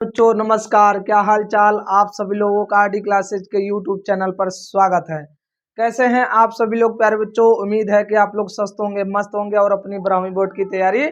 बच्चों नमस्कार, क्या हाल चाल। आप सभी लोगों का आरडी क्लासेज के यूट्यूब चैनल पर स्वागत है। कैसे हैं आप सभी लोग प्यारे बच्चों। उम्मीद है कि आप लोग स्वस्थ होंगे, मस्त होंगे और अपनी 12वीं बोर्ड की तैयारी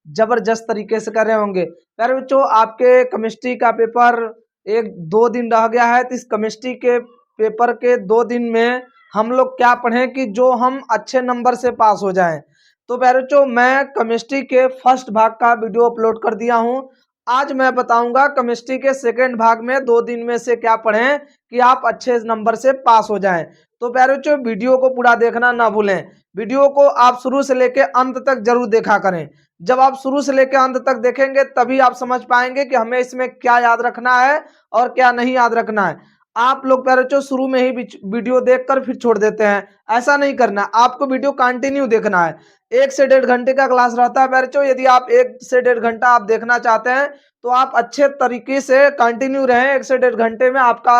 जबरदस्त तरीके से कर रहे होंगे। प्यारे बच्चों, आपके केमिस्ट्री का पेपर 1-2 दिन रह गया है, तो इस केमिस्ट्री के पेपर के 2 दिन में हम लोग क्या पढ़ें कि जो हम अच्छे नंबर से पास हो जाएं। तो प्यारे बच्चों, मैं केमिस्ट्री के फर्स्ट भाग का वीडियो अपलोड कर दिया हूं। आज मैं बताऊंगा केमिस्ट्री के सेकंड भाग में 2 दिन में से क्या पढ़ें कि आप अच्छे नंबर से पास हो जाएं। तो प्यारे बच्चों, वीडियो को पूरा देखना ना भूलें। वीडियो को आप शुरू से लेकर अंत तक जरूर देखा करें। जब आप शुरू से लेकर अंत तक देखेंगे तभी आप समझ पाएंगे कि हमें इसमें क्या याद रखना है और क्या नहीं याद रखना है। आप लोग प्यारे बच्चों शुरू में ही वीडियो देखकर फिर छोड़ देते हैं, ऐसा नहीं करना। आपको वीडियो कंटिन्यू देखना है। 1 से 1.5 घंटे का क्लास रहता है प्यारे बच्चों। यदि आप 1 से 1.5 घंटा आप देखना चाहते हैं तो आप अच्छे तरीके से कंटिन्यू रहें। 1 से 1.5 घंटे में आपका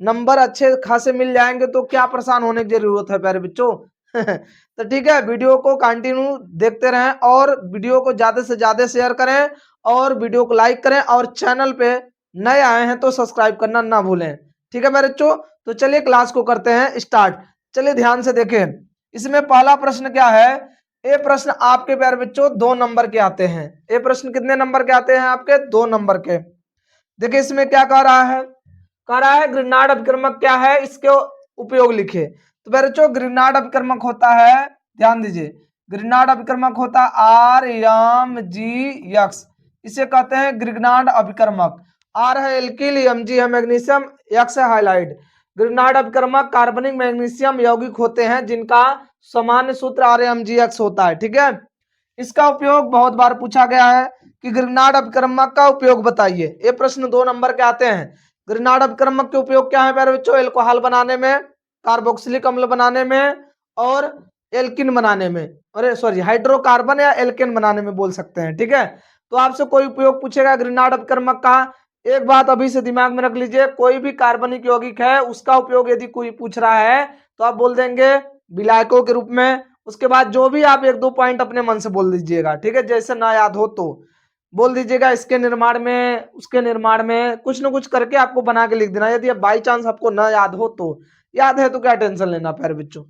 नंबर अच्छे खासे मिल जाएंगे, तो क्या परेशान होने की जरूरत है प्यारे बच्चों। तो ठीक है, वीडियो को कंटिन्यू देखते रहें और वीडियो को ज्यादा से ज्यादा शेयर करें और वीडियो को लाइक करें और चैनल पे नए आए हैं तो सब्सक्राइब करना ना भूलें। ठीक है मेरे बच्चों, तो चलिए क्लास को करते हैं स्टार्ट। चलिए ध्यान से देखें। इसमें पहला प्रश्न क्या है। ये प्रश्न आपके प्यारे बच्चों 2 नंबर के आते हैं। ये प्रश्न कितने नंबर के आते हैं आपके? 2 नंबर के। देखिए इसमें क्या कह रहा है। कह रहा है ग्रिनार्ड अभिकर्मक क्या है, इसके उपयोग लिखे। तो प्यारे बच्चों, ग्रिनार्ड अभिकर्मक होता है, ध्यान दीजिए, ग्रिनार्ड अभिकर्मक होता है RmGX। इसे कहते हैं ग्रिनार्ड अभिकर्मक। आर है एल्किल, Mg है मैग्नीशियम, X है हाइलाइड। ग्रिनार्ड अभिकर्मक कार्बनिक मैग्नीशियम यौगिक होते हैं जिनका सामान्य सूत्र RmGX होता है। ठीक है, इसका उपयोग बहुत बार पूछा गया है कि ग्रिनार्ड अभिकर्मक का उपयोग बताइए। ये प्रश्न 2 नंबर के आते हैं। ग्रिनार्ड अभिकर्मक के उपयोग क्या है प्यारे बच्चों? एल्कोहल बनाने में, कार्बोक्सिलिक अम्ल बनाने में और एल्किन बनाने में, अरे सॉरी हाइड्रोकार्बन या एल्केन बनाने में बोल सकते हैं। ठीक है, तो आपसे कोई उपयोग पूछेगा ग्रिनार्ड अभिकर्मक का, एक बात अभी से दिमाग में रख लीजिए, कोई भी कार्बनिक यौगिक है उसका उपयोग यदि कोई पूछ रहा है तो आप बोल देंगे विलायकों के रूप में। उसके बाद जो भी आप 1-2 पॉइंट अपने मन से बोल दीजिएगा। ठीक है, जैसे ना याद हो तो बोल दीजिएगा, इसके निर्माण में, उसके निर्माण में, कुछ ना कुछ करके आपको बना के लिख देना। यदि बाई चांस आपको ना याद हो तो, याद है तो क्या टेंशन लेना प्यारे बच्चों।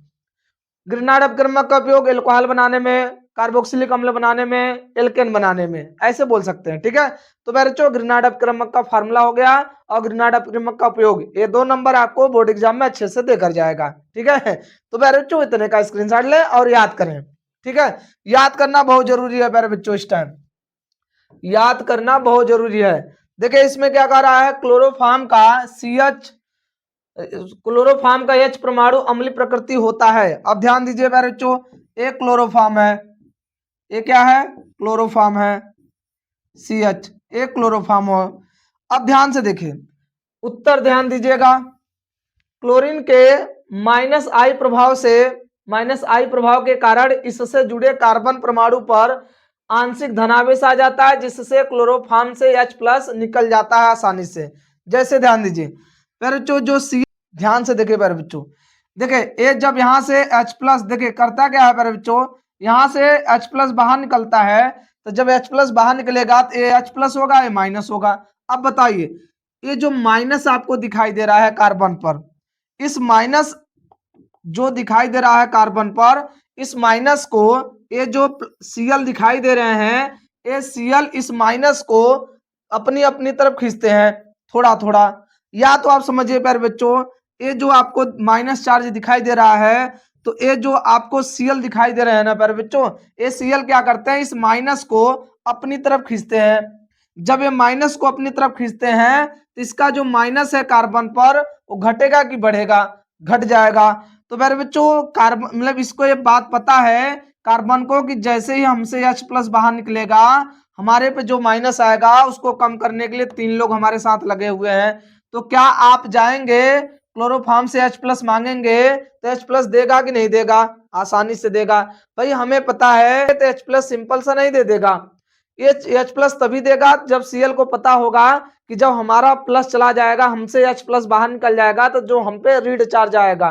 ग्रिनार्ड अभिकर्मक का उपयोग एल्कोहल बनाने में, कार्बोक्सिलिक अम्ल बनाने में, एल्केन बनाने में, ऐसे बोल सकते हैं। ठीक है, तो प्यारे बच्चों ग्रिनार्ड अभिकर्मक का फार्मूला हो गया और ग्रिनार्ड अभिकर्मक का उपयोग, ये 2 नंबर आपको बोर्ड एग्जाम में अच्छे से देकर जाएगा। ठीक है, तो प्यारे बच्चों इतने का स्क्रीनशॉट लें और याद करें। ठीक है, याद करना बहुत जरूरी है प्यारे बच्चों, इस टाइम याद करना बहुत जरूरी है। देखिए इसमें क्या कह रहा है, क्लोरोफार्म का CH, क्लोरोफार्म का H परमाणु अम्लीय प्रकृति होता है। अब ध्यान दीजिए प्यारे बच्चों, एक क्लोरोफार्म है, ये क्या है? क्लोरोफार्म है, CH एक क्लोरोफार्म हो। अब ध्यान से देखिए, उत्तर ध्यान दीजिएगा। क्लोरीन के -I प्रभाव से, -I प्रभाव के कारण इससे जुड़े कार्बन परमाणु पर आंशिक धनावेश आ जाता है, जिससे क्लोरोफार्म से H+ निकल जाता है आसानी से। जैसे ध्यान दीजिए प्यारे बच्चों, जो C, ध्यान से देखिए प्यारे बच्चों, देखिए ये जब यहाँ से H+ देखिए करता क्या है प्यारे बच्चों, यहाँ से H+ बाहर निकलता है, तो जब H+ बाहर निकलेगा तो ये H+ होगा, ये माइनस होगा। अब बताइए, ये जो माइनस आपको दिखाई दे रहा है कार्बन पर, इस माइनस जो दिखाई दे रहा है कार्बन पर, इस माइनस को, ये जो Cl दिखाई दे रहे हैं, ये Cl इस माइनस को अपनी अपनी तरफ खींचते हैं थोड़ा थोड़ा। या तो आप समझिए प्यारे बच्चों, ये जो आपको माइनस चार्ज दिखाई दे रहा है, तो ये जो आपको Cl दिखाई दे रहे हैं ना प्यारे बच्चों, ये Cl क्या करते हैं, इस माइनस को अपनी तरफ खींचते हैं। जब ये माइनस को अपनी तरफ खींचते हैं तो इसका जो माइनस है कार्बन पर, वो घटेगा कि बढ़ेगा? घट जाएगा। तो मेरे बच्चों कार्बन, मतलब इसको ये बात पता है कार्बन को कि जैसे ही हमसे H+ बाहर निकलेगा, हमारे पे जो माइनस आएगा उसको कम करने के लिए 3 लोग हमारे साथ लगे हुए हैं। तो क्या आप जाएंगे क्लोरोफार्म से H+ मांगेंगे तो H+ देगा कि नहीं देगा? आसानी से देगा। भाई हमें पता है तो H+ सिंपल सा नहीं दे देगा। ये H+ तभी देगा जब Cl को पता होगा कि जब हमारा प्लस चला जाएगा, हमसे H+ बाहर निकल जाएगा, तो जो हम पे रीड चार्ज आएगा,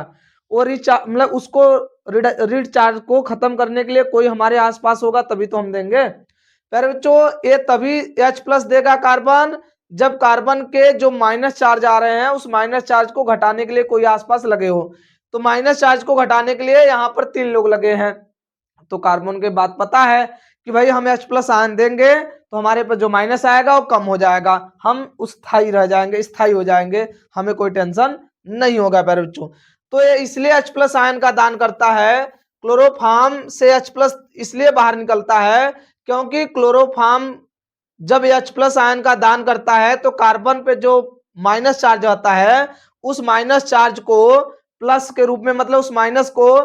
वो मतलब उसको रीड चार्ज को खत्म करने के लिए कोई हमारे आसपास होगा, तभी तो हम देंगे। प्यारे बच्चों ये तभी H+ देगा कार्बन जब कार्बन के जो माइनस चार्ज आ रहे हैं उस माइनस चार्ज को घटाने के लिए कोई आसपास लगे हो, तो माइनस चार्ज को घटाने के लिए यहाँ पर 3 लोग लगे हैं। तो कार्बन के बात पता है कि भाई हम H+ आयन देंगे तो हमारे पास जो माइनस आएगा वो कम हो जाएगा, हम स्थायी रह जाएंगे, स्थायी हो जाएंगे, हमें कोई टेंशन नहीं होगा प्यारे बच्चों। तो ये इसलिए H+ आयन का दान करता है। क्लोरोफॉर्म से H+ इसलिए बाहर निकलता है क्योंकि क्लोरोफॉर्म जब H+ आयन का दान करता है तो कार्बन पे जो माइनस चार्ज आता है उस माइनस चार्ज को प्लस के रूप में, मतलब उस माइनस को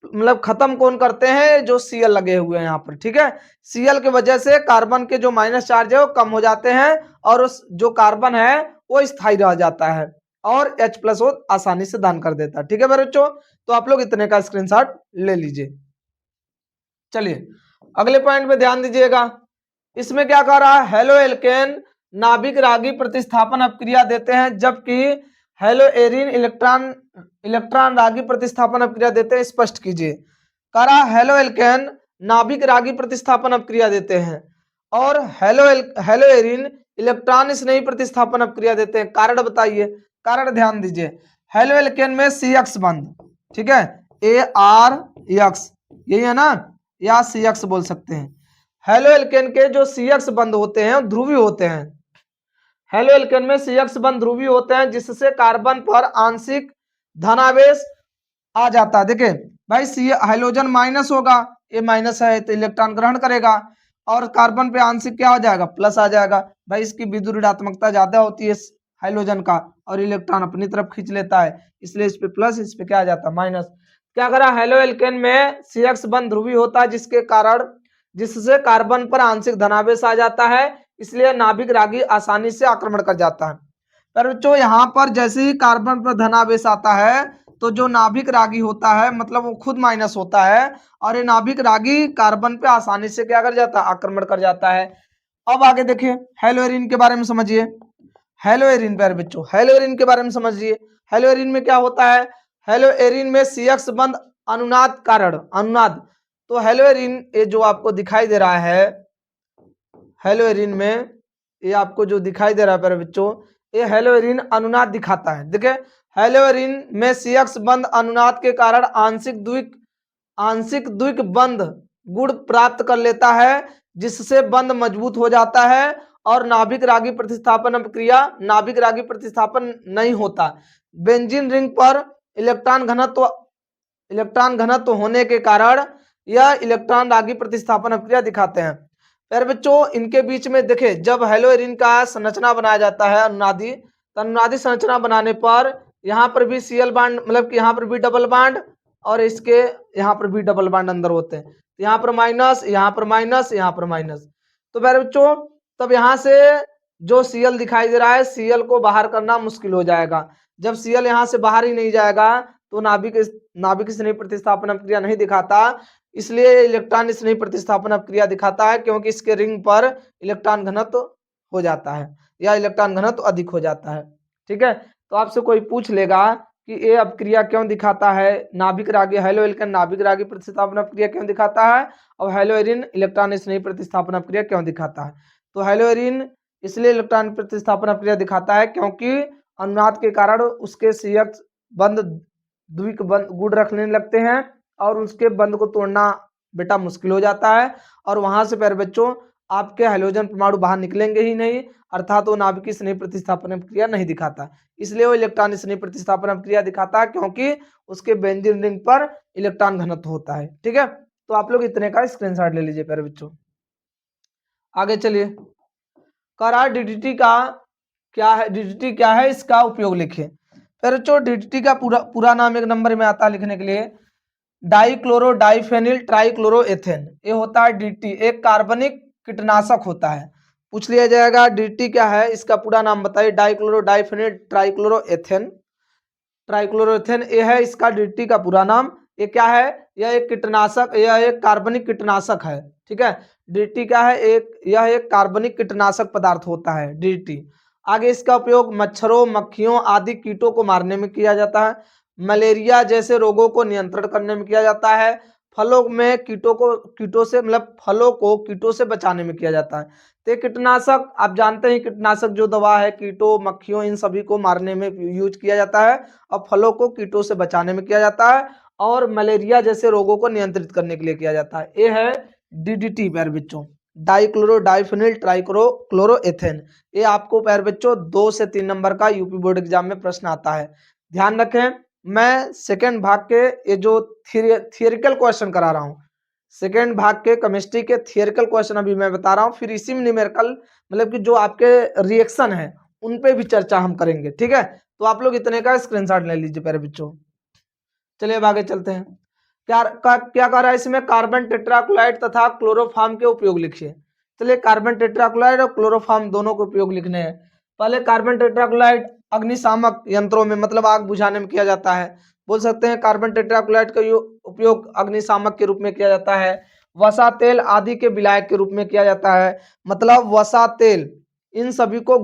मतलब खत्म कौन करते हैं, जो Cl लगे हुए हैं यहाँ पर, ठीक है। Cl की वजह से कार्बन के जो माइनस चार्ज है वो कम हो जाते हैं और उस जो कार्बन है वो स्थायी रह जाता है और H+ वो आसानी से दान कर देता है, ठीक है मेरे बच्चों। तो आप लोग इतने का स्क्रीनशॉट ले लीजिए। चलिए अगले पॉइंट पे ध्यान दीजिएगा। इसमें क्या कर रहा है, हेलो एल्केन नाभिक रागी प्रतिस्थापन अपक्रिया देते हैं, जबकि हेलो एरिन इलेक्ट्रॉन रागी प्रतिस्थापन अपक्रिया देते हैं। स्पष्ट कीजिए। कह रहा हेलो एल्केन नाभिक रागी प्रतिस्थापन अपक्रिया देते हैं और हेलो एरिन इलेक्ट्रॉन स्नेही प्रतिस्थापन अपक्रिया देते हैं। कारण बताइए। कारण ध्यान दीजिए। हेलो एल्केन में CX बंध, ठीक है, ARX यही है ना, या CX बोल सकते हैं। हेलो एल्केन के जो CX बंध होते हैं ध्रुवीय होते हैं। हेलो एल्केन में CX बंध ध्रुवीय होते हैं जिससे कार्बन पर आंशिक धनावेश आ जाता है। देखिए भाई हाइड्रोजन माइनस होगा, ये माइनस है तो इलेक्ट्रॉन ग्रहण करेगा और कार्बन पे आंशिक क्या हो जाएगा, प्लस आ जाएगा। भाई इसकी विद्युत ऋणात्मकता ज्यादा होती है हाइड्रोजन का और इलेक्ट्रॉन अपनी तरफ खींच लेता है, इसलिए इस पे प्लस, इस पे क्या आ जाता है, माइनस। क्या करा, हेलो एल्केन में CX बंध ध्रुवीय होता है जिससे कार्बन पर आंशिक धनावेश आ जाता है, इसलिए नाभिक रागी आसानी से आक्रमण कर जाता है। पर बच्चों यहाँ पर जैसे ही कार्बन पर धनावेश आता है तो जो नाभिक रागी होता है मतलब वो खुद माइनस होता है और ये नाभिक रागी कार्बन पे आसानी से क्या कर जाता है, आक्रमण कर जाता है। अब आगे देखिए हेलो एरिन के बारे में समझिए। हेलो एरिन प्यारे बच्चों, हेलो एरिन के बारे में समझिए। हेलो एरिन में क्या होता है, हेलो एरिन में CX बंध अनुनाद कारण, अनुनाद। तो हेलो एरिन ये जो आपको दिखाई दे रहा है, हेलो एरिन में ये आपको जो दिखाई दे रहा है प्यारे बच्चों, ये हेलो एरिन अनुनाद दिखाता है। देखिए हेलो एरिन में CX बंध अनुनाद के कारण आंशिक द्विक बंध गुण प्राप्त कर लेता है जिससे बंध मजबूत हो जाता है और नाभिक रागी प्रतिस्थापन नहीं होता। बेंजीन रिंग पर इलेक्ट्रॉन घनत्व होने के कारण यह इलेक्ट्रॉन रागी प्रतिस्थापन अपक्रिया दिखाते हैं। फिर बच्चों इनके बीच में देखे जब हेलो एरिन का संरचना बनाया जाता है अनुनादी, तो अनुनादी संरचना बनाने पर यहाँ पर भी Cl बांड, मतलब कि यहाँ पर भी डबल बांड और इसके यहाँ पर भी डबल बांड अंदर होते हैं। यहाँ पर माइनस, यहाँ पर माइनस, यहाँ पर माइनस। तो मेरे बच्चों तब यहाँ से जो Cl दिखाई दे रहा है Cl को बाहर करना मुश्किल हो जाएगा। जब Cl यहाँ से बाहर ही नहीं जाएगा तो नाभिक स्नेही प्रतिस्थापन अपक्रिया नहीं दिखाता, इसलिए इलेक्ट्रॉन स्नेही प्रतिस्थापन अपक्रिया दिखाता है क्योंकि इसके रिंग पर इलेक्ट्रॉन घनत्व हो जाता है या इलेक्ट्रॉन घनत्व अधिक हो जाता है, ठीक है। तो आपसे कोई पूछ लेगा कि ये अपक्रिया क्यों दिखाता है, नाभिक रागी हेलो एल्केन नाभिक रागी प्रतिस्थापन अपक्रिया क्यों दिखाता है और हेलो एरिन इलेक्ट्रॉन स्नेही प्रतिस्थापन अपक्रिया क्यों दिखाता है। तो हेलो एरिन इसलिए इलेक्ट्रॉन प्रतिस्थापन अपक्रिया दिखाता है क्योंकि अनुनाद के कारण उसके CX बंध द्विक बंध गुण रखने लगते हैं और उसके बंध को तोड़ना बेटा मुश्किल हो जाता है और वहां से प्यारे बच्चों आपके हाइड्रोजन परमाणु बाहर निकलेंगे ही नहीं, अर्थात वो नाभिकीय स्नेही प्रतिस्थापन अपक्रिया नहीं दिखाता। इसलिए वो इलेक्ट्रॉन स्नेही प्रतिस्थापन अपक्रिया दिखाता है क्योंकि उसके बेंजीन रिंग पर इलेक्ट्रॉन घनत्व होता है, ठीक है। तो आप लोग इतने का स्क्रीनशॉट ले लीजिए प्यारे बच्चों। आगे चलिए, करा DDT का क्या है, DDT क्या है, इसका उपयोग लिखिए। फिर बच्चों DDT का पूरा नाम एक नंबर में आता है लिखने के लिए, डाइक्लोरो डाइफेनिल ट्राइक्लोरोएथेन। ये होता है DDT, एक कार्बनिक कीटनाशक होता है। पूछ लिया जाएगा DDT क्या है, इसका पूरा नाम बताइए। डाइक्लोरो डाइफेनिल ट्राइक्लोरोएथेन, ट्राइक्लोरोएथेन ये है इसका DDT का पूरा नाम। ये क्या है, यह एक कीटनाशक, यह एक कार्बनिक कीटनाशक है, ठीक है। DDT क्या है, यह एक कार्बनिक कीटनाशक पदार्थ होता है DDT। आगे इसका उपयोग मच्छरों मक्खियों आदि कीटों को मारने में किया जाता है, मलेरिया जैसे रोगों को नियंत्रण करने में किया जाता है, फलों में कीटों से मतलब फलों को कीटों से बचाने में किया जाता है। तो कीटनाशक आप जानते हैं, कीटनाशक जो दवा है कीटों मक्खियों इन सभी को मारने में यूज किया जाता है और फलों को कीटों से बचाने में किया जाता है और मलेरिया जैसे रोगों को नियंत्रित करने के लिए किया जाता है। ये है डीडीटी प्यारे बच्चों, डाइक्लोरो डाइफिनिल ट्राइक्लोरोएथेन। ये आपको प्यारे बच्चों 2 से 3 नंबर का यूपी बोर्ड एग्जाम में प्रश्न आता है। ध्यान रखें, मैं सेकेंड भाग के ये जो थियरिकल क्वेश्चन करा रहा हूँ, सेकेंड भाग के केमिस्ट्री के थियरिकल क्वेश्चन अभी मैं बता रहा हूँ, फिर इसी में न्यूमेरिकल मतलब कि जो आपके रिएक्शन है उन पे भी चर्चा हम करेंगे। ठीक है, तो आप लोग इतने का स्क्रीनशॉट ले लीजिए प्यारे बच्चों। चलिए अब आगे चलते हैं। क्या कर रहा है इसमें, कार्बन टेट्राक्लोराइड तथा क्लोरोफॉर्म के उपयोग लिखिए। चलिए कार्बन टेट्राक्लोराइड और क्लोरोफॉर्म दोनों के उपयोग लिखने हैं। पहले कार्बन टेट्राक्लोराइड अग्निशामक यंत्रों में मतलब आग बुझाने में किया जाता है। बोल सकते हैं कार्बन टेट्राक्लोराइड का उपयोग अग्निशामक के रूप में किया जाता है। वसा तेल आदि के विलायक के रूप में किया जाता है। मतलब वसा तेल इन सभी को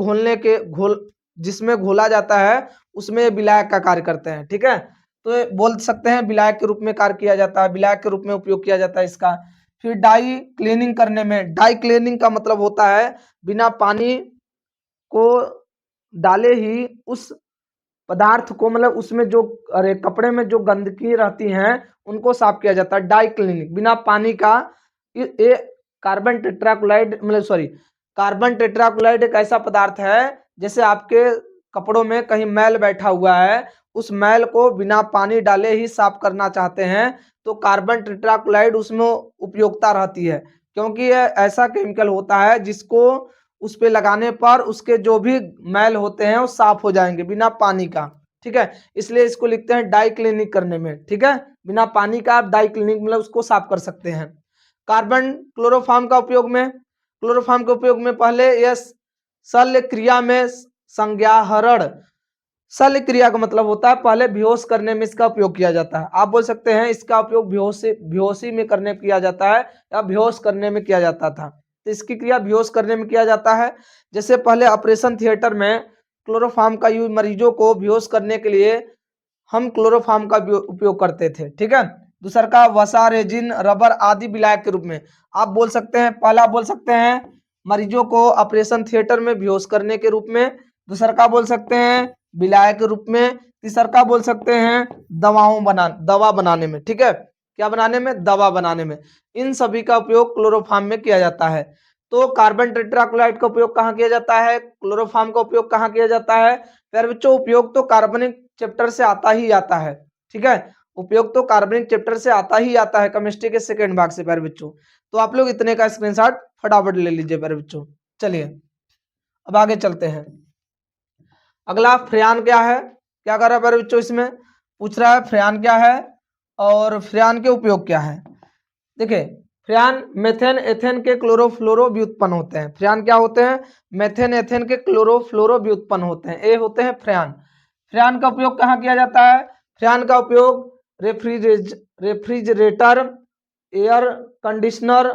जिसमें घोला जाता है उसमें विलायक का कार्य करते हैं। ठीक है, तो बोल सकते हैं विलायक के रूप में कार्य किया जाता है, विलायक के रूप में उपयोग किया जाता है इसका। फिर डाई क्लीनिंग करने में, डाई क्लीनिंग का मतलब होता है बिना पानी को डाले ही उस पदार्थ को मतलब उसमें जो कपड़े में जो गंदगी रहती हैं उनको साफ किया जाता है। डाई क्लीनिंग बिना पानी का। ये कार्बन टेट्राक्लोराइड मतलब सॉरी कार्बन टेट्राक्लोराइड एक ऐसा पदार्थ है जैसे आपके कपड़ों में कहीं मैल बैठा हुआ है, उस मैल को बिना पानी डाले ही साफ करना चाहते हैं तो कार्बन टेट्राक्लोराइड उसमें उपयोगिता रहती है, क्योंकि यह ऐसा केमिकल होता है जिसको उस पे लगाने पर उसके जो भी मैल होते हैं वो साफ हो जाएंगे बिना पानी का। ठीक है, इसलिए इसको लिखते हैं डाई क्लीनिंग करने में। ठीक है, बिना पानी का आप डाई क्लीनिंग मतलब उसको साफ कर सकते हैं। कार्बन क्लोरोफॉर्म का उपयोग में, क्लोरोफॉर्म के उपयोग में पहले यह शल्य क्रिया में संज्ञाहरण, शल्य क्रिया का मतलब होता है पहले बेहोश करने में इसका उपयोग किया जाता है। आप बोल सकते हैं इसका उपयोग बेहोशी में करने में किया जाता है या बेहोश करने में किया जाता था। तो इसकी क्रिया बेहोश करने में किया जाता है। जैसे पहले ऑपरेशन थिएटर में क्लोरोफॉर्म का यूज मरीजों को बेहोश करने के लिए हम क्लोरोफॉर्म का उपयोग करते थे। ठीक है, दूसरा का वसा रेजिन रबर आदि विलायक के रूप में। आप बोल सकते हैं पहला बोल सकते हैं मरीजों को ऑपरेशन थिएटर में बेहोश करने के रूप में, दूसरा का बोल सकते हैं विलायक के रूप में, तीसरा का बोल सकते हैं दवा बनाने में। ठीक है, क्या बनाने में, दवा बनाने में। इन सभी का उपयोग क्लोरोफॉर्म में किया जाता है। तो कार्बन टेट्राक्लोराइड का उपयोग कहाँ किया जाता है, क्लोरोफॉर्म का उपयोग कहाँ किया जाता है प्यारे बच्चों, उपयोग तो कार्बनिक चैप्टर से आता ही आता है। ठीक है, उपयोग तो कार्बनिक चैप्टर से आता ही आता है केमिस्ट्री के सेकंड भाग से प्यारे बच्चों। तो आप लोग इतने का स्क्रीनशॉट फटाफट ले लीजिए प्यारे बच्चों। चलिए अब आगे चलते हैं। अगला फ्रेयान क्या है, क्या कर रहा है प्यारे बच्चों, इसमें पूछ रहा है फ्रेयान क्या है और फ्रेयान के उपयोग क्या है। देखिए फ्रेयान मेथेन एथेन के क्लोरोफ्लोरो व्युत्पन्न होते हैं। फ्रेयान क्या होते हैं, मेथेन एथेन के क्लोरोफ्लोरो व्युत्पन्न होते हैं, ये होते हैं फ्रेयान। फ्रेयान का उपयोग कहाँ किया जाता है, फ्रेयान का उपयोग रेफ्रिजरेटर एयर कंडीशनर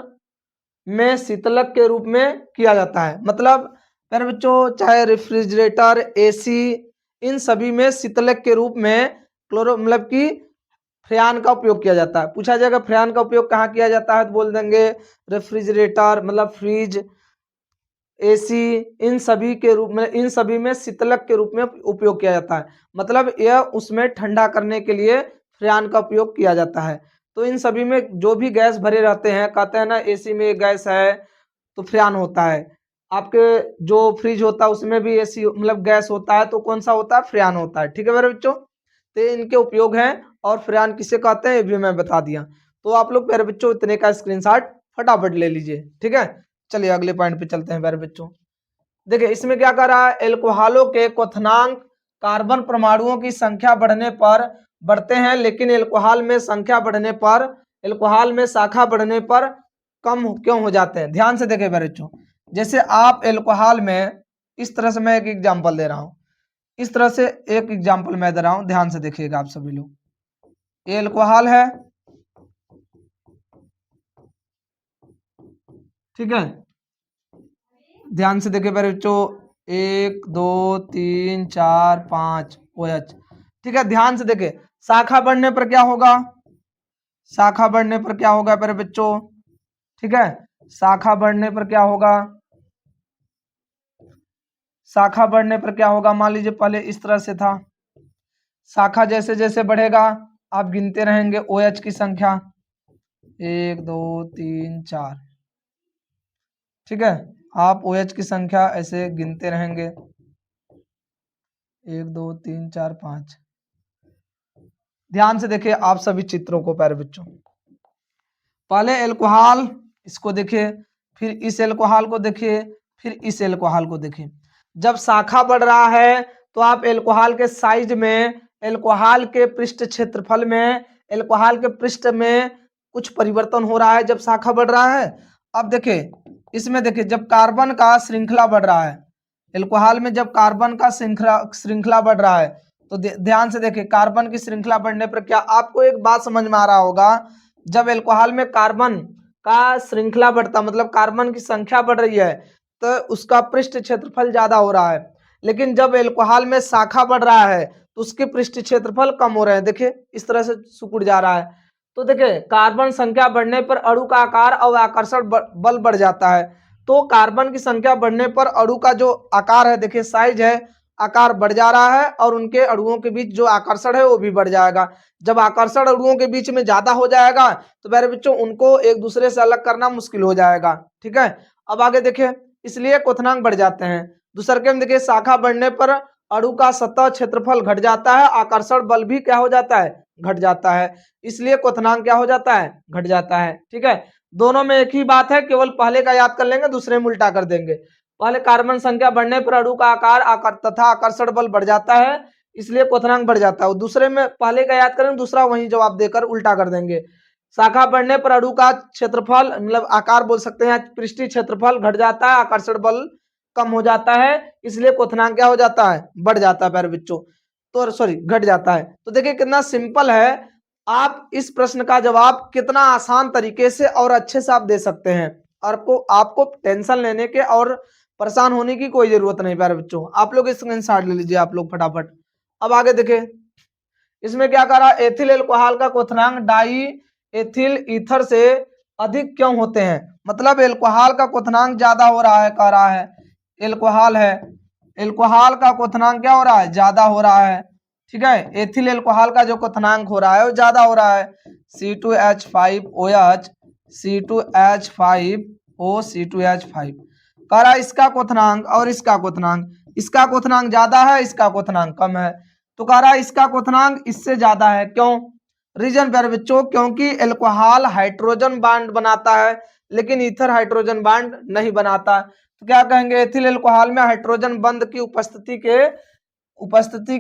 में शीतलक के रूप में किया जाता है। मतलब प्यारे बच्चों चाहे रेफ्रिजरेटर एसी इन सभी में शीतलक के रूप में क्लोरो मतलब कि फ्रेयान का उपयोग किया जाता है। पूछा जाएगा फ्रेयान का उपयोग कहाँ किया जाता है तो बोल देंगे रेफ्रिजरेटर मतलब फ्रिज एसी इन सभी के रूप में, इन सभी में शीतलक के रूप में उपयोग किया जाता है। मतलब यह उसमें ठंडा करने के लिए फ्रेयान का उपयोग किया जाता है। तो इन सभी में जो भी गैस भरे रहते हैं, कहते हैं ना एसी में गैस है तो फ्रेयान होता है, आपके जो फ्रिज होता है उसमें भी एसी मतलब गैस होता है तो कौन सा होता है, फ्रेयान होता है। ठीक है मेरे बच्चों, तो इनके उपयोग हैं और फ्रेयान किसे कहते हैं ये भी मैं बता दिया। तो आप लोग प्यारे बच्चों इतने का स्क्रीनशॉट फटाफट ले लीजिए। ठीक है, चलिए अगले पॉइंट पे चलते हैं प्यारे बच्चों। देखिए इसमें क्या कर रहा है, एल्कोहलों के क्वथनांक कार्बन परमाणुओं की संख्या बढ़ने पर बढ़ते हैं, लेकिन एल्कोहल में संख्या बढ़ने पर, एल्कोहल में शाखा बढ़ने पर कम क्यों हो जाते हैं। ध्यान से देखें प्यारे बच्चों, जैसे आप एल्कोहल में इस तरह से मैं एक एग्जाम्पल दे रहा हूं, इस तरह से एक एग्जाम्पल मैं दे रहा हूं, ध्यान से देखिएगा आप सभी लोग। ये एल्कोहल है, ठीक है, ध्यान से देखिए मेरे बच्चों 1 2 3 4 5 OH। ठीक है, ध्यान से देखिए शाखा बढ़ने पर क्या होगा, शाखा बढ़ने पर क्या होगा प्यारे बच्चों, ठीक है, शाखा बढ़ने पर क्या होगा, शाखा बढ़ने पर क्या होगा, मान लीजिए पहले इस तरह से था, शाखा जैसे जैसे बढ़ेगा आप गिनते रहेंगे OH की संख्या, 1 2 3 4, ठीक है, आप OH की संख्या ऐसे गिनते रहेंगे, 1 2 3 4 5। ध्यान से देखिए आप सभी चित्रों को प्यारे बच्चों, पहले एल्कोहल इसको देखिए, फिर इस एल्कोहल को देखिए, फिर इस एल्कोहल को देखिए। जब शाखा बढ़ रहा है तो आप एल्कोहल के साइज में, एल्कोहल के पृष्ठ क्षेत्रफल में, एल्कोहल के पृष्ठ में कुछ परिवर्तन हो रहा है जब शाखा बढ़ रहा है। अब देखिए इसमें देखिए जब कार्बन का श्रृंखला बढ़ रहा है, एल्कोहल में जब कार्बन का श्रृंखला बढ़ रहा है तो ध्यान से देखिए कार्बन की श्रृंखला बढ़ने पर क्या आपको एक बात समझ में आ रहा होगा, जब एल्कोहल में कार्बन का श्रृंखला बढ़ता मतलब कार्बन की संख्या बढ़ रही है तो उसका पृष्ठ क्षेत्रफल ज्यादा हो रहा है, लेकिन जब एल्कोहल में शाखा बढ़ रहा है तो उसके पृष्ठ क्षेत्रफल कम हो रहे हैं। देखिए इस तरह से सिकुड़ जा रहा है, तो देखिए कार्बन संख्या बढ़ने पर अणु का आकार और आकर्षण बल बढ़ जाता है। तो कार्बन की संख्या बढ़ने पर अणु का जो आकार है, देखिए साइज है, आकार बढ़ जा रहा है और उनके अणुओं के बीच जो आकर्षण है वो भी बढ़ जाएगा। जब आकर्षण अणुओं के बीच में ज्यादा हो जाएगा तो प्यारे बच्चों उनको एक दूसरे से अलग करना मुश्किल हो जाएगा, ठीक है। अब आगे देखिए, इसलिए क्वथनांक बढ़ जाते हैं। दूसरे में देखिए शाखा बढ़ने पर अणु का सतह क्षेत्रफल घट जाता है, आकर्षण बल भी क्या हो जाता है, घट जाता है, इसलिए क्वथनांक क्या हो जाता है, घट जाता है, ठीक है। दोनों में एक ही बात है, केवल पहले का याद कर लेंगे, दूसरे में उल्टा कर देंगे। पहले कार्बन संख्या बढ़ने पर अणु का आकार तथा आकर्षण बल बढ़ जाता है, इसलिए क्वथनांक बढ़ जाता है। दूसरे में पहले का याद करेंगे, दूसरा वही जवाब देकर उल्टा कर देंगे। शाखा बढ़ने पर अणु का क्षेत्रफल मतलब आकार बोल सकते हैं, पृष्ठीय क्षेत्रफल घट जाता है, आकर्षण बल कम हो जाता है, इसलिए क्वथनांक क्या हो जाता है, बढ़ जाता है प्यारे बच्चों, तो सॉरी घट जाता है। तो देखिए कितना सिंपल है, आप इस प्रश्न का जवाब कितना आसान तरीके से और अच्छे से आप दे सकते हैं, और आपको टेंशन लेने के और परेशान होने की कोई जरूरत नहीं प्यारे बच्चों। आप लोग स्क्रीनशॉट ले लीजिए आप लोग फटाफट। अब आगे देखें, इसमें क्या करा, एथिल एल्कोहल का क्वथनांक डाई एथिल ईथर से अधिक क्यों होते हैं, मतलब एल्कोहल का क्वथनांक ज्यादा हो रहा है, कह रहा है एल्कोहल है, एल्कोहल का क्वथनांक क्या हो रहा है, ज्यादा हो रहा है, ठीक है। एथिल एल्कोहल का जो क्वथनांक हो रहा है वो ज्यादा हो रहा है, C2H5OH C2H5O C2H5, कह रहा है इसका क्वथनांक और इसका क्वथनांक, इसका क्वथनांक ज्यादा है, इसका क्वथनांक कम है, तो कह रहा है इसका क्वथनांक इससे ज्यादा है। क्यों, रीजन प्यारे बच्चों, क्योंकि एल्कोहल हाइड्रोजन बांड बनाता है लेकिन ईथर हाइड्रोजन बांड नहीं बनाता। तो क्या कहेंगे, एथिल एल्कोहल में हाइड्रोजन बंध की उपस्थिति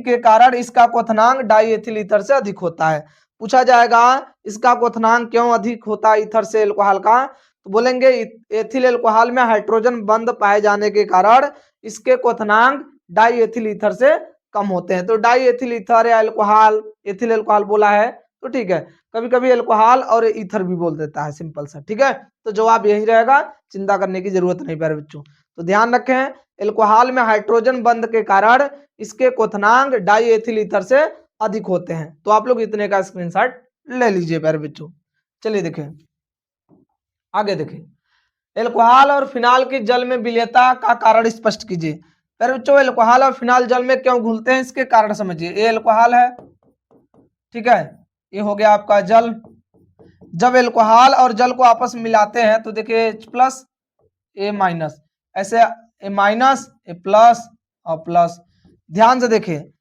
के कारण इसका क्वथनांक डाई एथिल ईथर से अधिक होता है। पूछा जाएगा इसका क्वथनांक क्यों अधिक होता है ईथर से एल्कोहल का, तो बोलेंगे एथिल एल्कोहल में हाइड्रोजन बंध पाए जाने के कारण इसके क्वथनांक डाई एथिल ईथर से कम होते हैं। तो डाई एथिल ईथर या एल्कोहल, एथिल एल्कोहल बोला है तो ठीक है, कभी कभी एल्कोहल और ईथर भी बोल देता है, सिंपल सा, ठीक है। तो जवाब यही रहेगा, चिंता करने की जरूरत नहीं प्यारे बच्चों। तो ध्यान रखें, एल्कोहल में हाइड्रोजन बंध के कारण इसके क्वथनांक डाई एथिल ईथर से अधिक होते हैं। तो आप लोग इतने का स्क्रीनशॉट ले लीजिए प्यारे बच्चों। चलिए देखें आगे, देखें एल्कोहल और फिनाल की जल में विलेयता का कारण स्पष्ट कीजिए। प्यारे बच्चों एल्कोहल और फिनाल जल में क्यों घुलते हैं इसके कारण समझिए। ये एल्कोहल है, ठीक है, ये हो गया आपका जल। जब एल्कोहल और जल को आपस में मिलाते हैं तो देखिए H+ A-, ऐसे A-, A+ और प्लस। ध्यान से देखिए,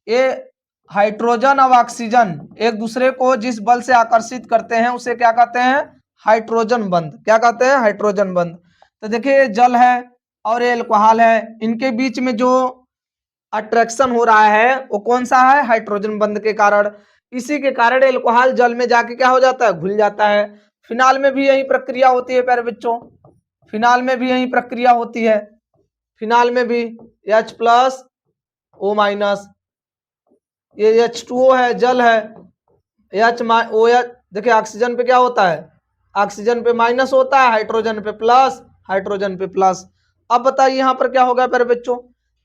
ये हाइड्रोजन और ऑक्सीजन एक दूसरे को जिस बल से आकर्षित करते हैं उसे क्या कहते हैं, हाइड्रोजन बंध। क्या कहते हैं, हाइड्रोजन बंध। तो देखिए जल है और ये एल्कोहल है, इनके बीच में जो अट्रैक्शन हो रहा है वो कौन सा है, हाइड्रोजन बंध के कारण। इसी के कारण एल्कोहल जल में जाके क्या हो जाता है, घुल जाता है। फिनाल में भी यही प्रक्रिया होती है प्यारे बच्चों, फिनाल में भी यही प्रक्रिया होती है। फिनाल में भी H+ O-, ये H2O है, जल है, OH देखिए ऑक्सीजन पे क्या होता है, ऑक्सीजन पे माइनस होता है, हाइड्रोजन पे प्लस, हाइड्रोजन पे प्लस। अब बताइए यहाँ पर क्या होगा प्यारे बच्चों,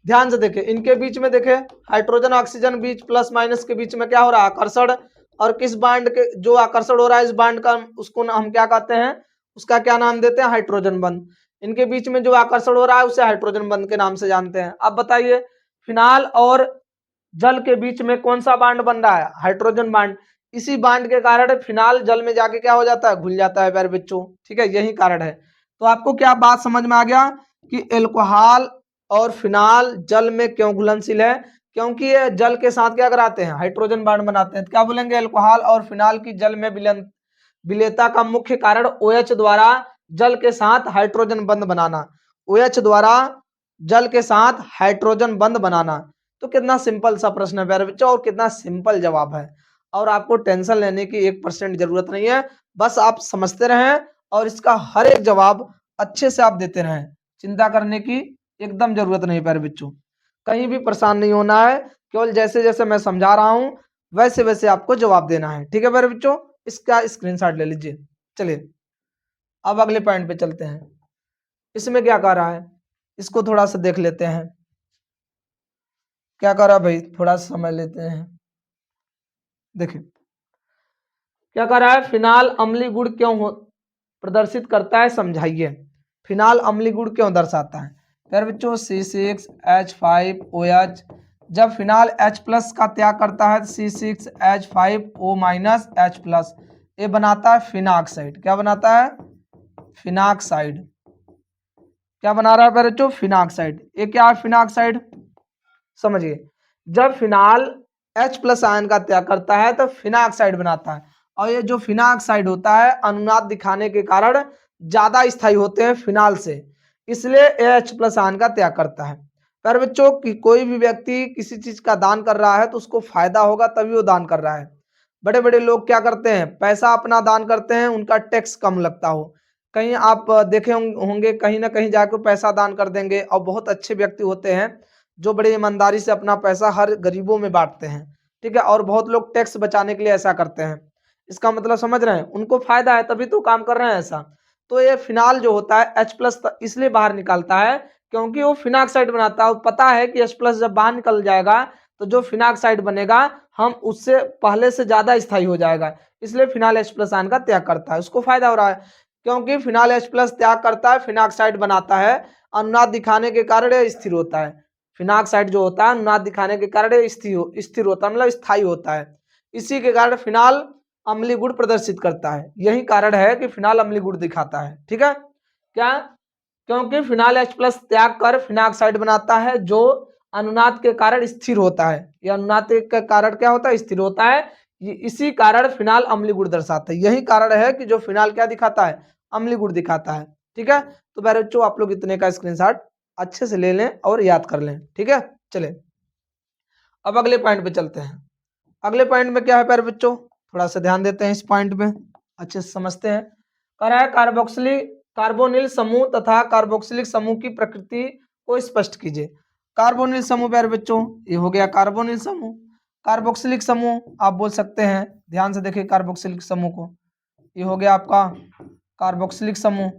ध्यान से देखें, इनके बीच में देखें हाइड्रोजन ऑक्सीजन बीच प्लस माइनस के बीच में क्या हो रहा है, आकर्षण और किस बांड के जो आकर्षण हो रहा है इस बांड का, उसको हम क्या कहते हैं, उसका क्या नाम देते हैं, हाइड्रोजन बंध। इनके बीच में जो आकर्षण हो रहा है उसे हाइड्रोजन बंध के नाम से जानते हैं। अब बताइए फिनाल और जल के बीच में कौन सा बांड बन रहा है, हाइड्रोजन बांड। इसी बांड के कारण फिनाल जल में जाके क्या हो जाता है, घुल जाता है प्यारे बच्चों, ठीक है, यही कारण है। तो आपको क्या बात समझ में आ गया कि एल्कोहल और फिनाल जल में क्यों घुलनशील है, क्योंकि ये जल के साथ क्या कराते हैं, हाइड्रोजन बांड बनाते हैं। तो क्या बोलेंगे, एल्कोहल और फिनाल की जल में विलेयता का मुख्य कारण OH द्वारा जल के साथ हाइड्रोजन बंध बनाना, OH द्वारा जल के साथ हाइड्रोजन बंध बनाना। तो कितना सिंपल सा प्रश्न है प्यारे बच्चों और कितना सिंपल जवाब है, और आपको टेंशन लेने की 1% जरूरत नहीं है, बस आप समझते रहें और इसका हर एक जवाब अच्छे से आप देते रहें, चिंता करने की एकदम जरूरत नहीं प्यारे बच्चों, कहीं भी परेशान नहीं होना है, केवल जैसे जैसे मैं समझा रहा हूं वैसे वैसे आपको जवाब देना है, ठीक है प्यारे बच्चों। इसका स्क्रीनशॉट ले लीजिए। चलिए अब अगले पॉइंट पे चलते हैं। इसमें क्या कह रहा है, इसको थोड़ा सा देख लेते हैं, क्या कह रहा है भाई, थोड़ा सा समझ लेते हैं। देखिए क्या कह रहा है, फिनाल अम्लीय गुण क्यों प्रदर्शित करता है, समझाइए। फिनाल अम्लीय गुण क्यों दर्शाता है फिर बच्चों, C6H5OH, जब फिनाल H+ का त्याग करता है C6H5O-H+, ये बनाता है फिनाक्साइड। क्या बनाता है, फिनाक्साइड। क्या बना रहा है फिर बच्चों, फिनाक्साइड। ये क्या है फिनाक्साइड, समझिए, जब फिनाल H+ आयन का त्याग करता है तो फिनाक्साइड बनाता है, और ये जो फिनाक्साइड होता है अनुनाद दिखाने के कारण ज्यादा स्थायी होते हैं फिनाल से, इसलिए H+ आयन का त्याग करता है। पर बच्चों कि कोई भी व्यक्ति किसी चीज का दान कर रहा है तो उसको फायदा होगा तभी वो दान कर रहा है। बड़े बड़े लोग क्या करते हैं, पैसा अपना दान करते हैं, उनका टैक्स कम लगता हो। कहीं आप देखे होंगे कहीं ना कहीं जाकर पैसा दान कर देंगे, और बहुत अच्छे व्यक्ति होते हैं जो बड़े ईमानदारी से अपना पैसा हर गरीबों में बांटते हैं, ठीक है, और बहुत लोग टैक्स बचाने के लिए ऐसा करते हैं। इसका मतलब समझ रहे हैं, उनको फायदा है तभी तो काम कर रहे हैं ऐसा। तो ये फिनाल जो होता है H+ इसलिए बाहर निकालता है क्योंकि वो फिनाक्साइड बनाता है, पता है कि H+ जब बाहर निकल जाएगा तो जो फिनाक्साइड बनेगा हम उससे पहले से ज्यादा स्थायी हो जाएगा, इसलिए फिनाल H+ आयन का त्याग करता है, उसको फायदा हो रहा है। क्योंकि फिनाल H+ त्याग करता है, फिनाक्साइड बनाता है, अनुनाद दिखाने के कारण यह स्थिर होता है। फिनाक्साइड जो होता है अनुनाद दिखाने के कारण स्थिर होता है, मतलब स्थायी होता है। इसी के कारण फिनाल अम्लीय गुण प्रदर्शित करता है, यही कारण है कि फिनाल अम्लीय गुण दिखाता है, ठीक है। क्या, क्योंकि फिनाल H+ त्याग कर फिनाक्साइड बनाता है जो अनुनाद के कारण स्थिर होता है, यह अनुनाद के कारण क्या होता है, स्थिर होता है। इसी कारण फिनाल अम्लीय गुण दर्शाता है, यही कारण है कि जो फिनाल क्या दिखाता है, अम्लीय गुण दिखाता है, ठीक है। तो बच्चों आप लोग इतने का स्क्रीनशॉट अच्छे से ले लें और याद कर लें, ठीक है। चले अब अगले पॉइंट पे चलते हैं। अगले पॉइंट में क्या है प्यारे बच्चों, थोड़ा सा ध्यान देते हैं इस पॉइंट पे, अच्छे से समझते हैं। कह रहा है कार्बोनिल समूह तथा कार्बोक्सिलिक समूह की प्रकृति को स्पष्ट कीजिए। कार्बोनिल समूह प्यारे बच्चों ये हो गया कार्बोनिल समूह। कार्बोक्सिलिक समूह आप बोल सकते हैं, ध्यान से देखिए कार्बोक्सिलिक समूह को, ये हो गया आपका कार्बोक्सिलिक समूह।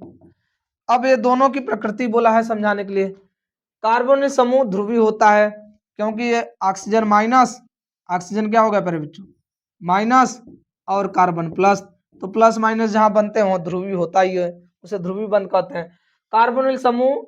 अब ये दोनों की प्रकृति बोला है समझाने के लिए। कार्बोनिल समूह ध्रुवीय होता है क्योंकि ये ऑक्सीजन माइनस, ऑक्सीजन क्या होगा प्यारे बच्चों, माइनस, और कार्बन प्लस, तो प्लस माइनस जहां बनते हो ध्रुवीय होता ही है, उसे ध्रुवीय बंध कहते हैं। कार्बोनिल समूह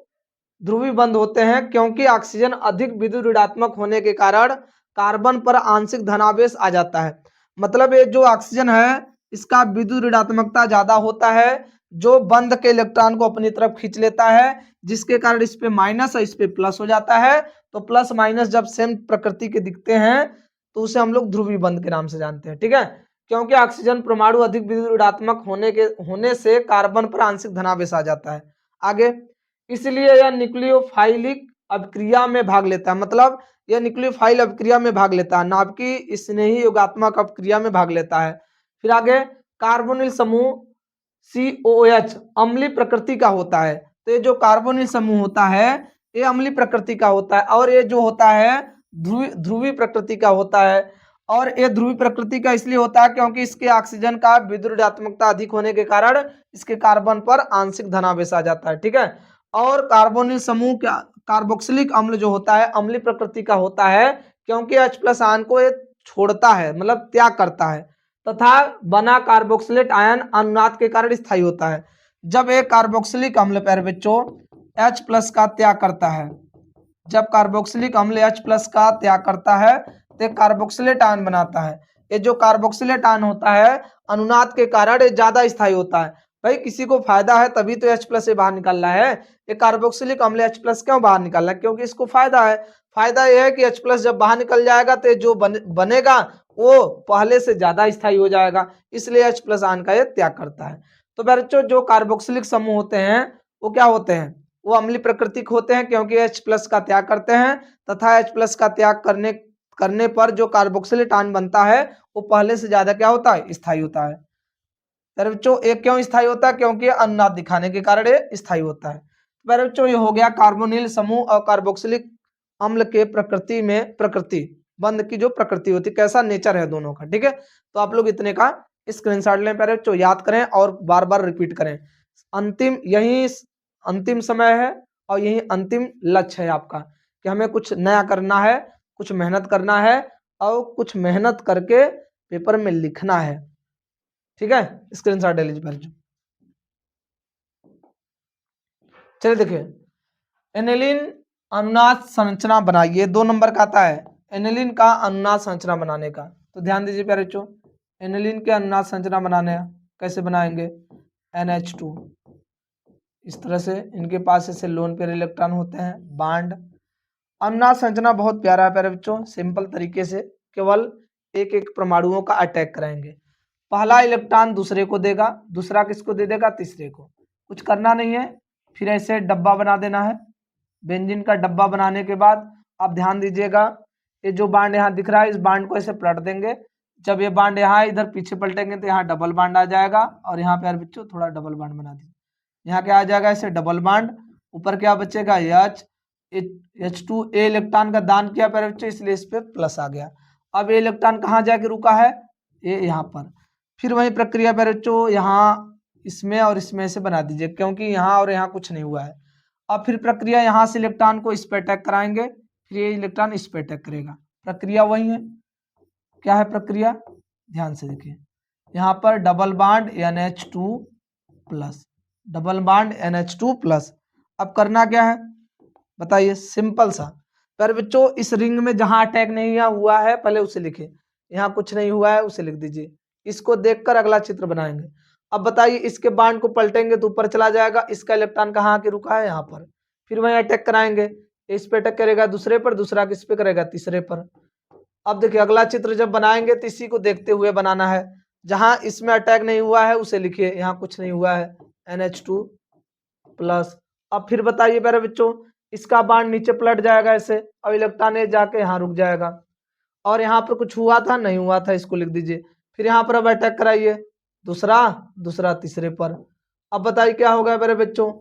ध्रुवीय बंध होते हैं क्योंकि ऑक्सीजन अधिक विद्युत ऋणात्मक होने के कारण कार्बन पर आंशिक धनावेश आ जाता है। मतलब ये जो ऑक्सीजन है इसका विद्युत ऋणात्मकता ज्यादा होता है, जो बंध के इलेक्ट्रॉन को अपनी तरफ खींच लेता है, जिसके कारण इस पे माइनस और इस पे प्लस हो जाता है। तो प्लस माइनस जब सेम प्रकृति के दिखते हैं तो उसे हम लोग ध्रुवीय बंध के नाम से जानते हैं, ठीक है। क्योंकि ऑक्सीजन परमाणु अधिक विद्युत ऋणात्मक होने से कार्बन पर आंशिक धनावेश आ जाता है। आगे, इसलिए यह न्यूक्लियोफाइलिक अभिक्रिया में भाग लेता है, मतलब यह न्यूक्लियोफाइल अभिक्रिया में भाग लेता है, ना कि स्नेही योगात्मक अभिक्रिया में भाग लेता है। फिर आगे, कार्बोनिल समूह COH अम्लीय प्रकृति का होता है। तो ये जो कार्बोनिल समूह होता है ये अम्लीय प्रकृति का होता है, और ये जो होता है ध्रुवीय प्रकृति का होता है। और ये ध्रुवीय प्रकृति का इसलिए होता है क्योंकि इसके ऑक्सीजन का विद्युत ऋणात्मकता अधिक होने के कारण इसके कार्बन पर आंशिक धनावेश आ जाता है, ठीक है। और कार्बोनिल समूह का कार्बोक्सिलिक अम्ल जो होता है अम्लीय प्रकृति का होता है क्योंकि H+ आयन को ये छोड़ता है, मतलब त्याग करता है। तथा बना कार्बोक्सिलेट आयन अनुनाद के कारण स्थायी होता है। जब एक कार्बोक्सिलिक अम्ल प्यारे बच्चों H+ का त्याग करता है, जब कार्बोक्सिलिक अम्ल H+ का त्याग करता है तो कार्बोक्सिलेट आयन बनाता है। ये जो कार्बोक्सिलेट आयन होता है अनुनाद के कारण ये ज्यादा स्थायी होता है। भाई किसी को फायदा है तभी तो H+ से बाहर निकल रहा है। ये कार्बोक्सिलिक अम्ल H+ क्यों बाहर निकल रहा है? क्योंकि इसको फायदा है। फायदा यह है कि H+ जब बाहर निकल जाएगा तो जो बनेगा वो पहले से ज्यादा स्थायी हो जाएगा, इसलिए H+ आयन का ये त्याग करता है। तो बच्चों जो कार्बोक्सिलिक समूह होते हैं वो क्या होते हैं? वो अम्लीय प्रकृति के होते हैं क्योंकि H+ का त्याग करते हैं तथा H+ का त्याग करने पर जो कार्बोक्सिलेट आयन बनता है वो पहले से ज्यादा क्या होता है? स्थायी होता है। बच्चों एक क्यों स्थायी होता है? क्योंकि अनुनाद दिखाने के कारण ये स्थायी होता है। बच्चों ये हो गया कार्बोनिल समूह और कार्बोक्सिलिक अम्ल के प्रकृति बंध की जो प्रकृति होती है, कैसा नेचर है दोनों का। ठीक है, तो आप लोग इतने का स्क्रीनशॉट लें, पहले बच्चों याद करें और बार बार रिपीट करें। यही अंतिम समय है और यही अंतिम लक्ष्य है आपका कि हमें कुछ नया करना है, कुछ मेहनत करना है और कुछ मेहनत करके पेपर में लिखना है। ठीक है, स्क्रीनशॉट ले लीजिए पहले। चलिए देखिए, एनिलीन अनुनाद संरचना बनाइए। 2 नंबर का आता है एनिलीन का अनुनाद संरचना बनाने का। तो ध्यान दीजिए प्यारे बच्चों, एनिलीन के अनुनाद संरचना बनाने कैसे बनाएंगे? NH2 इस तरह से, इनके पास ऐसे लोन पेयर इलेक्ट्रॉन होते हैं, बांड। अनुनाद संरचना बहुत प्यारा है प्यारे बच्चों, सिंपल तरीके से केवल एक एक परमाणुओं का अटैक कराएंगे। पहला इलेक्ट्रॉन दूसरे को देगा, दूसरा किसको दे देगा? तीसरे को। कुछ करना नहीं है, फिर ऐसे डब्बा बना देना है। बेंजीन का डब्बा बनाने के बाद आप ध्यान दीजिएगा, ये जो बांड यहाँ दिख रहा है इस बांड को ऐसे पलट देंगे। जब ये बांड यहाँ इधर पीछे पलटेंगे तो यहाँ डबल बांड आ जाएगा और यहाँ पे यार बच्चों थोड़ा डबल बांड बना दीजिए। यहाँ क्या आ जाएगा? ऐसे डबल बांड, ऊपर क्या बचेगा? H2 ए इलेक्ट्रॉन का दान किया प्यारे बच्चों, इसलिए इस पे प्लस आ गया। अब ये इलेक्ट्रॉन कहाँ जाके रुका है? ये यहाँ पर। फिर वही प्रक्रिया प्यारे बच्चों यहाँ इसमें और इसमें से बना दीजिए, क्योंकि यहाँ और यहाँ कुछ नहीं हुआ है। अब फिर प्रक्रिया यहाँ से इलेक्ट्रॉन को इस पे अटैक कराएंगे, फिर ये इलेक्ट्रॉन इस पे अटैक करेगा। प्रक्रिया वही है। क्या है प्रक्रिया? ध्यान से देखिए, यहाँ पर double bond NH2 plus, double bond NH2 plus. अब करना क्या है बताइए? सिंपल सा। पर बच्चों इस रिंग में जहां अटैक नहीं हुआ है पहले उसे लिखे, यहाँ कुछ नहीं हुआ है उसे लिख दीजिए। इसको देखकर अगला चित्र बनाएंगे। अब बताइए इसके बांड को पलटेंगे तो ऊपर चला जाएगा, इसका इलेक्ट्रॉन कहाँ आके रुका है? यहाँ पर। फिर वहीं अटैक कराएंगे, इस पे अटैक करेगा दूसरे पर, दूसरा किस पे करेगा? तीसरे पर। अब देखिए अगला चित्र जब बनाएंगे तो इसी को देखते हुए बनाना है। जहां इसमें अटैक नहीं हुआ है उसे लिखिए, यहाँ कुछ नहीं हुआ है, NH2 प्लस। अब फिर बताइए मेरे बच्चों, इसका बांड नीचे पलट जाएगा ऐसे और इलेक्ट्रॉन जाके यहाँ रुक जाएगा। और यहाँ पर कुछ हुआ था? नहीं हुआ था, इसको लिख दीजिए। फिर यहाँ पर अब अटैक कराइए, दूसरा, दूसरा तीसरे पर। अब बताइए क्या होगा मेरे बच्चों?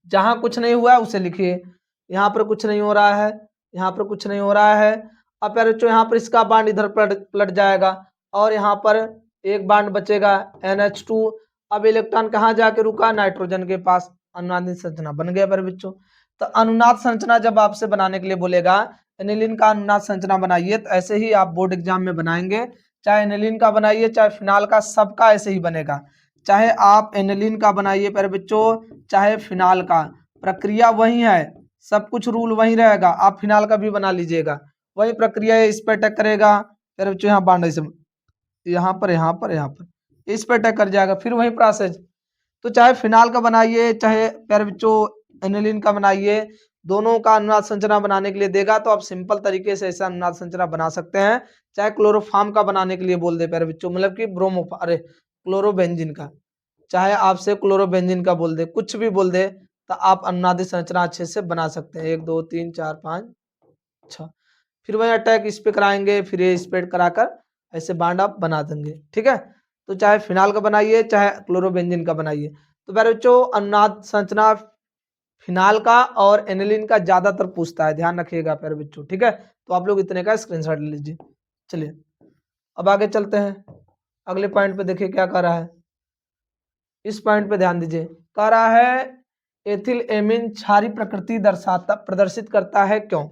जहां कुछ नहीं हुआ है उसे लिखिए, यहाँ पर कुछ नहीं हो रहा है, यहाँ पर कुछ नहीं हो रहा है। अब प्यारे बच्चों यहाँ पर इसका बांड इधर पलट जाएगा और यहाँ पर एक बांड बचेगा NH2। अब इलेक्ट्रॉन कहाँ जाके रुका? नाइट्रोजन के पास। अनुनाद संरचना बन गया प्यारे बच्चों। तो अनुनाद संरचना जब आपसे बनाने के लिए बोलेगा एनिलीन का अनुनाद संरचना बनाइए, तो ऐसे ही आप बोर्ड एग्जाम में बनाएंगे। चाहे एनिलीन का बनाइए चाहे फिनाल का, सबका ऐसे ही बनेगा। चाहे आप एनिलीन का बनाइए प्यारे बच्चों चाहे फिनाल का, प्रक्रिया वही है, सब कुछ रूल वही रहेगा। आप फिनाल का भी बना लीजिएगा, वही प्रक्रिया है। इस पे अटैक करेगा प्यारे बच्चों, यहाँ बांड ऐसे यहाँ पर, यहाँ पर, यहाँ पर, इस पे अटैक कर जाएगा, फिर वही प्रोसेस। तो चाहे फिनाल का बनाइए चाहे प्यारे बच्चों एनिलीन का बनाइए, दोनों का अनुनाद संरचना बनाने के लिए देगा तो आप सिंपल तरीके से ऐसा अनुनाद संरचना बना सकते हैं। चाहे क्लोरोफॉर्म का बनाने के लिए बोल दे प्यारे बच्चों, मतलब कि क्लोरोबेंजीन का, चाहे आपसे क्लोरोबेंजीन का बोल दे, कुछ भी बोल दे, तो आप अनुनादी संरचना अच्छे से बना सकते हैं। 1 2 3 4 5 6। फिर वही अटैक इस पे कराएंगे, फिर ये स्प्रेड कराकर ऐसे बांड आप बना देंगे। ठीक है, तो चाहे फिनाल का बनाइए चाहे क्लोरोबेंजीन का बनाइए। तो प्यारे बच्चों अनुनाद संरचना फिनाल का और एनिलीन का ज्यादातर पूछता है, ध्यान रखिएगा प्यारे बच्चों। ठीक है, तो आप लोग इतने का स्क्रीनशॉट ले लीजिए। चलिए अब आगे चलते हैं, अगले पॉइंट पे देखिए क्या कर रहा है। इस पॉइंट पे ध्यान दीजिए, कह रहा है एथिल एमीन क्षारीय प्रकृति प्रदर्शित करता है क्यों?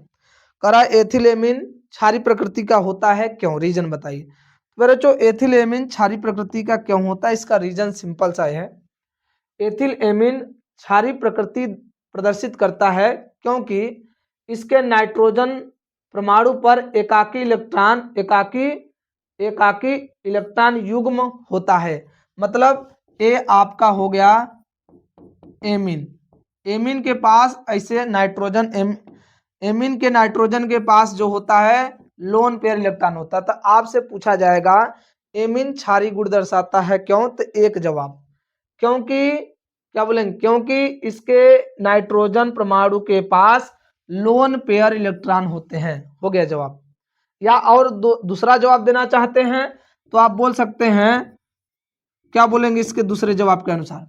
कह रहा है एथिल एमीन क्षारीय प्रकृति का होता है क्यों? रीजन बताइए। बच्चों एथिल एमीन क्षारीय प्रकृति का क्यों होता है, इसका रीजन सिंपल सा है। एथिल एमीन क्षारीय प्रकृति प्रदर्शित करता है क्योंकि इसके नाइट्रोजन परमाणु पर एकाकी इलेक्ट्रॉन युग्म होता है। मतलब ए आपका हो गया एमीन, एमीन के पास ऐसे नाइट्रोजन एमीन के नाइट्रोजन के पास जो होता है लोन पेयर इलेक्ट्रॉन होता है। तो आपसे पूछा जाएगा एमीन क्षारीय गुण दर्शाता है क्यों, तो एक जवाब क्योंकि क्या बोलेंगे, क्योंकि इसके नाइट्रोजन परमाणु के पास लोन पेयर इलेक्ट्रॉन होते हैं, हो गया जवाब। या और दूसरा जवाब देना चाहते हैं तो आप बोल सकते हैं, क्या बोलेंगे इसके दूसरे जवाब के अनुसार,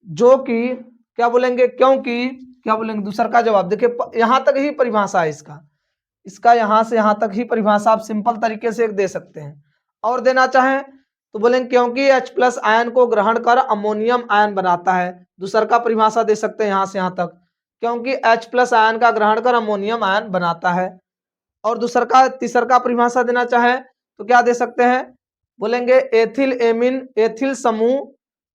जो कि क्या बोलेंगे, क्योंकि क्या बोलेंगे दूसरा का जवाब। देखिए यहां तक ही परिभाषा है इसका यहां से यहां तक ही परिभाषा आप सिंपल तरीके से एक दे सकते हैं। और देना चाहें तो बोलेंगे क्योंकि H+ आयन को ग्रहण कर अमोनियम आयन बनाता है। दूसरा का परिभाषा दे सकते हैं यहां से यहां तक, क्योंकि H+ आयन का ग्रहण कर अमोनियम आयन बनाता है। और तीसरा का परिभाषा देना चाहे तो क्या दे सकते हैं, बोलेंगे एथिल एमीन एथिल समूह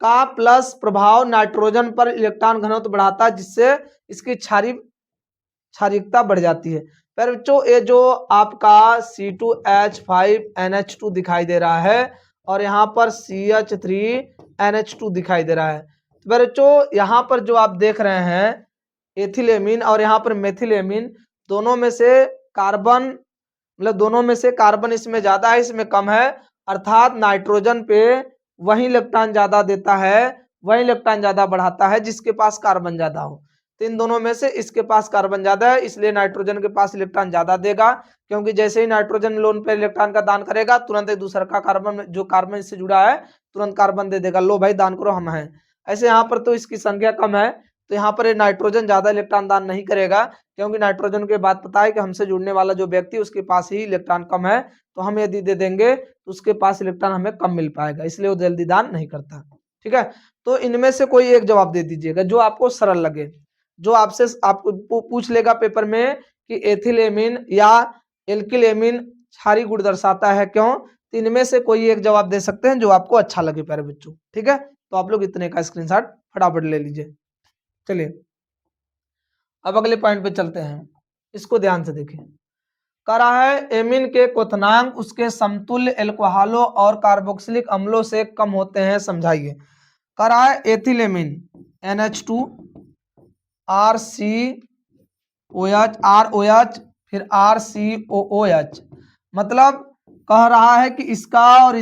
का प्लस प्रभाव नाइट्रोजन पर इलेक्ट्रॉन घनत्व बढ़ाता है, जिससे इसकी क्षारीयता बढ़ जाती है। पर बच्चों ये जो आपका C2H5NH2 दिखाई दे रहा है और यहाँ पर CH3NH2 दिखाई दे रहा है, तो बच्चों यहाँ पर जो आप देख रहे हैं एथिल एमीन और यहाँ पर मेथिल एमीन, दोनों में से कार्बन मतलब दोनों में से कार्बन इसमें ज्यादा है इसमें कम है, अर्थात नाइट्रोजन पे वही इलेक्ट्रॉन ज्यादा देता है, वही इलेक्ट्रॉन ज्यादा बढ़ाता है जिसके पास कार्बन ज्यादा हो। तो इन दोनों में से इसके पास कार्बन ज्यादा है, इसलिए नाइट्रोजन के पास इलेक्ट्रॉन ज्यादा देगा, क्योंकि जैसे ही नाइट्रोजन लोन पे इलेक्ट्रॉन का दान करेगा तुरंत एक दूसरा का कार्बन जो कार्बन से जुड़ा है तुरंत कार्बन दे देगा, लो भाई दान करो हम हैं। ऐसे यहाँ पर तो इसकी संख्या कम है तो यहाँ पर नाइट्रोजन ज्यादा इलेक्ट्रॉन दान नहीं करेगा, क्योंकि नाइट्रोजन के बात पता है कि हमसे जुड़ने वाला जो व्यक्ति उसके पास ही इलेक्ट्रॉन कम है, तो हम यदि दे देंगे तो उसके पास इलेक्ट्रॉन हमें कम मिल पाएगा, इसलिए वो जल्दी दान नहीं करता। ठीक है, तो इनमें से कोई एक जवाब दे दीजिएगा जो आपको सरल लगे, जो आपको पूछ लेगा पेपर में कि एथिल एमीन या एल्किल एमीन क्षारीय गुण दर्शाता है क्यों, तो इनमें से कोई एक जवाब दे सकते हैं जो आपको अच्छा लगे प्यारे बच्चों। ठीक है, तो आप लोग इतने का स्क्रीनशॉट फटाफट ले लीजिए। चलिए अब अगले पॉइंट पे चलते हैं, इसको ध्यान से देखें। कह रहा है एमीन के क्वथनांक उसके समतुल्य एल्कोहलों और कार्बोक्सिलिक अम्लों से कम होते हैं, समझाइए। कह रहा है एथिल एमीन NH2 ROH फिर RCOOH, मतलब कह रहा है कि इसका और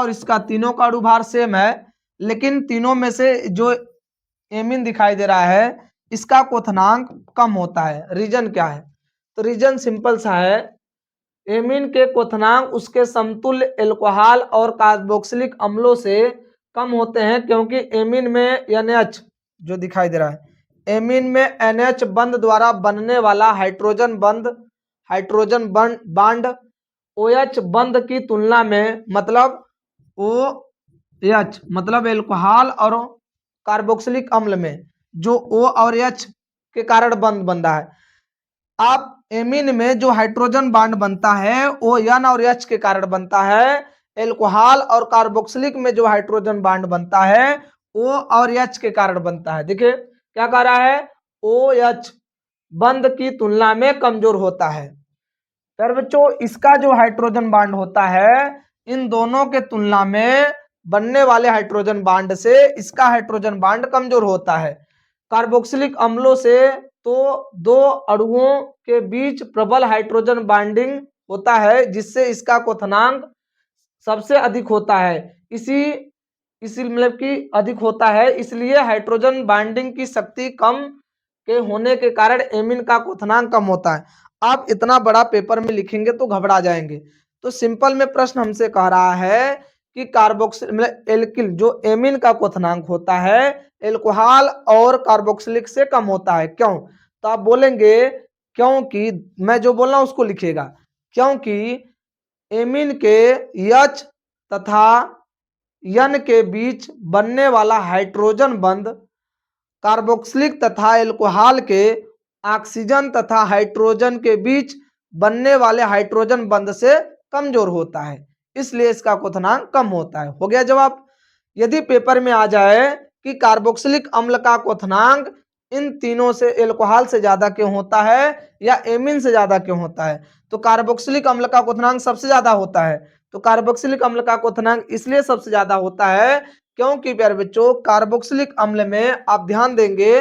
इसका तीनों का अणुभार सेम है, लेकिन तीनों में से जो एमीन दिखाई दे रहा है इसका क्वथनांक कम होता है। रीजन क्या है, तो रीजन सिंपल सा है, एमीन के क्वथनांक उसके समतुल्य एल्कोहल और कार्बोक्सिलिक अम्लों से कम होते हैं, क्योंकि एमीन में NH जो दिखाई दे रहा है, एमीन में NH बंध द्वारा बनने वाला हाइड्रोजन बॉन्ड OH बंध की तुलना में, मतलब OH मतलब एल्कोहल और कार्बोक्सिलिक अम्ल में जो O और H के कारण बंध बनता है। आप एमीन में जो हाइड्रोजन बॉन्ड बनता है वो N और H के कारण बनता है, एल्कोहल और कार्बोक्सिलिक में जो हाइड्रोजन बॉन्ड बनता है O और H के कारण बनता है। देखिए क्या कह रहा है, OH बंध की तुलना में कमजोर होता है। फिर बच्चों इसका जो हाइड्रोजन बॉन्ड होता है इन दोनों के तुलना में बनने वाले हाइड्रोजन बॉन्ड से इसका हाइड्रोजन बॉन्ड कमजोर होता है। कार्बोक्सिलिक अम्लों से तो दो अणुओं के बीच प्रबल हाइड्रोजन बॉन्डिंग होता है, जिससे इसका क्वथनांक सबसे अधिक होता है। इसी मतलब कि अधिक होता है, इसलिए हाइड्रोजन बॉन्डिंग की शक्ति कम के होने के कारण एमीन का क्वथनांक कम होता है। आप इतना बड़ा पेपर में लिखेंगे तो घबरा जाएंगे, तो सिंपल में प्रश्न हमसे कह रहा है कि कार्बोक्सिल मतलब एल्किल जो एमीन का क्वथनांक होता है एल्कोहल और कार्बोक्सिलिक से कम होता है, क्यों? तो आप बोलेंगे क्योंकि, मैं जो बोल रहा हूं उसको लिखिएगा, क्योंकि एमीन के H तथा N के बीच बनने वाला हाइड्रोजन बंध कार्बोक्सिलिक तथा एल्कोहल के ऑक्सीजन तथा हाइड्रोजन के बीच बनने वाले हाइड्रोजन बंध से कमजोर होता है। इसलिए इसका क्वथनांक कम होता है। हो गया जवाब। यदि पेपर में आ जाए कि कार्बोक्सिलिक अम्ल का क्वथनांक इन तीनों से एल्कोहल से ज्यादा क्यों होता है या एमीन से ज्यादा क्यों होता है, तो कार्बोक्सिलिक अम्ल का क्वथनांक सबसे ज्यादा होता है। तो कार्बोक्सिलिक अम्ल का क्वथनांक इसलिए सबसे ज्यादा होता है क्योंकि प्यारे बच्चों कार्बोक्सिलिक अम्ल में आप ध्यान देंगे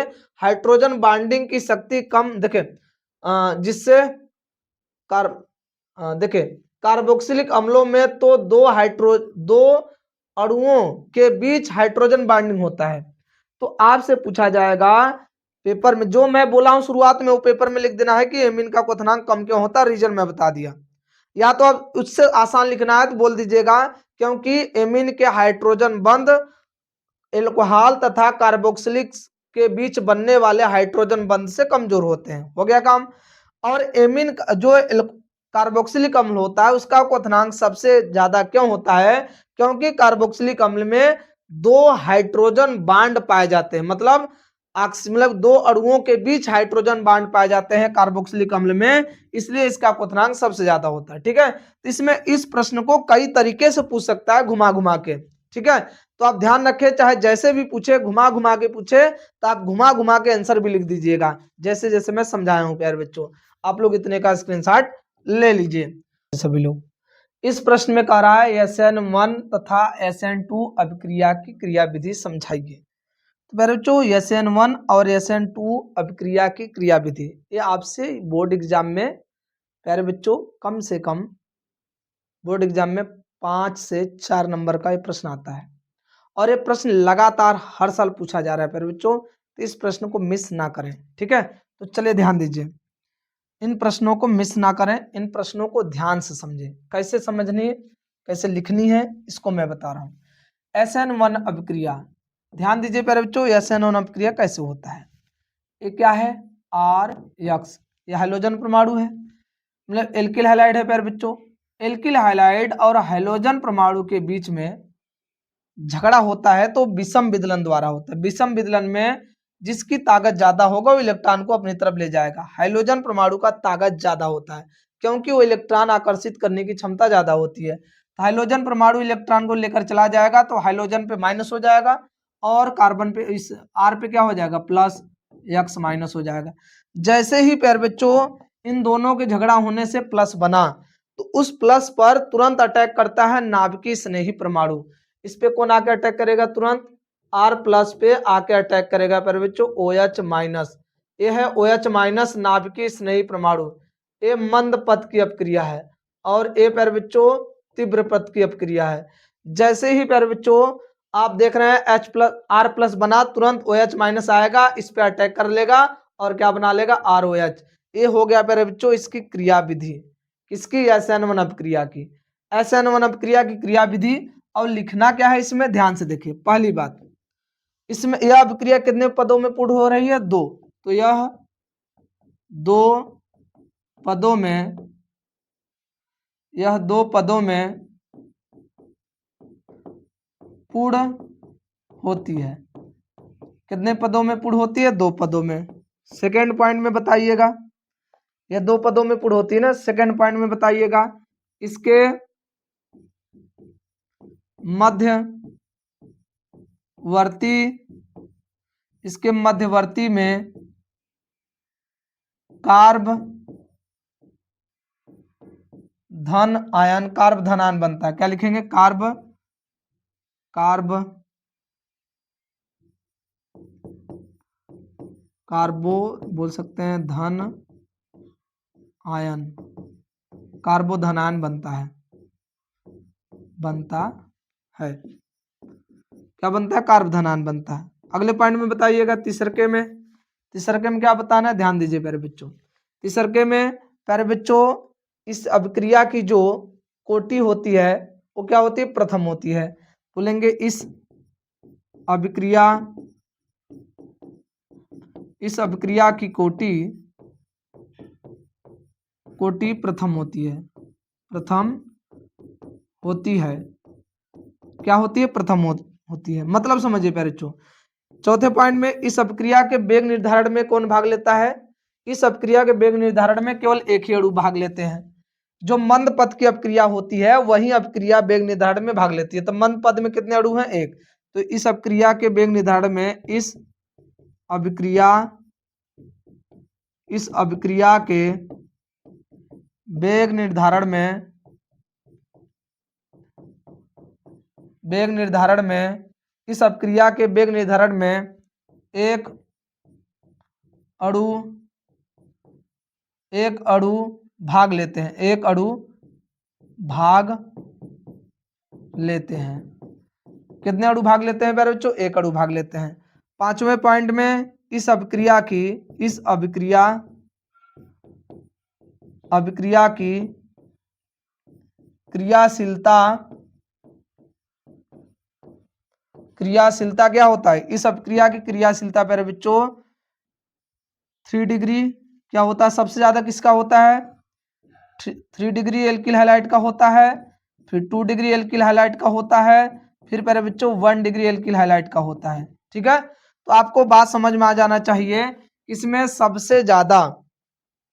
हाइड्रोजन बॉन्डिंग की शक्ति कम, देखे जिससे देखे कार्बोक्सिलिक अम्लों में तो दो अणुओं के बीच हाइड्रोजन बॉन्डिंग होता है। तो आपसे पूछा जाएगा पेपर में, जो मैं बोला हूं शुरुआत में वो पेपर में लिख देना है कि एमीन का क्वथनांक कम क्यों होता है, रीजन मैं बता दिया। या तो अब उससे आसान लिखना है तो बोल दीजिएगा क्योंकि एमीन के हाइड्रोजन बंध एल्कोहल तथा कार्बोक्सिलिक के बीच बनने वाले हाइड्रोजन बंध से कमजोर होते हैं। हो गया काम। और एमीन जो कार्बोक्सिलिक अम्ल होता है उसका क्वथनांक सबसे ज्यादा क्यों होता है, क्योंकि कार्बोक्सिलिक अम्ल में दो हाइड्रोजन बांड पाए जाते हैं, मतलब दो अणुओं के बीच हाइड्रोजन बांड पाए जाते हैं कार्बोक्सिलिक अम्ल में, इसलिए इसका क्वथनांक सबसे ज्यादा होता है। ठीक है, तो इसमें इस प्रश्न को कई तरीके से पूछ सकता है, घुमा घुमा के। ठीक है, तो आप ध्यान रखें चाहे जैसे भी पूछे, घुमा घुमा के पूछे तो आप घुमा घुमा के आंसर भी लिख दीजिएगा, जैसे जैसे मैं समझाया हूं प्यारे बच्चों। आप लोग इतने का स्क्रीनशॉट ले लीजिए सभी लोग। इस प्रश्न में कह रहा है SN1 तथा SN2 अभिक्रिया की क्रिया विधि समझाइए। तो प्यारे बच्चों SN1 और SN2 अभिक्रिया की क्रिया विधि, ये आपसे बोर्ड एग्जाम में प्यारे बच्चों कम से कम बोर्ड एग्जाम में 5 से 4 नंबर का ये प्रश्न आता है, और ये प्रश्न लगातार हर साल पूछा जा रहा है प्यारे बच्चों, तो इस प्रश्न को मिस ना करें। ठीक है, तो चलिए ध्यान दीजिए, इन प्रश्नों को मिस ना करें, इन प्रश्नों को ध्यान से समझें। कैसे समझनी है, कैसे लिखनी है, इसको मैं बता रहा हूँ। SN1 अभिक्रिया, ध्यान दीजिए प्यारे बच्चों, SN1 अभिक्रिया कैसे होता है। ये क्या है, RX, ये हाइड्रोजन परमाणु है, मतलब एल्किल हैलाइड है प्यारे बच्चों। एल्किल हैलाइड और हाइड्रोजन परमाणु के बीच में झगड़ा होता है तो विषम विदलन द्वारा होता है। विषम विदलन में जिसकी ताकत ज्यादा होगा वो इलेक्ट्रॉन को अपनी तरफ ले जाएगा। हाइड्रोजन परमाणु का ताकत ज्यादा होता है क्योंकि वो इलेक्ट्रॉन आकर्षित करने की क्षमता ज्यादा होती है। तो हाइड्रोजन परमाणु इलेक्ट्रॉन को लेकर चला जाएगा तो हाइड्रोजन पे माइनस हो जाएगा और कार्बन पे, इस आर पे क्या हो जाएगा, प्लस, एक्स माइनस हो जाएगा। जैसे ही प्यारे बच्चों इन दोनों के झगड़ा होने से प्लस बना तो उस प्लस पर तुरंत अटैक करता है नाभिकीय स्नेही परमाणु। इस पे कौन आके अटैक करेगा, तुरंत R प्लस पे आके अटैक करेगा प्यारे बच्चों OH माइनस। ये है OH माइनस नाभिकीय स्नेही परमाणु। ये मंद पथ की अपक्रिया है और ये प्यारे बच्चों तीव्र पथ की अपक्रिया है। जैसे ही प्यारे बच्चों आप देख रहे हैं H प्लस R प्लस बना, तुरंत OH माइनस आएगा, इस पे अटैक कर लेगा और क्या बना लेगा, ROH। ये हो गया प्यारे बच्चों इसकी क्रिया विधि, किसकी, SN1 अपक्रिया की। SN1 अपक्रिया की क्रिया विधि। और लिखना क्या है इसमें, ध्यान से देखिए। पहली बात, इसमें यह अभिक्रिया कितने पदों में पूर्ण हो रही है, 2। तो यह 2 पदों में, यह 2 पदों में पूर्ण होती है। कितने पदों में पूर्ण होती है, 2 पदों में। सेकेंड पॉइंट में बताइएगा, यह 2 पदों में पूर्ण होती है ना, सेकेंड पॉइंट में बताइएगा। इसके मध्यवर्ती में कार्ब धन आयन, कार्ब धन आयन बनता है। क्या लिखेंगे, कार्बो बोल सकते हैं धन आयन, कार्बो धन आयन बनता है क्या बनता है, कार्ब धन आयन बनता है। अगले पॉइंट में बताइएगा, तीसरके में क्या बताना है, ध्यान दीजिए प्यारे बच्चों। तीसरके में प्यारे बच्चों इस अभिक्रिया की जो कोटि होती है वो क्या होती है, प्रथम होती है। बोलेंगे इस अभिक्रिया की कोटि प्रथम होती है, क्या होती है, प्रथम होती है। मतलब समझिए प्यारे बच्चों। चौथे पॉइंट में इस अपक्रिया के वेग निर्धारण में कौन भाग लेता है, इस अपक्रिया के वेग निर्धारण में केवल एक ही अणु भाग लेते हैं। जो मंद पद की अपक्रिया होती है वही अपक्रिया वेग निर्धारण में भाग लेती है। तो मंद पद में कितने अणु हैं? एक। तो इस अपक्रिया के वेग निर्धारण में इस अभिक्रिया के वेग निर्धारण में इस अपक्रिया के वेग निर्धारण में एक अणु भाग लेते हैं, एक अणु भाग लेते हैं। कितने अणु भाग लेते हैं बच्चों? एक अणु भाग लेते हैं। पांचवें पॉइंट में इस अभिक्रिया की क्रियाशीलता क्या होता है? इस अभिक्रिया की क्रियाशीलता पर बच्चों 3 डिग्री क्या होता है? सबसे ज्यादा किसका होता है? 3 डिग्री एल्किल हैलाइड का होता है, फिर 2 डिग्री एल्किल हैलाइड का होता है, फिर प्यारे बच्चों 1 डिग्री एल्किल हैलाइड का होता है। ठीक है, तो आपको बात समझ में आ जाना चाहिए। इसमें सबसे ज्यादा,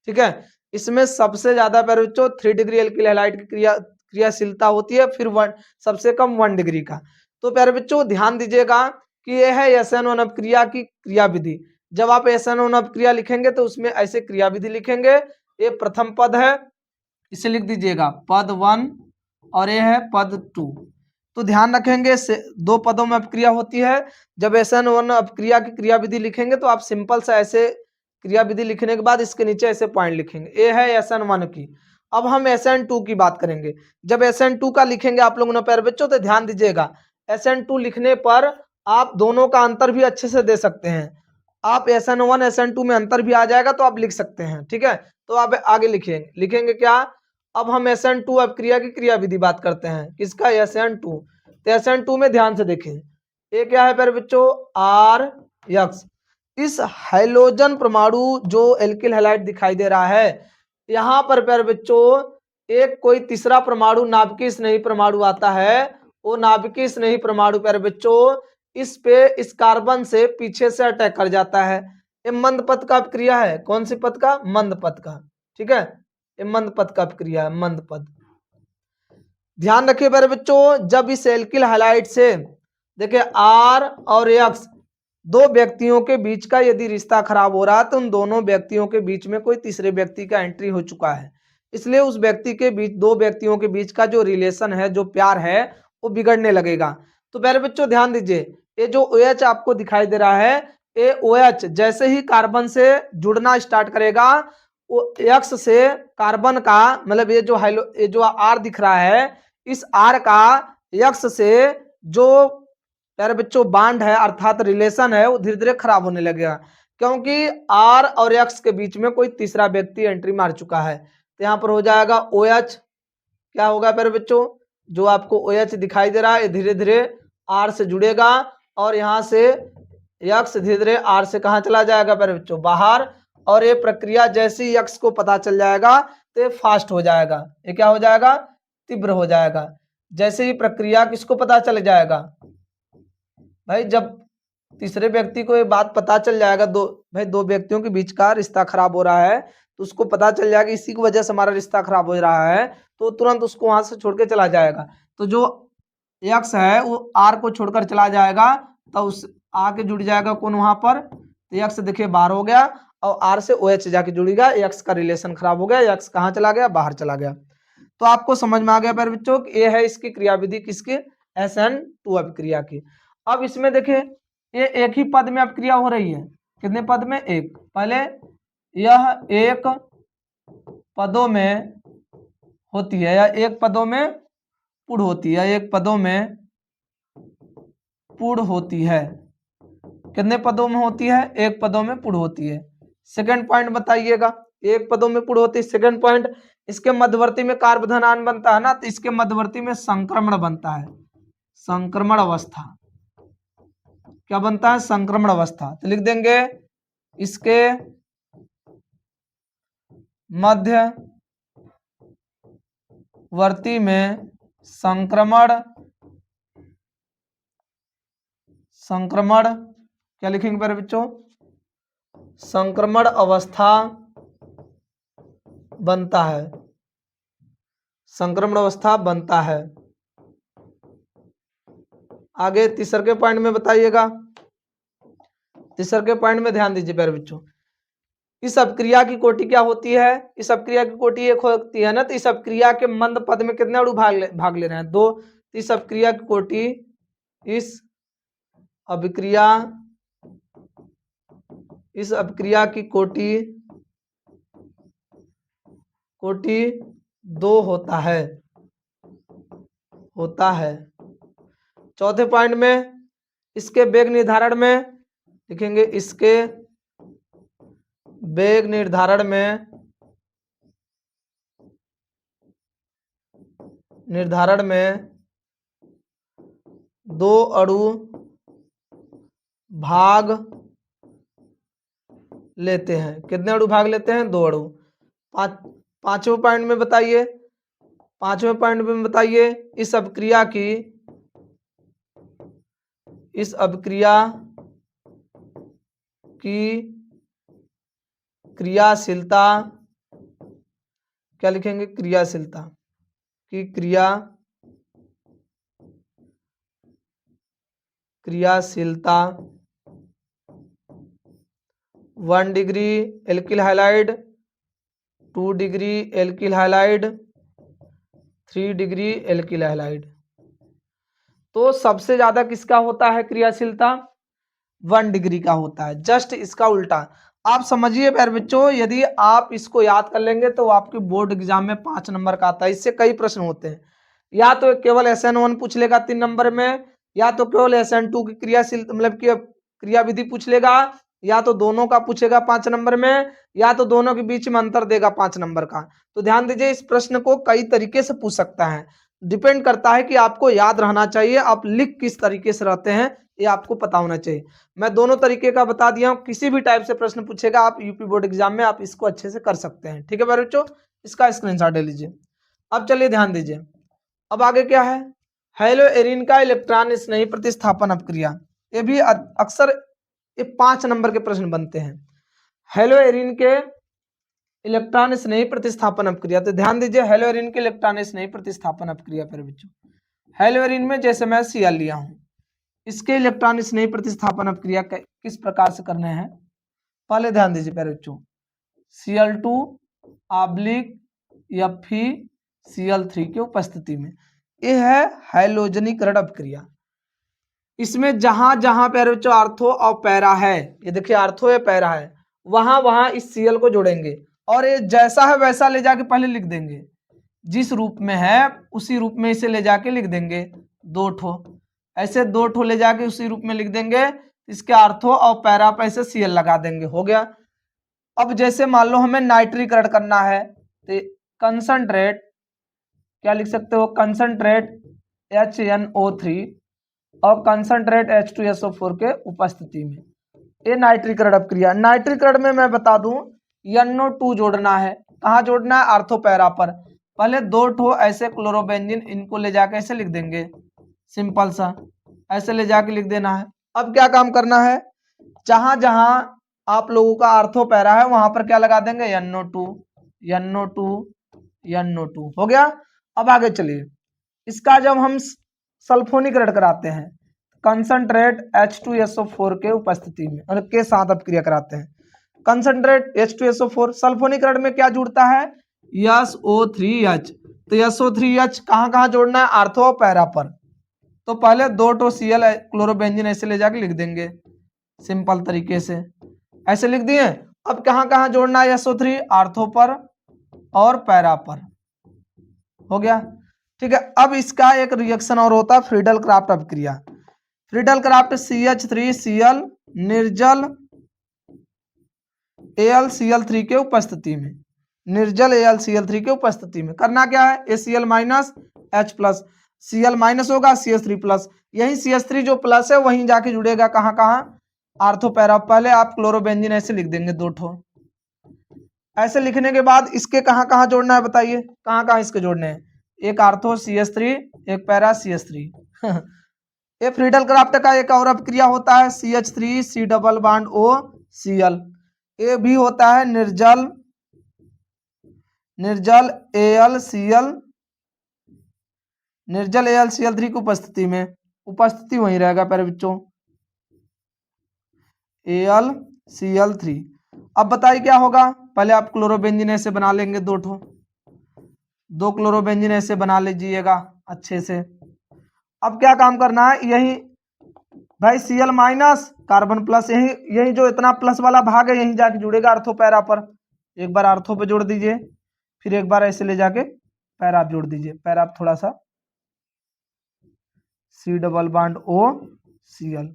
ठीक है, इसमें सबसे ज्यादा प्यारे बच्चों 3 डिग्री एल्किल हैलाइड की क्रियाशीलता होती है, फिर सबसे कम 1 डिग्री का। तो प्यारे बच्चों ध्यान दीजिएगा कि यह है SN1 अपक्रिया की क्रियाविधि। जब आप SN1 अपक्रिया लिखेंगे तो उसमें ऐसे क्रियाविधि लिखेंगे। ये प्रथम पद है, इसे लिख दीजिएगा पद 1 और ये है पद 2। तो ध्यान रखेंगे दो पदों में अपक्रिया होती है। जब SN1 अपक्रिया की क्रियाविधि लिखेंगे तो आप सिंपल सा ऐसे क्रियाविधि लिखने के बाद इसके नीचे ऐसे पॉइंट लिखेंगे। ये है SN1 की। अब हम SN2 की बात करेंगे। जब SN2 का लिखेंगे आप लोगों ने प्यारे बच्चों तो ध्यान दीजिएगा, SN2 लिखने पर आप दोनों का अंतर भी अच्छे से दे सकते हैं। आप SN1 SN2 में अंतर भी आ जाएगा तो आप लिख सकते हैं। ठीक है, तो आप आगे लिखेंगे क्या? अब हम SN2 अपक्रिया की क्रियाविधि बात करते हैं। किसका? SN2। तो SN2 में ध्यान से देखें, ये क्या है प्यारे बच्चों? RX। इस हाइड्रोजन परमाणु जो एल्किल हैलाइड दिखाई दे रहा है, यहाँ पर प्यारे बच्चों एक कोई तीसरा परमाणु नाभिकीय स्नेही परमाणु आता है। वो नाभिकीय स्नेही परमाणु प्यारे बच्चों इस कार्बन से पीछे से अटैक कर जाता है। ये मंद पद का अपक्रिया है। कौन सी पद का? मंद पद का। ठीक है, ये मंद पद का अपक्रिया है, मंद पद। ध्यान रखिए प्यारे बच्चों, जब इस एल्किल हैलाइड से देखिए R और X दो व्यक्तियों के बीच का यदि रिश्ता खराब हो रहा है तो उन दोनों व्यक्तियों के बीच में कोई तीसरे व्यक्ति का एंट्री हो चुका है। इसलिए उस व्यक्ति के बीच, दो व्यक्तियों के बीच का जो रिलेशन है, जो प्यार है, वो बिगड़ने लगेगा। तो प्यारे बच्चों ध्यान दीजिए, ये जो OH आपको दिखाई दे रहा है, ये OH जैसे ही कार्बन से जुड़ना स्टार्ट करेगा, वो X से कार्बन का मतलब ये जो R दिख रहा है, इस R का X से जो प्यारे बच्चों बांड है अर्थात रिलेशन है, वो धीरे धीरे खराब होने लगेगा, क्योंकि R और X के बीच में कोई तीसरा व्यक्ति एंट्री मार चुका है। तो यहाँ पर हो जाएगा OH। क्या होगा प्यारे बच्चों? जो आपको OH दिखाई दे रहा है धीरे धीरे R से जुड़ेगा और यहाँ से X धीरे धीरे R से कहाँ चला जाएगा प्यारे बच्चों? बाहर। और ये प्रक्रिया जैसे ही X को पता चल जाएगा तो ये फास्ट हो जाएगा। ये क्या हो जाएगा? तीव्र हो जाएगा। जैसे ही प्रक्रिया किसको पता चल जाएगा भाई? जब तीसरे व्यक्ति को ये बात पता चल जाएगा, दो व्यक्तियों के बीच का रिश्ता खराब हो रहा है, तो उसको पता चल जाएगा इसी की वजह से हमारा रिश्ता खराब हो रहा है, तो तुरंत उसको वहां से छोड़ के चला जाएगा। तो जो X है वो R को छोड़कर चला जाएगा, तो उस आके जुड़ जाएगा कौन वहां पर? तो X देखिए बाहर हो गया और R से OH जाके जुड़ेगा। X का रिलेशन खराब हो गया, X कहाँ चला गया? बाहर चला गया। तो आपको समझ में आ गया प्यारे बच्चों, ये है इसकी क्रियाविधि, किसकी? SN2 अभिक्रिया की। अब इसमें देखिए ये एक ही पद में अपक्रिया हो रही है। कितने पद में? एक। पहले यह एक पदों में होती है या एक पदों में पूर्ण होती है, एक पदों में पूर्ण होती है। कितने पदों में होती है? एक पदों में पूर्ण होती है। सेकंड पॉइंट बताइएगा, एक पदों में पूर्ण होती है। सेकंड पॉइंट, इसके मध्यवर्ती में कार्बोधनान बनता है ना, तो इसके मध्यवर्ती में संक्रमण बनता है, संक्रमण अवस्था। क्या बनता है? संक्रमण अवस्था। तो लिख देंगे इसके मध्यवर्ती में संक्रमण क्या लिखेंगे मेरे बच्चों? संक्रमण अवस्था बनता है। संक्रमण अवस्था बनता है। आगे तीसरे के पॉइंट में बताइएगा। तीसरे के पॉइंट में ध्यान दीजिए प्यारे बच्चों, इस अपक्रिया की कोटि क्या होती है? इस अपक्रिया की कोटि एक होती है ना, तो इस अपक्रिया के मंद पद में कितने अणु भाग ले रहे हैं? 2। इस अपक्रिया की कोटि, इस अपक्रिया की कोटि 2 होता है। चौथे पॉइंट में इसके वेग निर्धारण में लिखेंगे, इसके वेग निर्धारण में 2 अणु भाग लेते हैं। कितने अणु भाग लेते हैं? 2 अणु। पांचवें पॉइंट में बताइए, इस अपक्रिया की क्रियाशीलता क्या लिखेंगे? क्रियाशीलता की क्रियाशीलता 1 degree alkyl halide, 2 degree alkyl halide, 3 degree alkyl halide. तो सबसे ज्यादा किसका होता है क्रियाशीलता? 1 डिग्री का होता है। जस्ट इसका उल्टा आप समझिए प्यारे बच्चों, यदि आप इसको याद कर लेंगे तो आपके बोर्ड एग्जाम में 5 नंबर का आता है। इससे कई प्रश्न होते हैं, या तो केवल SN1 पूछ लेगा 3 नंबर में, या तो केवल SN2 की क्रियाशील मतलब कि क्रिया विधि पूछ लेगा, या तो दोनों का पूछेगा 5 नंबर में, या तो दोनों के बीच में अंतर देगा 5 नंबर का। तो ध्यान दीजिए, इस प्रश्न को कई तरीके से पूछ सकता है, डिपेंड करता है कि आपको याद रहना चाहिए, आप लिख किस तरीके से रहते हैं ये आपको पता होना चाहिए। मैं दोनों तरीके का बता दिया हूं, किसी भी टाइप से प्रश्न पूछेगा आप यूपी बोर्ड एग्जाम में, आप इसको अच्छे से कर सकते हैं। ठीक है मेरे बच्चों, इसका स्क्रीनशॉट ले लीजिए। अब चलिए ध्यान दीजिए, अब आगे क्या है? हेलोएरिन का इलेक्ट्रॉन स्नेही प्रतिस्थापन अपक्रिया। ये भी अक्सर ये 5 नंबर के प्रश्न बनते हैं। हेलोएरिन के इलेक्ट्रॉन स्नेही प्रतिस्थापन अपक्रिया, तो ध्यान दीजिए, हेलोएरिन के इलेक्ट्रॉन स्नेही प्रतिस्थापन अपक्रिया पर बच्चों, हेलोएरिन में जैसे मैं Cl लिया हूं, इसके इलेक्ट्रॉन स्नेही प्रतिस्थापन अपक्रिया किस प्रकार से करने हैं? पहले ध्यान दीजिए प्यारे बच्चों, Cl2 / FeCl3 की उपस्थिति में, यह है हैलोजनीकरण अपक्रिया। इसमें जहां जहां प्यारे बच्चों आर्थो और पैरा है, ये देखिए आर्थो या पैरा है, वहां वहां इस Cl को जोड़ेंगे और ये जैसा है वैसा ले जाके पहले लिख देंगे, जिस रूप में है उसी रूप में इसे ले जाके लिख देंगे 2 ठो, ऐसे 2 ठो ले जाके उसी रूप में लिख देंगे, इसके आर्थो और पैरा पर ऐसे Cl लगा देंगे, हो गया। अब जैसे मान लो हमें नाइट्रीकरण करना है, तो कंसंट्रेट क्या लिख सकते हो? कंसंट्रेट HNO3 और कंसंट्रेट H2SO4 के उपस्थिति में, ये नाइट्रीकरण अपक्रिया। नाइट्रीकरण में मैं बता दूं, NO2 जोड़ना है, कहाँ जोड़ना है? आर्थो पैरा पर। पहले 2 ठो ऐसे क्लोरोबेंजीन, इनको ले जाके ऐसे लिख देंगे, सिंपल सा ऐसे ले जाके लिख देना है। अब क्या काम करना है? जहां जहां आप लोगों का आर्थो पैरा है वहां पर क्या लगा देंगे? NO2 NO2 NO2, हो गया। अब आगे चलिए, इसका जब हम सल्फोनीकरण कराते हैं, कंसंट्रेट H2SO4 के उपस्थिति में और के साथ अपक्रिया कराते हैं, कंसंट्रेट H2SO4, सल्फोनीकरण में क्या जुड़ता है? SO3H। तो SO3H कहाँ जोड़ना है? आर्थो और पैरा पर। तो पहले 2 ठो Cl क्लोरोबेंजीन ऐसे ले जाके लिख देंगे, सिंपल तरीके से ऐसे लिख दिए। अब कहाँ जोड़ना है? SO3 आर्थो पर और पैरा पर, हो गया। ठीक है, अब इसका एक रिएक्शन और होता है फ्रीडल क्राफ्ट अपक्रिया। फ्रीडल क्राफ्ट CH3Cl निर्जल AlCl3 के उपस्थिति में, निर्जल AlCl3 के उपस्थिति में करना क्या है? ACl minus H+, Cl minus होगा CH3 प्लस, यही CH3 जो प्लस है वहीं जाके जुड़ेगा कहाँ? Ortho para. पहले आप क्लोरोबेंजीन ऐसे लिख देंगे 2 ठो, ऐसे लिखने के बाद इसके कहाँ जोड़ना है बताइए? कहाँ इसके जोड़ने हैं? एक आर्थो CH3, एक पैरा CH3 ये फ्रीडल क्राफ्ट का एक और अपक्रिया होता है CH3C डबल बॉन्ड OCl, ये भी होता है निर्जल AlCl निर्जल AlCl3 की उपस्थिति में, उपस्थिति वहीं रहेगा प्यारे बच्चों, AlCl3। अब बताइए क्या होगा, पहले आप क्लोरोबेंजीन ऐसे बना लेंगे, दो क्लोरोबेंजीन ऐसे बना लीजिएगा अच्छे से। अब क्या काम करना है, यही भाई Cl माइनस कार्बन प्लस, यही जो इतना प्लस वाला भाग है यहीं जाके जुड़ेगा आर्थो पैरा पर। एक बार आर्थो पे जोड़ दीजिए, फिर एक बार ऐसे ले जाके पैरा आप जोड़ दीजिए, पैरा आप थोड़ा सा C डबल बॉन्ड OCl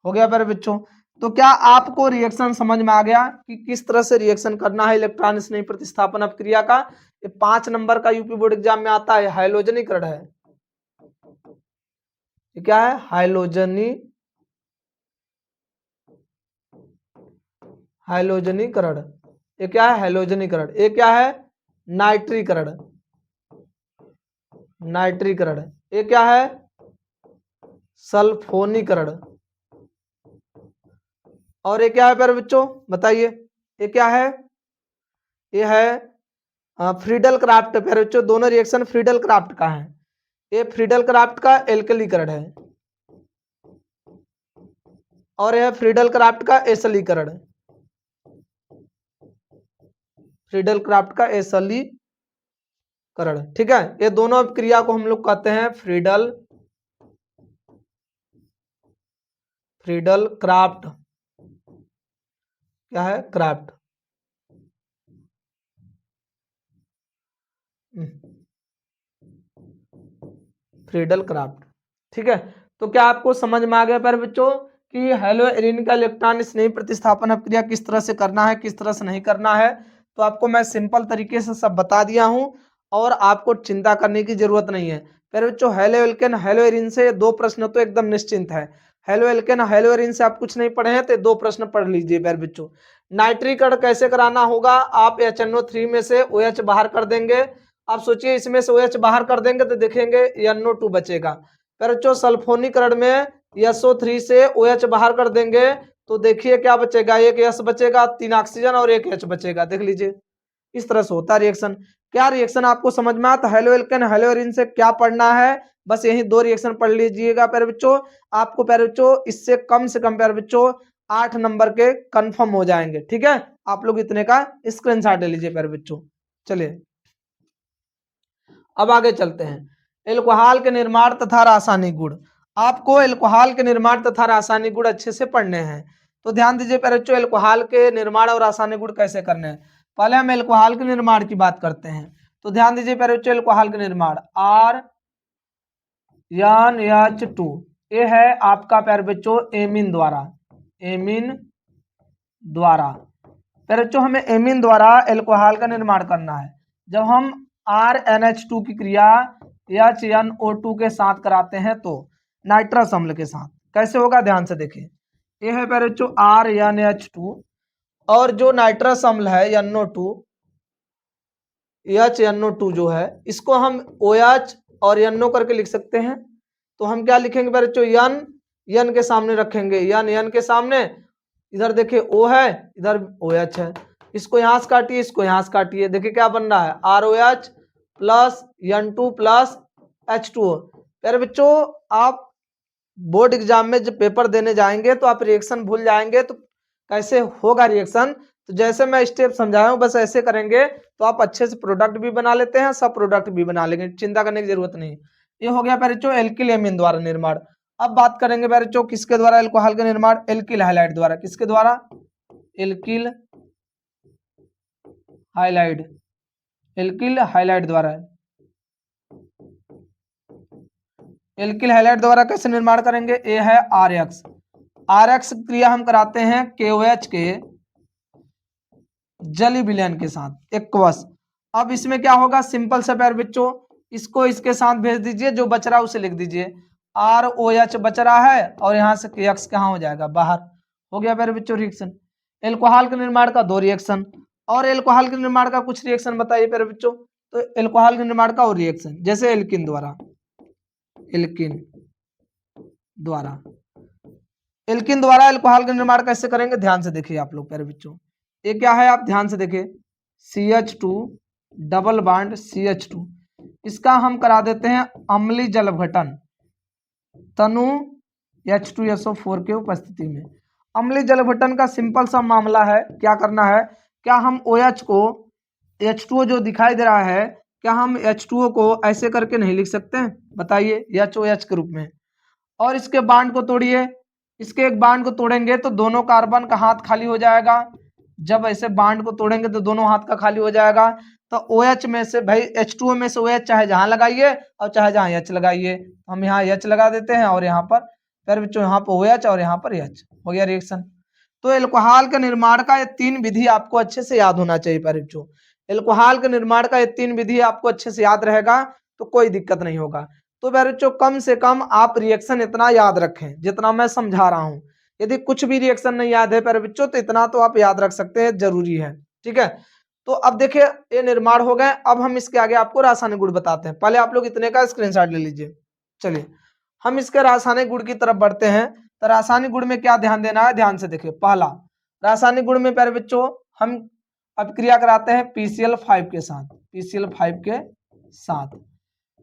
हो गया प्यारे बच्चों। तो क्या आपको रिएक्शन समझ में आ गया कि किस तरह से रिएक्शन करना है इलेक्ट्रॉन स्नेही प्रतिस्थापन अपक्रिया का। ये 5 नंबर का यूपी बोर्ड एग्जाम में आता है, हाइलोजनीकरण है। ये क्या है, हाइलोजनीकरण। ये क्या है, हाइलोजनीकरण। ये क्या है, नाइट्रीकरण। ये क्या है, सल्फोनीकरण। और ये क्या है प्यारे बच्चों, बताइए ये क्या है, ये है फ्रीडल क्राफ्ट। प्यारे बच्चों दोनों रिएक्शन फ्रीडल क्राफ्ट का है। ये फ्रीडल क्राफ्ट का एल्कलीकरण है और यह फ्रीडल क्राफ्ट का एसलीकरण। फ्रीडल क्राफ्ट का एसलीकरण, ठीक है। ये दोनों क्रिया को हम लोग कहते हैं फ्रीडल क्राफ्ट। क्या है, क्राफ्ट। फ्रीडल क्राफ्ट, ठीक है। तो क्या आपको समझ में आ गया प्यारे बच्चों कि हेलोएरिन का इलेक्ट्रॉन स्नेही प्रतिस्थापन अपक्रिया किस तरह से करना है, किस तरह से नहीं करना है। तो आपको मैं सिंपल तरीके से सब बता दिया हूं और आपको चिंता करने की जरूरत नहीं है प्यारे बच्चों। हेलोएल्केन हेलोएरिन से 2 प्रश्न तो एकदम निश्चिंत है। हेलोएल्केन हेलोएरिन से आप कुछ नहीं पढ़े हैं तो 2 प्रश्न पढ़ लीजिए प्यारे बच्चों। नाइट्रीकरण कैसे कराना होगा, आप HNO3 में से OH बाहर कर देंगे। आप सोचिए इसमें से OH बाहर कर देंगे तो देखेंगे NO2 बचेगा। फिर बच्चों सल्फोनीकरण में SO3 से OH बाहर कर देंगे तो देखिए क्या बचेगा, एक S बचेगा, 3 ऑक्सीजन और एक H बचेगा। देख लीजिए इस तरह से होता है रिएक्शन। क्या रिएक्शन आपको समझ में आता है, हेलोएल्केन हेलोएरिन से क्या पढ़ना है, बस यही 2 रिएक्शन पढ़ लीजिएगा प्यारे बच्चों। आपको प्यारे बच्चों इससे कम से कम प्यारे बच्चों 8 नंबर के कंफर्म हो जाएंगे, ठीक है। आप लोग इतने का स्क्रीनशॉट ले लीजिए प्यारे बच्चों। चलिए अब आगे चलते हैं। एल्कोहल के निर्माण तथा रासायनिक गुण, आपको एल्कोहल के निर्माण तथा रासायनिक गुण अच्छे से पढ़ने हैं। तो ध्यान दीजिए प्यारे बच्चों, एल्कोहल के निर्माण और रासायनिक गुण कैसे करने हैं। पहले हम एल्कोहल के निर्माण की बात करते हैं। तो ध्यान दीजिए प्यारे बच्चों, एल्कोहल के निर्माण RNH2 ये है आपका प्यारे बच्चों एमीन द्वारा। प्यारे बच्चों हमें एमीन द्वारा एल्कोहल का निर्माण करना है। जब हम RNH2 की क्रिया HNO2 के साथ कराते हैं तो नाइट्रस अम्ल के साथ कैसे होगा, ध्यान से देखिए। ये है प्यारे बच्चों RNH2 और जो नाइट्रस अम्ल है NO2 HNO2 जो है इसको हम OH और NO करके लिख सकते हैं। तो हम क्या लिखेंगे प्यारे बच्चों, N के सामने रखेंगे, N के सामने, इधर देखिए O है, इधर OH है। इसको यहां से काटिए, इसको यहां से काटिए, देखिए क्या बन रहा है ROH plus N2 plus H2O। प्यारे बच्चों आप बोर्ड एग्जाम में जब पेपर देने जाएंगे तो आप रिएक्शन भूल जाएंगे तो कैसे होगा रिएक्शन। तो जैसे मैं स्टेप समझाया हूं बस ऐसे करेंगे तो आप अच्छे से प्रोडक्ट भी बना लेते हैं, सब प्रोडक्ट भी बना लेंगे, चिंता करने की जरूरत नहीं। ये हो गया प्यारे बच्चों एल्किल एमीन द्वारा निर्माण। अब बात करेंगे प्यारे बच्चों किसके द्वारा एल्कोहल का निर्माण, एल्किल हैलाइड द्वारा। किसके द्वारा, एल्किल हाइलाइड द्वारा। एल्किल हैलाइड द्वारा कैसे निर्माण करेंगे, ये है RX क्रिया हम कराते हैं KOH के जली विलयन के साथ एक्वस। अब इसमें क्या होगा, सिंपल सा प्यारे बच्चों, इसको इसके साथ भेज दीजिए, जो बच रहा है उसे लिख दीजिए। ROH बच रहा है और यहाँ से KX कहाँ हो जाएगा, बाहर। हो गया प्यारे बच्चों रिएक्शन। एल्कोहल के निर्माण का 2 रिएक्शन और एल्कोहल के निर्माण का कुछ रिएक्शन बताइए प्यारे बच्चों। तो एल्कोहल के निर्माण का और रिएक्शन जैसे एल्किन द्वारा एल्कोहल का निर्माण कैसे करेंगे, ध्यान से देखिए आप लोग प्यारे बच्चों। ये क्या है, आप ध्यान से देखिए CH2 डबल बॉन्ड CH2, इसका हम करा देते हैं अम्लीय जल अपघटन तनु H2SO4 के उपस्थिति में। अम्लीय जल अपघटन का सिंपल सा मामला है, क्या करना है, क्या हम OH को H2O जो दिखाई दे रहा है, क्या हम H2O को ऐसे करके नहीं लिख सकते हैं, बताइए, HOH के रूप में। और इसके बांड को तोड़िए, इसके एक बांड को तोड़ेंगे तो दोनों कार्बन का हाथ खाली हो जाएगा। जब ऐसे बांड को तोड़ेंगे तो दोनों हाथ का खाली हो जाएगा। तो OH में से भाई H2O में से OH चाहे जहां लगाइए और चाहे जहां H लगाइए। हम यहाँ H लगा देते हैं और यहाँ पर फिर बच्चों यहाँ पर OH और यहाँ पर H हो गया रिएक्शन। तो एल्कोहल के निर्माण का ये 3 विधि आपको अच्छे से याद होना चाहिए प्यारे बच्चों। एल्कोहल के निर्माण का ये 3 विधि आपको अच्छे से याद रहेगा तो कोई दिक्कत नहीं होगा। तो प्यारे बच्चों कम से कम आप रिएक्शन इतना याद रखें जितना मैं समझा रहा हूं। यदि कुछ भी रिएक्शन नहीं याद है प्यारे बच्चों तो इतना तो आप याद रख सकते हैं, जरूरी है। ठीक है, तो अब देखिए ये निर्माण हो गए। अब हम इसके आगे आपको रासायनिक गुण बताते हैं। पहले आप लोग इतने का स्क्रीनशॉट ले लीजिए। चलिए हम इसके रासायनिक गुण की तरफ बढ़ते हैं। तो रासायनिक गुण में क्या ध्यान देना है, ध्यान से देखिए। पहला रासायनिक गुण में प्यारे बच्चों हम अभिक्रिया कराते हैं PCl5 के साथ, PCl5 के साथ,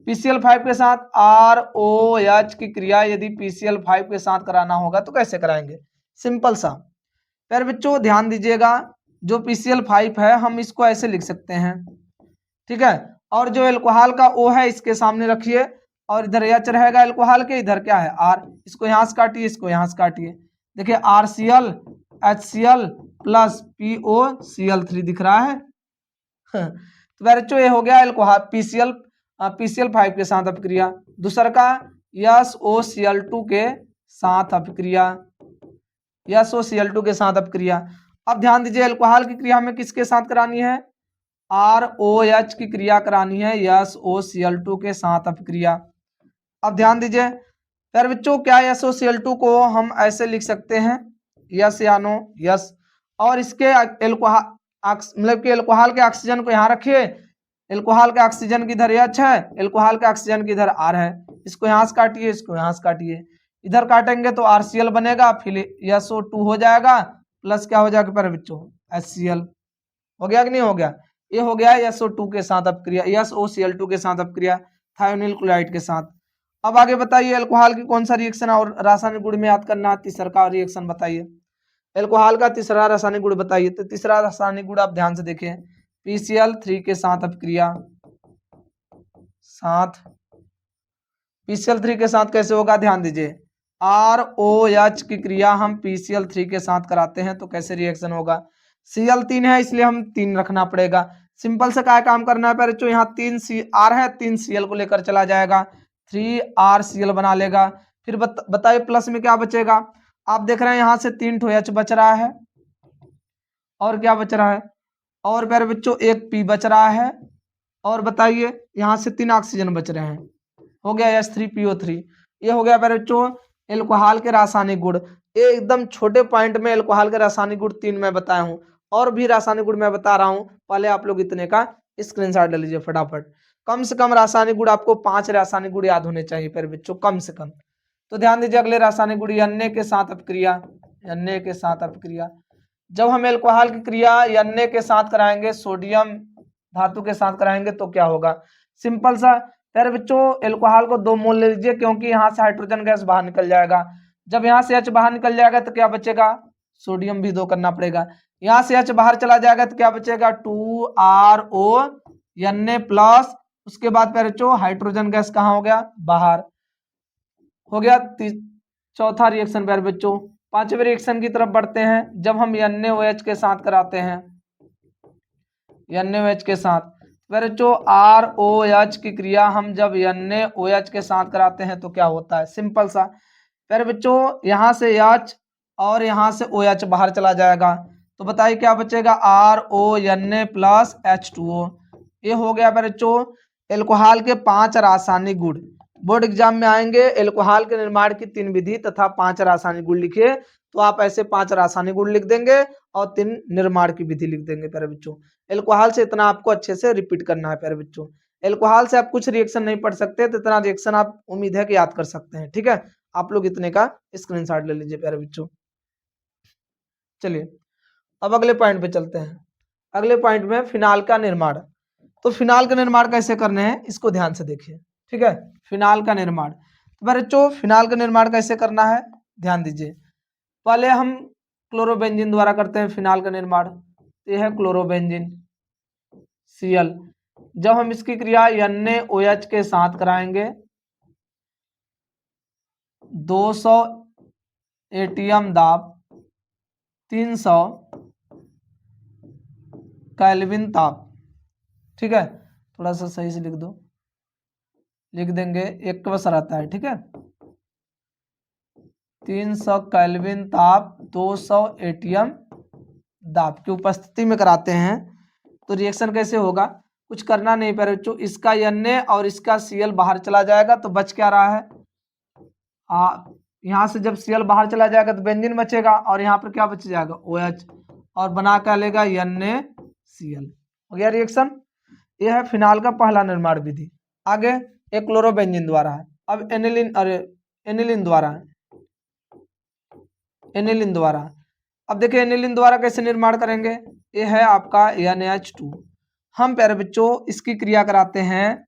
PCl5 के साथ ROH की क्रिया यदि PCl5 के साथ कराना होगा तो कैसे कराएंगे, सिंपल सा। प्यारे बच्चों ध्यान दीजिएगा, जो PCl5 है हम इसको ऐसे लिख सकते हैं, ठीक है। और जो एल्कोहल का O है इसके सामने रखिए और इधर H रहेगा एल्कोहल के, इधर क्या है R, इसको यहां से काटिए, इसको यहां से काटिए। देखिए RCl HCl प्लस POCl3 दिख रहा है। तो बच्चों ये हो गया एल्कोहल PCl5 के साथ अभिक्रिया। दूसरा का SOCl2 के साथ अभिक्रिया, SOCl2 के साथ अभिक्रिया। अब ध्यान दीजिए एल्कोहल की क्रिया हमें किसके साथ करानी है, ROH की क्रिया करानी है SOCl2 के साथ अभिक्रिया। अब ध्यान दीजिए फिर बच्चों क्या SOCl2 को हम ऐसे लिख सकते हैं यस या नो, यस। और इसके एल्कोहल मतलब कि एल्कोहल के ऑक्सीजन को यहाँ रखिए, एल्कोहल के ऑक्सीजन की इधर H है, एल्कोहल के ऑक्सीजन की इधर R है। इसको यहाँ से काटिए, इसको यहाँ से काटिए, इधर काटेंगे तो RCl बनेगा, फिर SO2 हो जाएगा प्लस क्या हो जाएगा पर बच्चों HCl। हो गया कि नहीं हो गया, ये हो गया SO2 के साथ अपक्रिया, SOCl2 के साथ अपक्रिया थायोनिल क्लोराइड के साथ। अब आगे बताइए एल्कोहल की कौन सा रिएक्शन और रासायनिक गुण में याद करना, तीसरा का रिएक्शन बताइए। एल्कोहल का तीसरा रासायनिक गुण बताइए। तो तीसरा रासायनिक गुण आप ध्यान से देखें, PCl3 के साथ अपक्रिया, साथ PCl3 के साथ कैसे होगा, ध्यान दीजिए ROH की क्रिया हम PCl3 के साथ कराते हैं तो कैसे रिएक्शन होगा। Cl3 है इसलिए हम 3 रखना पड़ेगा। सिंपल से क्या काम करना है बच्चों, यहाँ 3 R है, 3 Cl को लेकर चला जाएगा, 3RCl बना लेगा। फिर बताइए प्लस में क्या बचेगा, आप देख रहे हैं यहाँ से 3 ठो H बच रहा है और क्या बच रहा है, और प्यारे बच्चों एक P बच रहा है। और बताइए यहाँ से 3 ऑक्सीजन बच रहे हैं, हो गया H3PO3। ये हो गया प्यारे बच्चों एल्कोहल के रासायनिक गुण। ये एकदम छोटे पॉइंट में एल्कोहल के रासायनिक गुण 3 मैं बताया हूँ, और भी रासायनिक गुण मैं बता रहा हूँ। पहले आप लोग इतने का स्क्रीनशॉट ले लीजिए फटाफट। कम से कम रासायनिक गुण आपको 5 रासायनिक गुण याद होने चाहिए प्यारे बच्चों, कम से कम। तो ध्यान दीजिए अगले रासायनिक गुण Na के साथ अपक्रिया, Na के साथ अपक्रिया। जब हम एल्कोहल की क्रिया Na के साथ कराएंगे, सोडियम धातु के साथ कराएंगे तो क्या होगा, सिंपल सा प्यारे बच्चों एल्कोहल को 2 मोल ले लीजिए क्योंकि यहाँ से हाइड्रोजन गैस बाहर निकल जाएगा। जब यहाँ से H बाहर निकल जाएगा तो क्या बचेगा, सोडियम भी 2 करना पड़ेगा। यहाँ से H बाहर चला जाएगा तो क्या बचेगा 2RO Na प्लस, उसके बाद प्यारे बच्चों हाइड्रोजन गैस कहाँ हो गया, बाहर हो गया। चौथा रिएक्शन प्यारे बच्चों, पांचवें रिएक्शन की तरफ बढ़ते हैं। जब हम NaOH के साथ कराते हैं, NaOH के साथ बच्चों ROH की क्रिया हम जब NaOH के साथ कराते हैं तो क्या होता है, सिंपल सा प्यारे बच्चों यहाँ से H और यहाँ से OH बाहर चला जाएगा तो बताइए क्या बचेगा RONA प्लस H2O। ये हो गया प्यारे बच्चों एल्कोहल के 5 रासायनिक गुण। बोर्ड एग्जाम में आएंगे, एल्कोहल के निर्माण की 3 विधि तथा 5 रासायनिक गुण लिखिए, तो आप ऐसे 5 रासायनिक गुण लिख देंगे और 3 निर्माण की विधि लिख देंगे प्यारे बच्चों। एल्कोहल से इतना आपको अच्छे से रिपीट करना है प्यारे बच्चों। एल्कोहल से आप कुछ रिएक्शन नहीं पढ़ सकते तो इतना रिएक्शन आप उम्मीद है कि याद कर सकते हैं, ठीक है। आप लोग इतने का स्क्रीनशॉट ले लीजिए प्यारे बच्चों। चलिए अब अगले पॉइंट पे चलते हैं। अगले पॉइंट में फिनाल का निर्माण। तो फिनाल का निर्माण कैसे करने हैं इसको ध्यान से देखिए। ठीक है, फिनाल का निर्माण, तो बच्चों फिनाल का निर्माण कैसे करना है ध्यान दीजिए। पहले हम क्लोरोबेंजीन द्वारा करते हैं फिनाल का निर्माण। यह है क्लोरोबेंजीन Cl। जब हम इसकी क्रिया NaOH के साथ कराएंगे 200 एटीएम दाब 300 केल्विन ताप। ठीक है, थोड़ा सा सही से लिख दो, लिख देंगे एक का बस रहता है। ठीक है, 300 केल्विन ताप 200 एटीएम दाब की उपस्थिति में कराते हैं तो रिएक्शन कैसे होगा, कुछ करना नहीं पड़ेगा बच्चों। इसका Na और इसका Cl बाहर चला जाएगा तो बच क्या रहा है, यहाँ से जब Cl बाहर चला जाएगा तो बेंजीन बचेगा और यहाँ पर क्या बच जाएगा OH, और बना क्या लेगा NaCl। हो गया रिएक्शन। यह है फिनाल का पहला निर्माण विधि। आगे एक क्लोरोबेंजीन द्वारा है। अब एनिलीन द्वारा है, एनिलीन द्वारा। अब देखिए एनिलीन द्वारा कैसे निर्माण करेंगे। ये है आपका NH2। हम प्यारे बच्चों इसकी क्रिया कराते हैं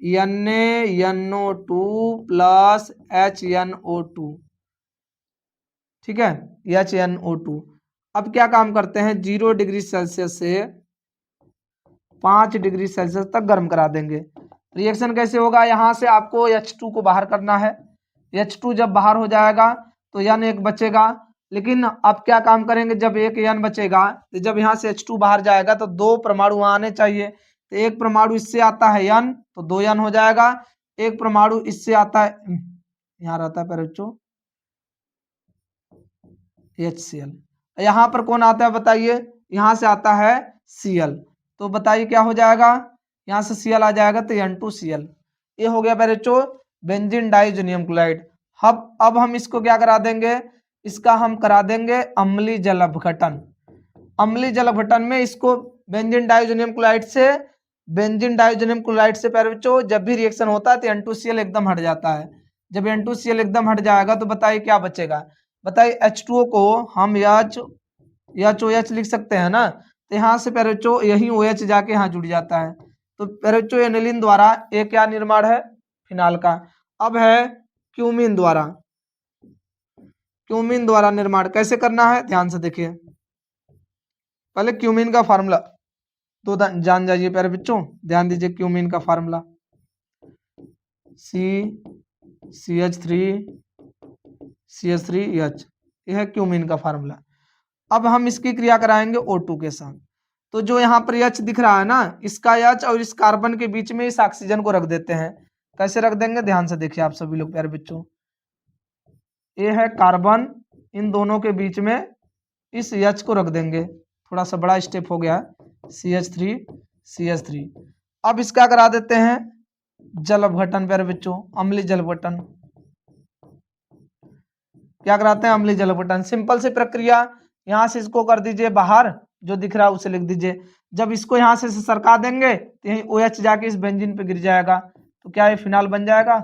NaNO2 प्लस HNO2। ठीक है, HNO2। अब क्या काम करते हैं, 0 डिग्री सेल्सियस से 5 डिग्री सेल्सियस तक गर्म करा देंगे। रिएक्शन कैसे होगा, यहाँ से आपको H2 को बाहर करना है। H2 जब बाहर हो जाएगा तो N एक बचेगा, लेकिन अब क्या काम करेंगे, जब एक N बचेगा तो जब यहाँ से H2 बाहर जाएगा तो 2 परमाणु वहां आने चाहिए। तो एक परमाणु इससे आता है N तो 2 N हो जाएगा, एक परमाणु इससे आता है, यहाँ रहता है पर बच्चों HCl। यहाँ पर कौन आता है बताइए, यहाँ से आता है Cl, तो बताइए क्या हो जाएगा, यहाँ से Cl आ जाएगा तो N2Cl। ये हो गया बच्चों बेंजीन डाइजोनियम क्लोराइड। अब हम इसको क्या करा देंगे, इसका हम करा देंगे अम्लीय जल अपघटन। अम्लीय जल अपघटन में इसको बेंजीन डाइजोनियम क्लोराइड से प्यारे बच्चों जब भी रिएक्शन होता है तो N2Cl एकदम हट जाता है। जब N2Cl एकदम हट जाएगा तो बताइए क्या बचेगा, बताइए H2O को हम HOH लिख सकते हैं ना, तो यहाँ से प्यारे बच्चों यही OH जाके यहाँ जुड़ जाता है। तो प्यारे बच्चों एनिलीन द्वारा एक क्या निर्माण है फिनाल का। अब है क्यूमीन द्वारा। क्यूमीन द्वारा निर्माण कैसे करना है ध्यान से देखिए। पहले क्यूमीन का फार्मूला तो जान जाइए प्यारे बच्चों, ध्यान दीजिए। क्यूमीन का फार्मूला CH3CH3H, यह है क्यूमीन का फार्मूला। अब हम इसकी क्रिया कराएंगे O2 के साथ। तो जो यहाँ पर H दिख रहा है ना, इसका H और इस कार्बन के बीच में इस ऑक्सीजन को रख देते हैं। कैसे रख देंगे ध्यान से देखिए आप सभी लोग प्यारे बच्चों। ये है कार्बन, इन दोनों के बीच में इस H को रख देंगे। थोड़ा सा बड़ा स्टेप हो गया, CH3CH3। अब इसका करा देते हैं जल अपघटन प्यारे बच्चों, अम्लीय जल अपघटन। क्या कराते हैं अम्लीय जल अपघटन, सिंपल सी प्रक्रिया। यहाँ से इसको कर दीजिए बाहर, जो दिख रहा है उसे लिख दीजिए। जब इसको यहाँ से सरका देंगे तो यही OH जाके इस बेंजीन पे गिर जाएगा, तो क्या ये फिनाल बन जाएगा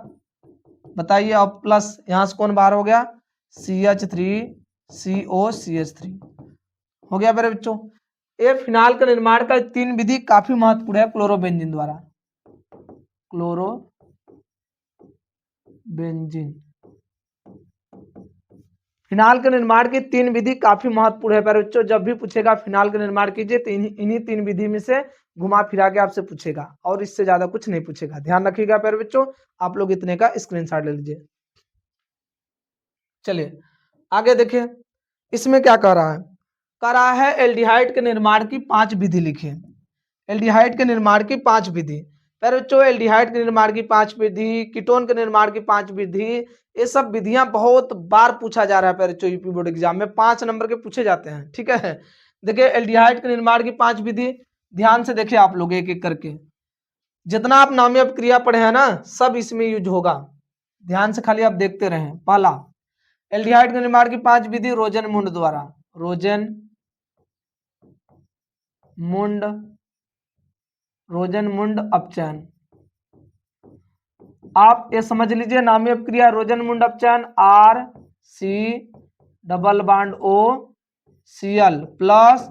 बताइए। अब प्लस यहाँ से कौन बाहर हो गया, CH3COCH3 हो गया मेरे बच्चों। ये फिनाल का निर्माण का 3 विधि काफी महत्वपूर्ण है क्लोरोबेंजीन द्वारा। क्लोरोबेंजीन फिनाल के निर्माण की 3 विधि काफी महत्वपूर्ण है प्यारे बच्चों। जब भी पूछेगा फिनाल का निर्माण कीजिए तो इन्हीं 3 विधि में से घुमा फिरा के आपसे पूछेगा, और इससे ज्यादा कुछ नहीं पूछेगा। ध्यान रखिएगा प्यारे बच्चों, आप लोग इतने का स्क्रीनशॉट ले लीजिए। चलिए आगे देखिए, इसमें क्या कह रहा है, कह रहा है एल्डिहाइड के निर्माण की 5 विधि लिखिए। एल्डिहाइड के निर्माण की 5 विधि प्यारे बच्चों, एल्डिहाइड के निर्माण की 5 विधि, कीटोन के निर्माण की 5 विधि, ये सब विधियां बहुत बार पूछा जा रहा है प्यारे बच्चों। यूपी बोर्ड एग्जाम में 5 नंबर के पूछे जाते हैं। ठीक है, देखिए एल्डिहाइड के निर्माण की 5 विधि, ध्यान से देखिए आप लोग एक एक करके। जितना आप नामी अपक्रिया पढ़े हैं ना सब इसमें यूज होगा, ध्यान से खाली आप देखते रहें। पहला एल्डिहाइड के निर्माण की 5 विधि रोजनमुंड द्वारा, रोजनमुंड अपचयन। आप ये समझ लीजिए नामी अपक्रिया रोजनमुंड अपचयन, RC double bond O Cl plus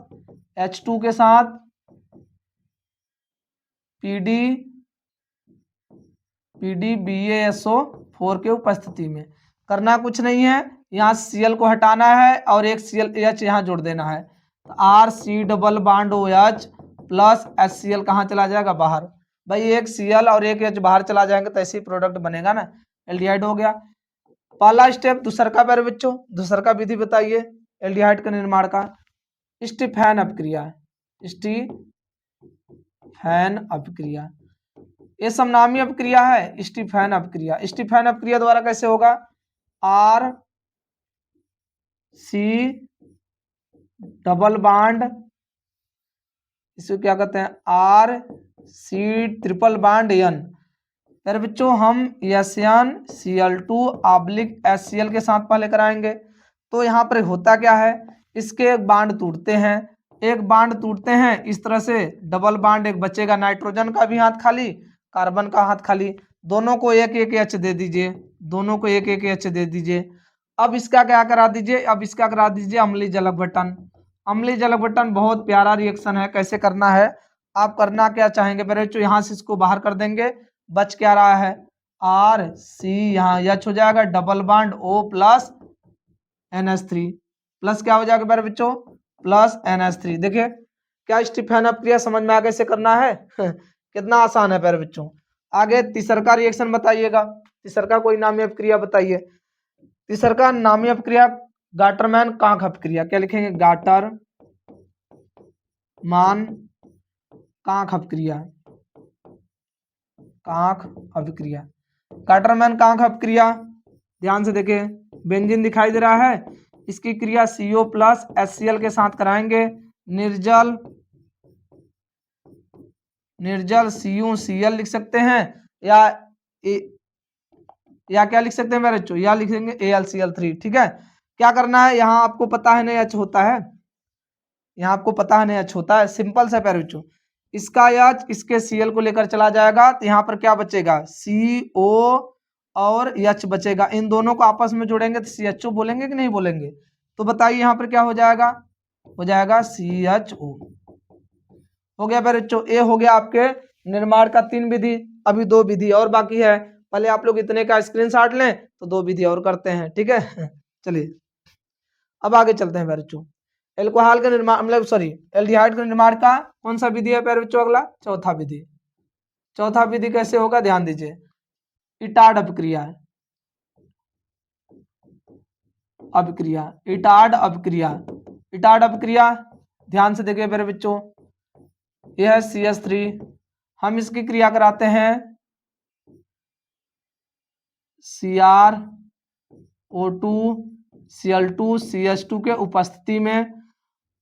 H2 के साथ PDBaSO4 के उपस्थिति में। करना कुछ नहीं है, यहाँ Cl को हटाना है और एक ClH यहाँ जोड़ देना है। तो RC double bond OH plus HCl कहाँ चला जाएगा, बाहर। भाई एक Cl और एक H बाहर चला जाएंगे तो ऐसी प्रोडक्ट बनेगा ना, एल्डिहाइड हो गया। पहला स्टेप दूसरा का प्यारे बच्चों, दूसरा का विधि बताइए एल्डिहाइड के निर्माण का। स्टीफैन अपक्रिया, स्टीफैन अपक्रिया, ये समनामी अपक्रिया है। स्टीफैन अपक्रिया, स्टीफैन अपक्रिया द्वारा कैसे होगा, आर सी डबल बॉन्ड, इसको क्या कहते हैं, R C triple bond N. फिर बच्चों हम SnCl2 ऑब्लिक HCl के साथ पहले कराएंगे। तो यहाँ पर होता क्या है, इसके एक बांड टूटते हैं, एक बांड टूटते हैं इस तरह से, डबल बांड एक बचेगा, नाइट्रोजन का भी हाथ खाली, कार्बन का हाथ खाली, दोनों को एक एक H दे दीजिए, दोनों को एक एक H दे दीजिए। अब इसका क्या करा दीजिए, अब इसका करा दीजिए अम्लीय जल अपघटन। अम्लीय जल अपघटन बहुत प्यारा रिएक्शन है, कैसे करना है, आप करना क्या चाहेंगे बच्चों, यहाँ से इसको बाहर कर देंगे, बच क्या रहा है, आर सी, यहाँ H हो जाएगा, double bond O plus NH3 plus क्या हो जाएगा मेरे बच्चों, प्लस NH3। देखिए क्या स्टीफैन अपक्रिया समझ में आ कैसे करना है कितना आसान है प्यारे बच्चों। आगे तीसरा का रिएक्शन बताइएगा, तीसरा का कोई नामी अपक्रिया बताइए। तीसरा का नामी अपक्रिया गाटरमैन कांक अपक्रिया, क्या लिखेंगे, गाटरमान कांक अपक्रिया, कांक अपक्रिया, गाटरमैन कांक अपक्रिया। ध्यान से देखें, बेंजीन दिखाई दे रहा है, इसकी क्रिया CO प्लस HCl के साथ कराएंगे, निर्जल CuCl लिख सकते हैं, या क्या लिख सकते हैं मेरे बच्चों, या लिखेंगे AlCl3। ठीक है, क्या करना है, यहाँ आपको पता है नहीं H होता है, यहाँ आपको पता है नहीं H होता है, सिंपल सा प्यारे बच्चों, इसका H इसके Cl को लेकर चला जाएगा तो यहाँ पर क्या बचेगा, CO और H बचेगा, इन दोनों को आपस में जोड़ेंगे तो CHO बोलेंगे कि नहीं बोलेंगे। तो बताइए यहाँ पर क्या हो जाएगा, हो जाएगा CHO। हो गया प्यारे बच्चों, ये हो गया आपके निर्माण का 3 विधि, अभी 2 विधि और बाकी है, पहले आप लोग इतने का स्क्रीनशॉट लें तो 2 विधि और करते हैं। ठीक है चलिए अब आगे चलते हैं प्यारे बच्चों। एल्कोहल का निर्माण, मतलब सॉरी एल्डिहाइड के निर्माण का कौन सा विधि है प्यारे बच्चों, अगला चौथा विधि। चौथा विधि कैसे होगा, ध्यान दीजिए, इटार्ड अपक्रिया, अपक्रिया, इटार्ड अपक्रिया, इटार्ड अपक्रिया। ध्यान से देखिए प्यारे बच्चों, यह है CH3, हम इसकी क्रिया कराते हैं CrO2 Cl2 CH2 के उपस्थिति में।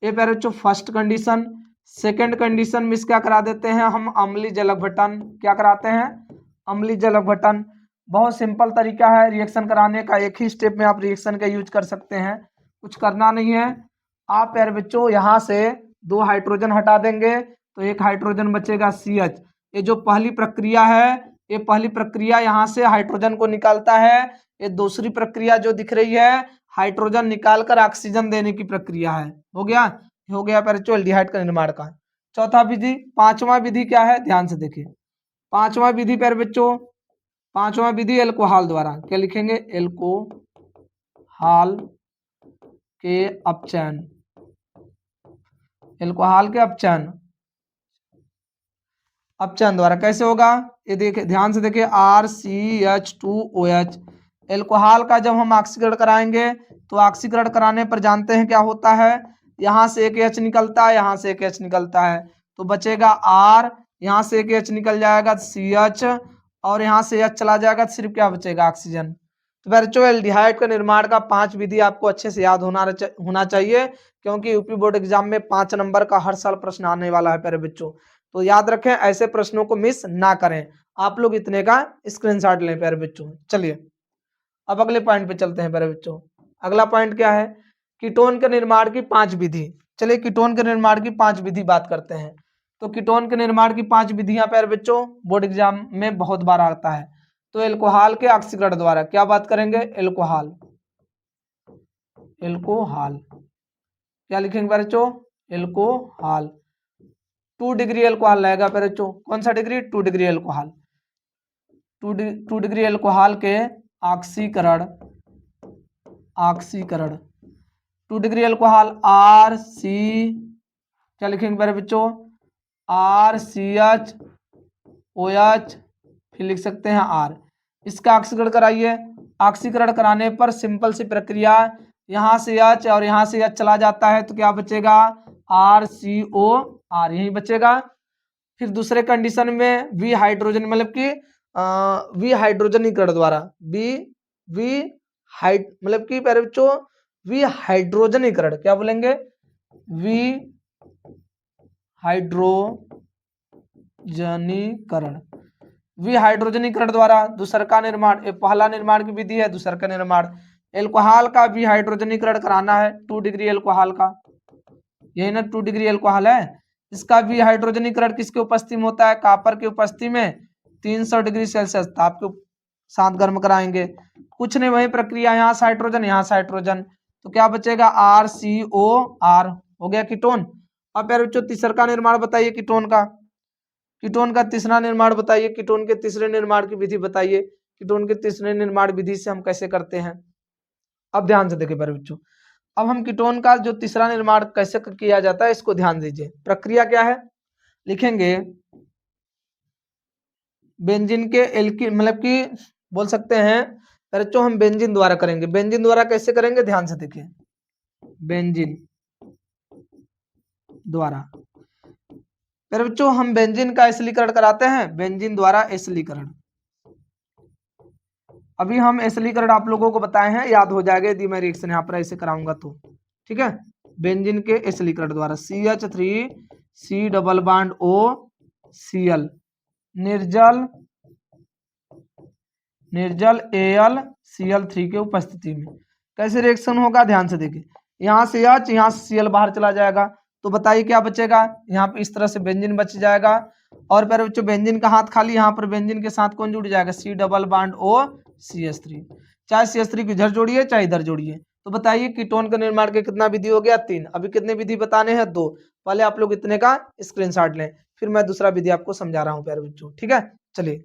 ये प्यारे बच्चों फर्स्ट कंडीशन। सेकंड कंडीशन में क्या करा देते हैं हम, अम्लीय जल अपघटन, क्या कराते हैं, अम्लीय जल अपघटन। बहुत सिंपल तरीका है रिएक्शन कराने का, एक ही स्टेप में आप रिएक्शन का यूज कर सकते हैं, कुछ करना नहीं है। आप प्यारे बच्चों यहाँ से 2 हाइड्रोजन हटा देंगे तो एक हाइड्रोजन बचेगा CH। ये जो पहली प्रक्रिया है, ये पहली प्रक्रिया यहाँ से हाइड्रोजन को निकालता है, ये दूसरी प्रक्रिया जो दिख रही है हाइड्रोजन निकालकर ऑक्सीजन देने की प्रक्रिया है। हो गया, हो गया प्यारे बच्चों एल्डिहाइड का निर्माण का चौथा विधि। पांचवा विधि क्या है, ध्यान से देखिए, पांचवा विधि प्यारे बच्चों, पांचवा विधि एल्कोहल द्वारा, क्या लिखेंगे, एल्कोहल के अपचयन, एल्कोहल के अपचयन, अपचयन द्वारा कैसे होगा, ये देखिए ध्यान से देखिए, RCH2OH। एल्कोहल का जब हम ऑक्सीकरण कराएंगे तो ऑक्सीकरण कराने पर जानते हैं क्या होता है, यहाँ से एक H निकलता है, यहाँ से एक H निकलता है, तो बचेगा R, यहाँ से एक H निकल जाएगा CH, और यहाँ से H चला जाएगा तो सिर्फ क्या बचेगा, ऑक्सीजन। तो बच्चों एल्डिहाइड का निर्माण का 5 विधि आपको अच्छे से याद होना चाहिए, क्योंकि यूपी बोर्ड एग्जाम में 5 नंबर का हर साल प्रश्न आने वाला है प्यारे बच्चों। तो याद रखें, ऐसे प्रश्नों को मिस ना करें। आप लोग इतने का स्क्रीनशॉट लें प्यारे बच्चों। चलिए अब अगले पॉइंट पे चलते हैं प्यारे बच्चों। अगला पॉइंट क्या है, कीटोन के निर्माण की 5 विधि। चलिए कीटोन के निर्माण की 5 विधि बात करते हैं। तो कीटोन के निर्माण की 5 विधियां प्यारे बच्चों बोर्ड एग्जाम में बहुत बार आता है। तो एल्कोहल के ऑक्सीकरण द्वारा, क्या बात करेंगे, एल्कोहल, एल्कोहल क्या लिखेंगे प्यारे बच्चों, एल्कोहल। 2 डिग्री एल्कोहल रहेगा फिर बच्चों, कौन सा degree, 2 degree alcohol. 2 degree alcohol के ऑक्सीकरण 2 डिग्री एल्कोहल आर सी, क्या लिखेंगे मेरे बच्चों, RCH OH, फिर लिख सकते हैं R। इसका ऑक्सीकरण कराइए, ऑक्सीकरण कराने पर सिंपल सी प्रक्रिया, यहाँ से H और यहाँ से H चला जाता है तो क्या बचेगा, RCOR यही बचेगा। फिर दूसरे कंडीशन में वी हाइड्रोजन मतलब कि वी हाइड्रोजनीकरण द्वारा मतलब कि पहले बच्चों वी हाइड्रोजनीकरण, क्या बोलेंगे, वी हाइड्रोजनीकरण, वी हाइड्रोजनीकरण द्वारा दूसर का निर्माण, पहला निर्माण की विधि है, दूसर का निर्माण। एल्कोहल का वी हाइड्रोजनीकरण कराना है 2 डिग्री एल्कोहल का, यही ना 2 डिग्री एल्कोहल है, इसका भी हाइड्रोजनीकरण किसके उपस्थिति में होता है, कॉपर की उपस्थिति में 300 डिग्री सेल्सियस ताप के साथ गर्म कराएंगे। कुछ नहीं, वही प्रक्रिया, यहाँ से हाइड्रोजन यहाँ से हाइड्रोजन, तो क्या बचेगा, RCOR हो गया कीटोन। अब यार बच्चों तीसरा का निर्माण बताइए कीटोन का, कीटोन का तीसरा निर्माण बताइए, कीटोन के तीसरे निर्माण की विधि बताइए, कीटोन के तीसरे निर्माण विधि से हम कैसे करते हैं। अब ध्यान से देखिए प्यारे बच्चों, अब हम कीटोन का जो तीसरा निर्माण कैसे किया जाता है इसको ध्यान दीजिए। प्रक्रिया क्या है, लिखेंगे बेंजीन के एल्किल मतलब कि बोल सकते हैं बच्चों हम बेंजीन द्वारा करेंगे। बेंजीन द्वारा कैसे करेंगे, ध्यान से देखिए, बेंजीन द्वारा फिर बच्चों हम बेंजीन का एसिलीकरण कराते हैं, बेंजीन द्वारा एसिलीकरण। अभी हम एसिलीकरण आप लोगों को बताए हैं, याद हो जाएगा यदि मैं रिएक्शन यहाँ पर ऐसे कराऊंगा तो, ठीक है। बेंजीन के एसिलीकरण द्वारा CH3 डबल बॉन्ड OCl निर्जल AlCl3 के उपस्थिति में कैसे रिएक्शन होगा, ध्यान से देखिए, यहाँ से H यहाँ से Cl बाहर चला जाएगा, तो बताइए क्या बचेगा, यहाँ पे इस तरह से बेंजीन बच जाएगा। और फिर बच्चों बेंजीन का हाथ खाली, यहाँ पर बेंजीन के साथ कौन जुड़ जाएगा, C डबल बॉन्ड OCH3, चाहे CH3 को इधर जोड़िए चाहे इधर जोड़िए। तो बताइए कीटोन का निर्माण के कितना विधि हो गया, 3। अभी कितने विधि बताने हैं, 2। पहले आप लोग इतने का स्क्रीनशॉट लें, फिर मैं दूसरा विधि आपको समझा रहा हूँ प्यारे बच्चों, ठीक है। चलिए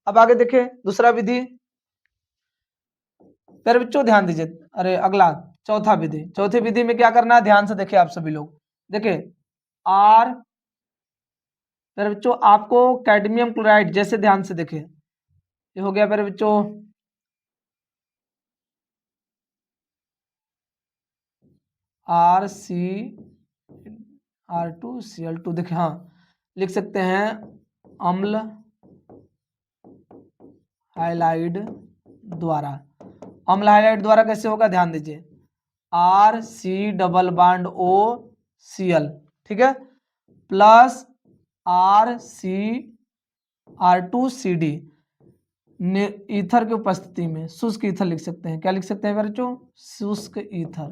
अब आगे देखें दूसरा विधि, प्यारे बच्चों ध्यान दीजिए, अरे अगला चौथा विधि। चौथी विधि में क्या करना है, ध्यान से देखिए आप सभी लोग, देखिए R, प्यारे बच्चों आपको कैडमियम क्लोराइड, जैसे ध्यान से देखें, ये हो गया प्यारे बच्चों RCR2Cl2, देखिए हाँ लिख सकते हैं अम्ल हाइलाइड द्वारा। अम्ल हाइलाइड द्वारा कैसे होगा, ध्यान दीजिए, RC डबल बॉन्ड OCl, ठीक है, प्लस RCR2CD ईथर की उपस्थिति में शुष्क ईथर लिख सकते हैं, क्या लिख सकते हैं बच्चों, शुष्क ईथर।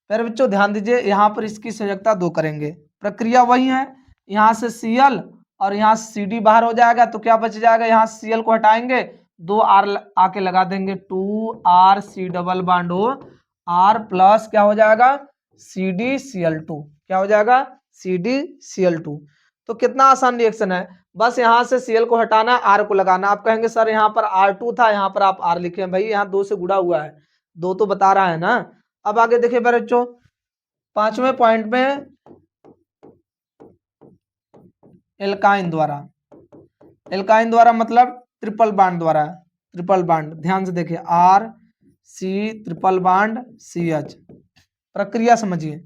फिर बच्चों ध्यान दीजिए, यहाँ पर इसकी संयोजकता 2 करेंगे, प्रक्रिया वही है, यहाँ से Cl और यहाँ से CD बाहर हो जाएगा, तो क्या बच जाएगा, यहाँ Cl को हटाएंगे, 2 R आके लगा देंगे, 2RC double bond R plus क्या हो जाएगा, CdCl2, क्या हो जाएगा, CdCl2। तो कितना आसान रिएक्शन है, बस यहाँ से Cl को हटाना, R को लगाना। आप कहेंगे सर यहाँ पर R2 था, यहाँ पर आप R लिखे हैं, भाई यहाँ 2 से गुणा हुआ है, 2 तो बता रहा है ना। अब आगे देखिए बच्चों 5वें पॉइंट में एल्काइन द्वारा मतलब ट्रिपल बॉन्ड द्वारा, ट्रिपल बॉन्ड, ध्यान से देखिए RC ट्रिपल बॉन्ड CH। प्रक्रिया समझिए,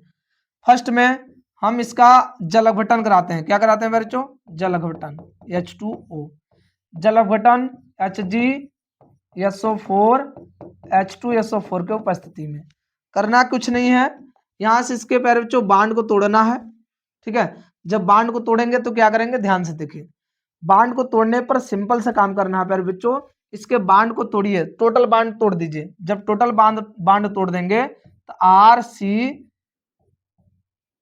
फर्स्ट में हम इसका जल अपघटन कराते हैं, क्या कराते हैं बच्चों, जल अपघटन, H2O, जल अपघटन HgSO4 H2SO4 के उपस्थिति में। करना कुछ नहीं है, यहाँ से इसके पैर बच्चों बांड को तोड़ना है, ठीक है। जब बांड को तोड़ेंगे तो क्या करेंगे, ध्यान से देखिए, बांड को तोड़ने पर सिंपल से काम करना है पैर बच्चों, इसके बांड को तोड़िए, टोटल बांड तोड़ दीजिए। जब टोटल बांड तोड़ देंगे तो RC,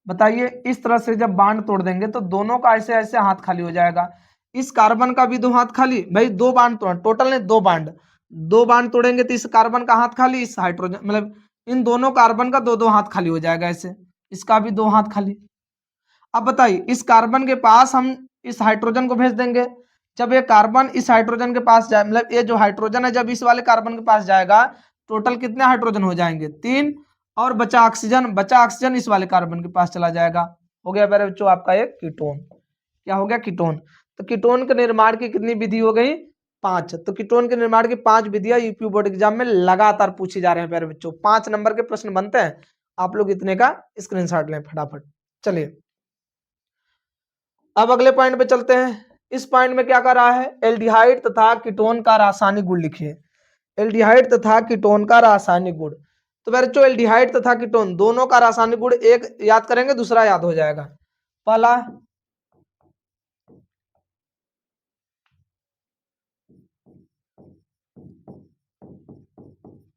बताइए इस तरह से जब बांड तोड़ देंगे तो दोनों का ऐसे ऐसे हाथ खाली हो जाएगा, इस कार्बन का भी 2 हाथ खाली, भाई 2 बांड तोड़, टोटल ने 2 बांड तोड़ेंगे तो इस कार्बन का हाथ खाली, इस हाइड्रोजन मतलब इन दोनों कार्बन का 2-2 हाथ खाली हो जाएगा ऐसे, इसका भी 2 हाथ खाली। अब बताइए इस कार्बन के पास हम इस हाइड्रोजन को भेज देंगे। जब ये कार्बन इस हाइड्रोजन के पास जाए, मतलब ये जो हाइड्रोजन है जब इस वाले कार्बन के पास जाएगा, टोटल कितने हाइड्रोजन हो जाएंगे? 3। और बचा ऑक्सीजन इस वाले कार्बन के पास चला जाएगा। हो गया मेरे बच्चों आपका एक कीटोन। क्या हो गया? कीटोन। तो कीटोन के निर्माण की कितनी विधि हो गई? 5। तो कीटोन के निर्माण की 5 विधियां यूपी बोर्ड एग्जाम में लगातार पूछी जा रहे हैं प्यारे बच्चों। 5 नंबर के प्रश्न बनते हैं, आप लोग इतने का स्क्रीनशॉट लें फटाफट। चलिए अब अगले पॉइंट पे चलते हैं। इस पॉइंट में क्या कर रहा है? एल्डिहाइड तथा कीटोन का रासायनिक गुण लिखिए। एल्डिहाइड तथा कीटोन का रासायनिक गुण। तो मेरे जो एल्डिहाइड तथा कीटोन दोनों का रासायनिक गुण, एक याद करेंगे दूसरा याद हो जाएगा। पहला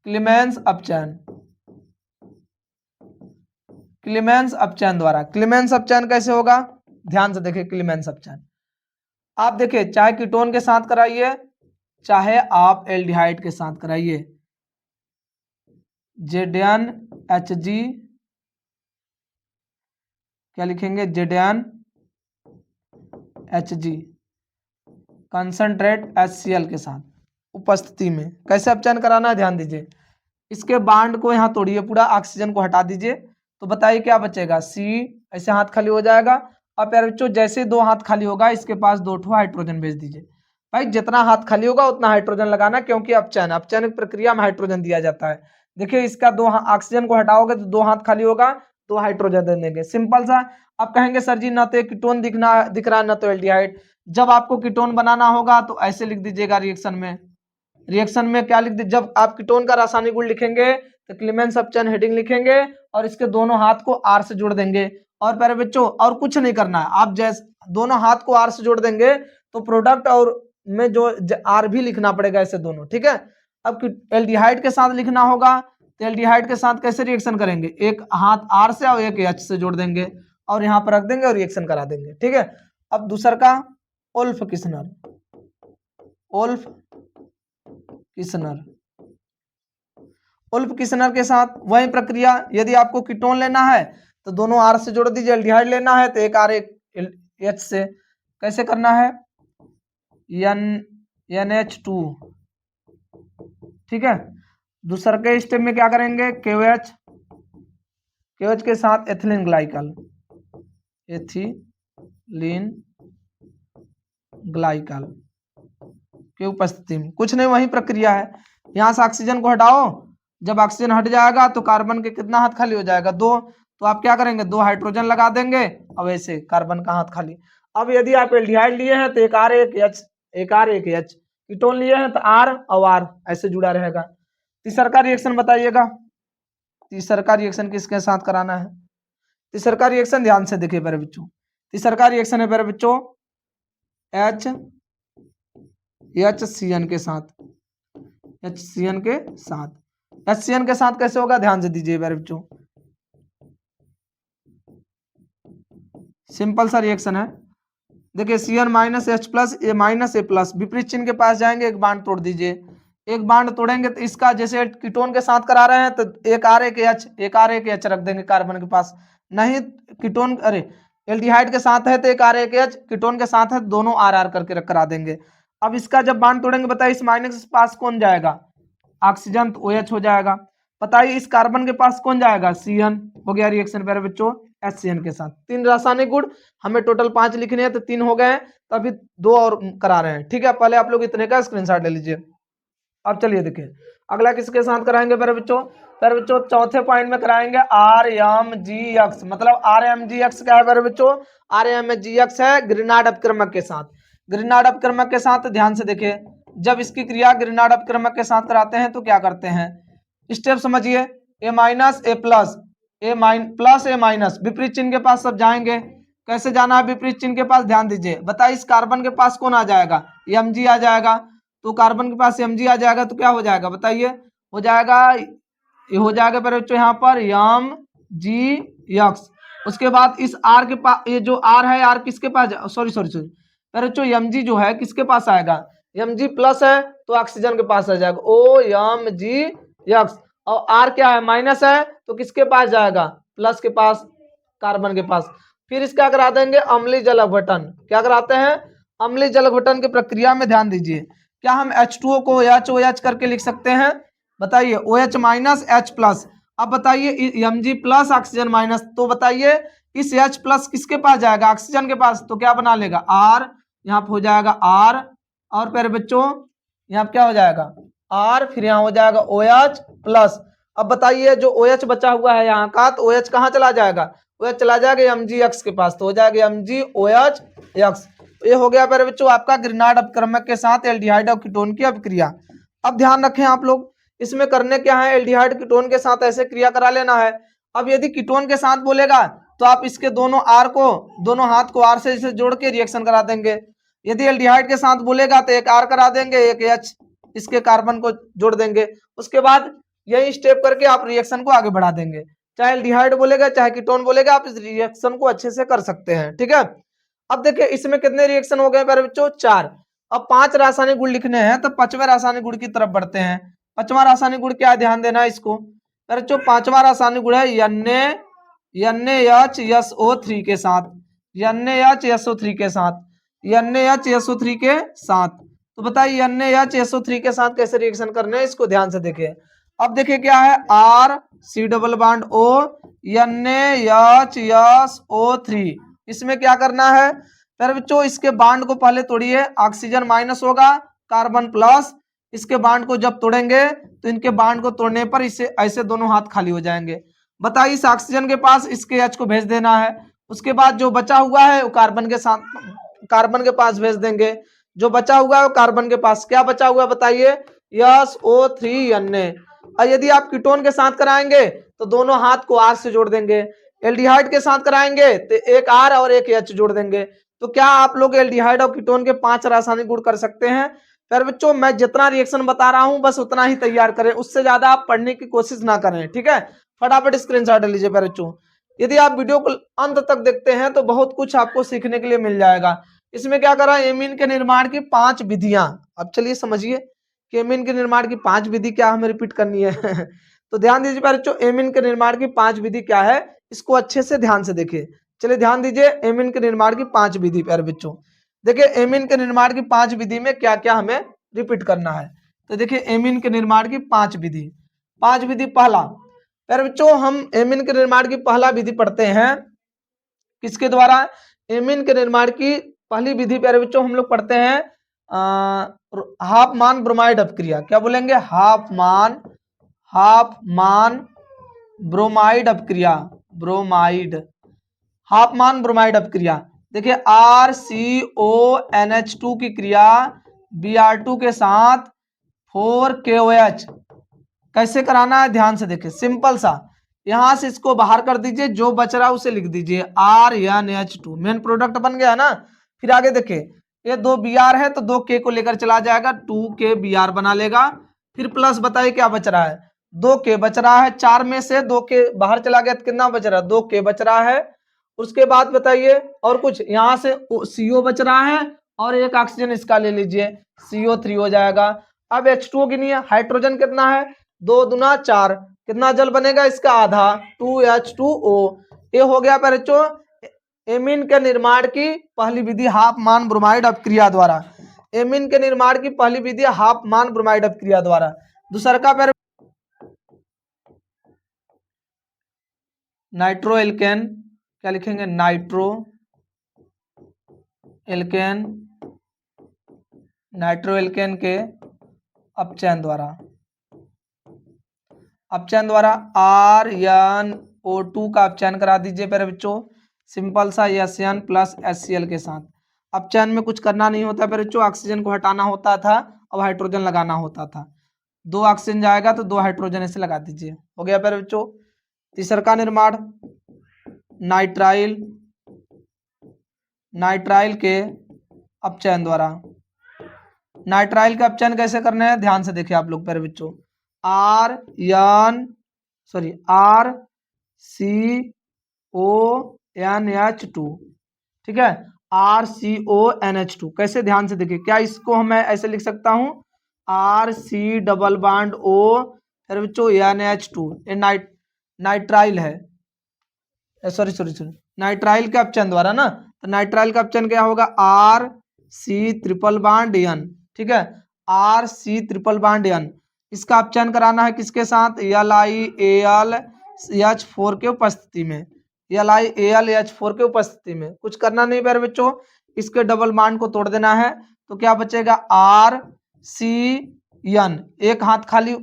क्लीमेंस अपचयन। क्लीमेंस अपचयन द्वारा। क्लीमेंस अपचयन कैसे होगा? ध्यान से देखिए क्लीमेंस अपचयन। आप देखिए चाहे कीटोन के साथ कराइए चाहे आप एल्डिहाइड के साथ कराइए, ZnHg, क्या लिखेंगे? ZnHg कंसंट्रेट HCl के साथ उपस्थिति में कैसे अपचयन कराना है? ध्यान दीजिए। इसके बांड को यहाँ तोड़िए, पूरा ऑक्सीजन को हटा दीजिए, तो बताइए क्या बचेगा? C। ऐसे हाथ खाली हो जाएगा। अब प्यारे बच्चों जैसे 2 हाथ खाली होगा इसके पास 2 ठो हाइड्रोजन भेज दीजिए। भाई जितना हाथ खाली होगा उतना हाइड्रोजन लगाना, क्योंकि अपचयन प्रक्रिया में हाइड्रोजन दिया जाता है। देखिए इसका 2 ऑक्सीजन को हटाओगे तो 2 हाथ खाली होगा, 2 हाइड्रोजन दे देंगे, सिंपल सा। अब कहेंगे सर जी ना तो कीटोन दिख रहा है ना तो एल्डिहाइड। जब आपको कीटोन बनाना होगा तो ऐसे लिख दीजिएगा रिएक्शन में। रिएक्शन में क्या लिख दीजिए? जब आप कीटोन का रासायनिक गुण लिखेंगे तो क्लीमेंस अपचयन हेडिंग लिखेंगे और इसके दोनों हाथ को R से जोड़ देंगे। और प्यारे बच्चों और कुछ नहीं करना है, आप जैसे दोनों हाथ को R से जोड़ देंगे तो प्रोडक्ट और में जो R भी लिखना पड़ेगा, ऐसे दोनों, ठीक है। अब एल्डिहाइड के साथ लिखना होगा तो एल्डिहाइड के साथ कैसे रिएक्शन करेंगे? एक हाथ R से और एक H से जोड़ देंगे और यहाँ पर रख देंगे और रिएक्शन करा देंगे, ठीक है। अब दूसरा का ओल्फ किस्नर। ओल्फ किस्नर। उल्फ किस्नर के साथ वही प्रक्रिया। यदि आपको कीटोन लेना है तो दोनों R से जोड़ दीजिए, एल्डिहाइड लेना है तो एक R एक H से। कैसे करना है? NH2, ठीक है। दूसरा के स्टेप में क्या करेंगे? KOH के साथ एथिलीन ग्लाइकल, एथिलीन ग्लाइकल की उपस्थिति में। कुछ नहीं, वही प्रक्रिया है। यहां से ऑक्सीजन को हटाओ, जब ऑक्सीजन हट जाएगा तो कार्बन के कितना हाथ खाली हो जाएगा? 2। तो आप क्या करेंगे? 2 हाइड्रोजन लगा देंगे, अब ऐसे कार्बन का हाथ खाली। अब यदि आप एल्डिहाइड लिए हैं तो एक R एक H, एक R एक H। कीटोन लिए हैं तो R और R ऐसे जुड़ा रहेगा। तीसरा का रिएक्शन बताइएगा। तीसरा का रिएक्शन किसके साथ कराना है? तीसरा का रिएक्शन ध्यान से देखिए मेरे बच्चों। तीसरा का रिएक्शन है मेरे बच्चों HCN के साथ। HCN के साथ। HCN के साथ कैसे होगा? ध्यान से दीजिए मेरे बच्चों, सिंपल सा रिएक्शन है। देखिए Cn minus H plus A minus A plus, विपरीत चिन्ह के पास जाएंगे, एक बांड तोड़ दीजिए। एक बांड तोड़ेंगे तो इसका जैसे कीटोन के साथ करा रहे हैं तो एक R एक H, एक R एक H रख देंगे कार्बन के पास। नहीं कीटोन, अरे एल्डिहाइड के साथ है तो एक R एक H, कीटोन के साथ है तो दोनों R R करके करा देंगे। अब इसका जब बांड तोड़ेंगे बताइए इस माइनस के पास कौन जाएगा? ऑक्सीजन, तो OH हो जाएगा। बताइए इस कार्बन के पास कौन जाएगा? Cn। हो गया रिएक्शन प्यारे बच्चों HCN के साथ। 3 रासायनिक गुण, हमें टोटल 5 लिखने हैं तो 3 हो गए हैं, तो अभी 2 और करा रहे हैं, ठीक है। पहले आप लोग इतने का स्क्रीनशॉट ले लीजिए। अब चलिए देखिए अगला किसके साथ कराएंगे प्यारे बच्चों? प्यारे बच्चों चौथे पॉइंट में कराएंगे RMGX। मतलब RMGX क्या है प्यारे बच्चों? RMGX है ग्रिनार्ड अपक्रमक के साथ। ग्रिनार्ड अपक्रमक के साथ ध्यान से देखिए, जब इसकी क्रिया ग्रिनार्ड अपक्रमक के साथ कराते हैं तो क्या करते हैं? स्टेप समझिए। A minus A plus, plus A minus, विपरीत चिन्ह के पास सब जाएंगे। कैसे जाना है विपरीत चिन्ह के पास? ध्यान दीजिए। बताइए इस कार्बन के पास कौन आ जाएगा? Mg आ जाएगा। तो कार्बन के पास Mg आ जाएगा तो क्या हो जाएगा? बताइए। हो जाएगा, ये हो जाएगा पर बच्चों यहाँ पर MgX। उसके बाद इस R के पास, ये जो R है, R किसके पास? सॉरी पर बच्चों Mg जो है किसके पास आएगा? Mg प्लस है तो ऑक्सीजन के पास आ जाएगा, OMgX। और R क्या है? माइनस है तो किसके पास जाएगा? प्लस के पास। कार्बन के पास। फिर इस क्या करा देंगे, अम्लीय जल अपघटन। क्या कराते हैं, अम्लीय जल अपघटन की प्रक्रिया में ध्यान दीजिए। क्या हम H2O को OH करके लिख सकते हैं, बताइए, OH माइनस H प्लस। अब बताइए Mg प्लस ऑक्सीजन माइनस, तो बताइए इस H प्लस किसके पास जाएगा, ऑक्सीजन के पास, तो क्या बना लेगा R, यहाँ पे हो जाएगा R, और फिर बच्चों यहाँ पे क्या हो जाएगा R, फिर यहाँ हो जाएगा OH प्लस। अब बताइए जो OH बचा हुआ है यहाँ का, तो OH कहाँ चला जाएगा, OH चला जाएगा MgX के पास, तो हो जाएगा MgOH। ये हो गया मेरे बच्चों आपका ग्रिनार्ड अपक्रमक के साथ एल्डिहाइड और कीटोन की अभिक्रिया। अब ध्यान रखें आप लोग, इसमें करने क्या है, एल्डिहाइड कीटोन के साथ ऐसे क्रिया करा लेना है। अब यदि कीटोन के साथ बोलेगा तो आप इसके दोनों आर को, दोनों हाथ को आर से जोड़ के रिएक्शन करा देंगे। यदि एल्डिहाइड के साथ बोलेगा तो एक आर करा देंगे, एक एच इसके कार्बन को जोड़ देंगे। उसके बाद यही स्टेप करके आप रिएक्शन को आगे बढ़ा देंगे। चाहे एल्डिहाइड बोलेगा चाहे कीटोन बोलेगा, आप इस रिएक्शन को अच्छे से कर सकते हैं, ठीक है। अब देखिए इसमें कितने रिएक्शन हो गए मेरे बच्चों, 4। अब 5 रासायनिक गुण लिखने हैं, तो 5वें रासायनिक गुण की तरफ बढ़ते हैं। 5वां रासायनिक गुण क्या है, ध्यान देना है इसको मेरे बच्चों। 5वां रासायनिक गुण है NaHSO3 के साथ, NaHSO3 के साथ, NaHSO3 के साथ। तो बताइए NaHSO3 के साथ कैसे रिएक्शन करने हैं, इसको ध्यान से देखिए। अब देखिए क्या है, R C double bond O NaHSO3, इसमें क्या करना है फिर बच्चों, इसके बांड को पहले तोड़िए, ऑक्सीजन माइनस होगा, कार्बन प्लस। इसके बांड को जब तोड़ेंगे तो इनके बांड को तोड़ने पर इसे ऐसे दोनों हाथ खाली हो जाएंगे। बताइए इस ऑक्सीजन के पास इसके H को भेज देना है। उसके बाद जो बचा हुआ है वो कार्बन के साथ, कार्बन के पास भेज देंगे। जो बचा हुआ है वो कार्बन के पास, क्या बचा हुआ है बताइए, SO3 और यदि आप कीटोन के साथ कराएंगे तो दोनों हाथ को R से जोड़ देंगे। एल्डिहाइड के साथ कराएंगे तो एक R और एक H जोड़ देंगे। तो क्या आप लोग एल्डिहाइड और कीटोन के 5 रासायनिक गुण कर सकते हैं। फिर बच्चों मैं जितना रिएक्शन बता रहा हूं बस उतना ही तैयार करें, उससे ज्यादा आप पढ़ने की कोशिश ना करें, ठीक है। फटाफट स्क्रीनशॉट लीजिए फिर बच्चों। यदि आप वीडियो को अंत तक देखते हैं तो बहुत कुछ आपको सीखने के लिए मिल जाएगा। इसमें क्या करा, एमीन के निर्माण की 5 विधियां। अब चलिए समझिए कि एमीन के निर्माण की 5 विधि क्या हमें रिपीट करनी है तो ध्यान दीजिए बच्चों, एमीन के निर्माण की 5 विधि क्या है, इसको अच्छे से ध्यान से देखिए। चलिए ध्यान दीजिए, एमीन के निर्माण की 5 विधि प्यारे बच्चों। देखिए एमीन के निर्माण की 5 विधि में क्या क्या हमें रिपीट करना है। तो देखिए एमीन के निर्माण की 5 विधि। 5 विधि, पहला प्यारे बच्चों हम एमीन के निर्माण की पहला विधि पढ़ते हैं, किसके द्वारा, एमीन के निर्माण की पहली विधि प्यारे बच्चों हम लोग पढ़ते हैं हाफमान ब्रोमाइड अपक्रिया। क्या बोलेंगे, हाफमान ब्रोमाइड अपक्रिया, ब्रोमाइड, हाफमान ब्रोमाइड अपक्रिया। देखिए RCONH2 की क्रिया Br2 के साथ 4KOH कैसे कराना है, ध्यान से देखिए, सिंपल सा, यहां से इसको बाहर कर दीजिए, जो बच रहा है उसे लिख दीजिए RNH2, मेन प्रोडक्ट बन गया ना। फिर आगे देखिए ये 2 Br है तो 2 K को लेकर चला जाएगा, 2K Br बना लेगा। फिर प्लस बताइए क्या बच रहा है, 2 K बच रहा है, 4 में से 2 K बाहर चला गया तो कितना बच रहा है, 2 K बच रहा है। उसके बाद बताइए और कुछ, यहाँ से CO बच रहा है और एक ऑक्सीजन इसका ले लीजिए, CO3 हो जाएगा। अब H2O गिनिए, हाइड्रोजन कितना है, 2 दूना 4, कितना जल बनेगा इसका, आधा, 2H2O। ये हो गया बच्चों एमीन के निर्माण की पहली विधि हाफमान ब्रोमाइड अपक्रिया द्वारा। एमीन के निर्माण की पहली विधि हाफमान ब्रोमाइड अपक्रिया द्वारा। दूसरा का पैर नाइट्रो एल्केन, क्या लिखेंगे, नाइट्रो एल्केन, नाइट्रो एल्केन के अपचयन द्वारा, अपचयन द्वारा RnO2 का अपचयन करा दीजिए मेरे बच्चों, सिंपल सा SN प्लस HCl के साथ। अपचयन में कुछ करना नहीं होता मेरे बच्चों, ऑक्सीजन को हटाना होता था अब हाइड्रोजन लगाना होता था। 2 ऑक्सीजन जाएगा तो 2 हाइड्रोजन ऐसे लगा दीजिए, हो गया मेरे बच्चों। तीसरा का निर्माण नाइट्राइल, नाइट्राइल के अपचयन द्वारा। नाइट्राइल का अपचयन कैसे करना है, ध्यान से देखिए आप लोग मेरे बच्चों, RCONH2, ठीक है, RCONH2 कैसे, ध्यान से देखिए, क्या इसको मैं ऐसे लिख सकता हूं, RC डबल बॉन्ड O फिर बच्चों NH2, ये नाइट्राइल है, सॉरी सॉरी सॉरी, नाइट्राइल के अपचयन द्वारा ना, तो नाइट्राइल का अपचयन क्या होगा, R C triple bond N, ठीक है, R C triple bond N. इसका अपचयन कराना है किसके साथ, L I L H four के उपस्थिति में, L I L H four के उपस्थिति में। कुछ करना नहीं प्यारे बच्चों, इसके डबल बॉन्ड को तोड़ देना है, तो क्या बचेगा, आर सी एन, एक हाथ खाली।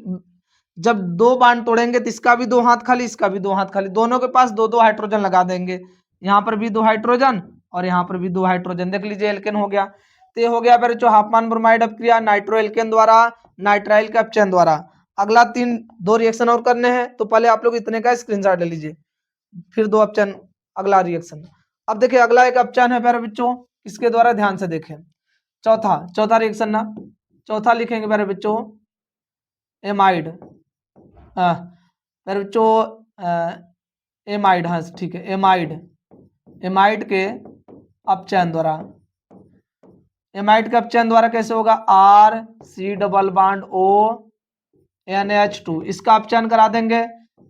जब दो बॉन्ड तोड़ेंगे तो इसका भी दो हाथ खाली, इसका भी दो हाथ खाली, दोनों के पास दो दो हाइड्रोजन लगा देंगे, यहाँ पर भी दो हाइड्रोजन और यहाँ पर भी दो हाइड्रोजन, देख लीजिए एल्केन हो गया। तो ये हो गया फिर जो हाफमान ब्रोमाइड अपक्रिया नाइट्रो एल्केन द्वारा नाइट्राइल के अपचयन द्वारा। अगला दो रिएक्शन और करने हैं, तो पहले आप लोग इतने का स्क्रीनशॉट ले लीजिए, फिर दो अपचयन अगला रिएक्शन। अब देखिए अगला एक अपचयन है प्यारे बच्चों, इसके द्वारा ध्यान से देखें, चौथा रिएक्शन ना, चौथा लिखेंगे प्यारे बच्चों एमाइड, प्यारे बच्चों एमाइड, हाँ ठीक है, एमाइड के अपचयन द्वारा। एमाइड के अपचयन द्वारा कैसे होगा, R C double bond O NH2, इसका अपचयन करा देंगे,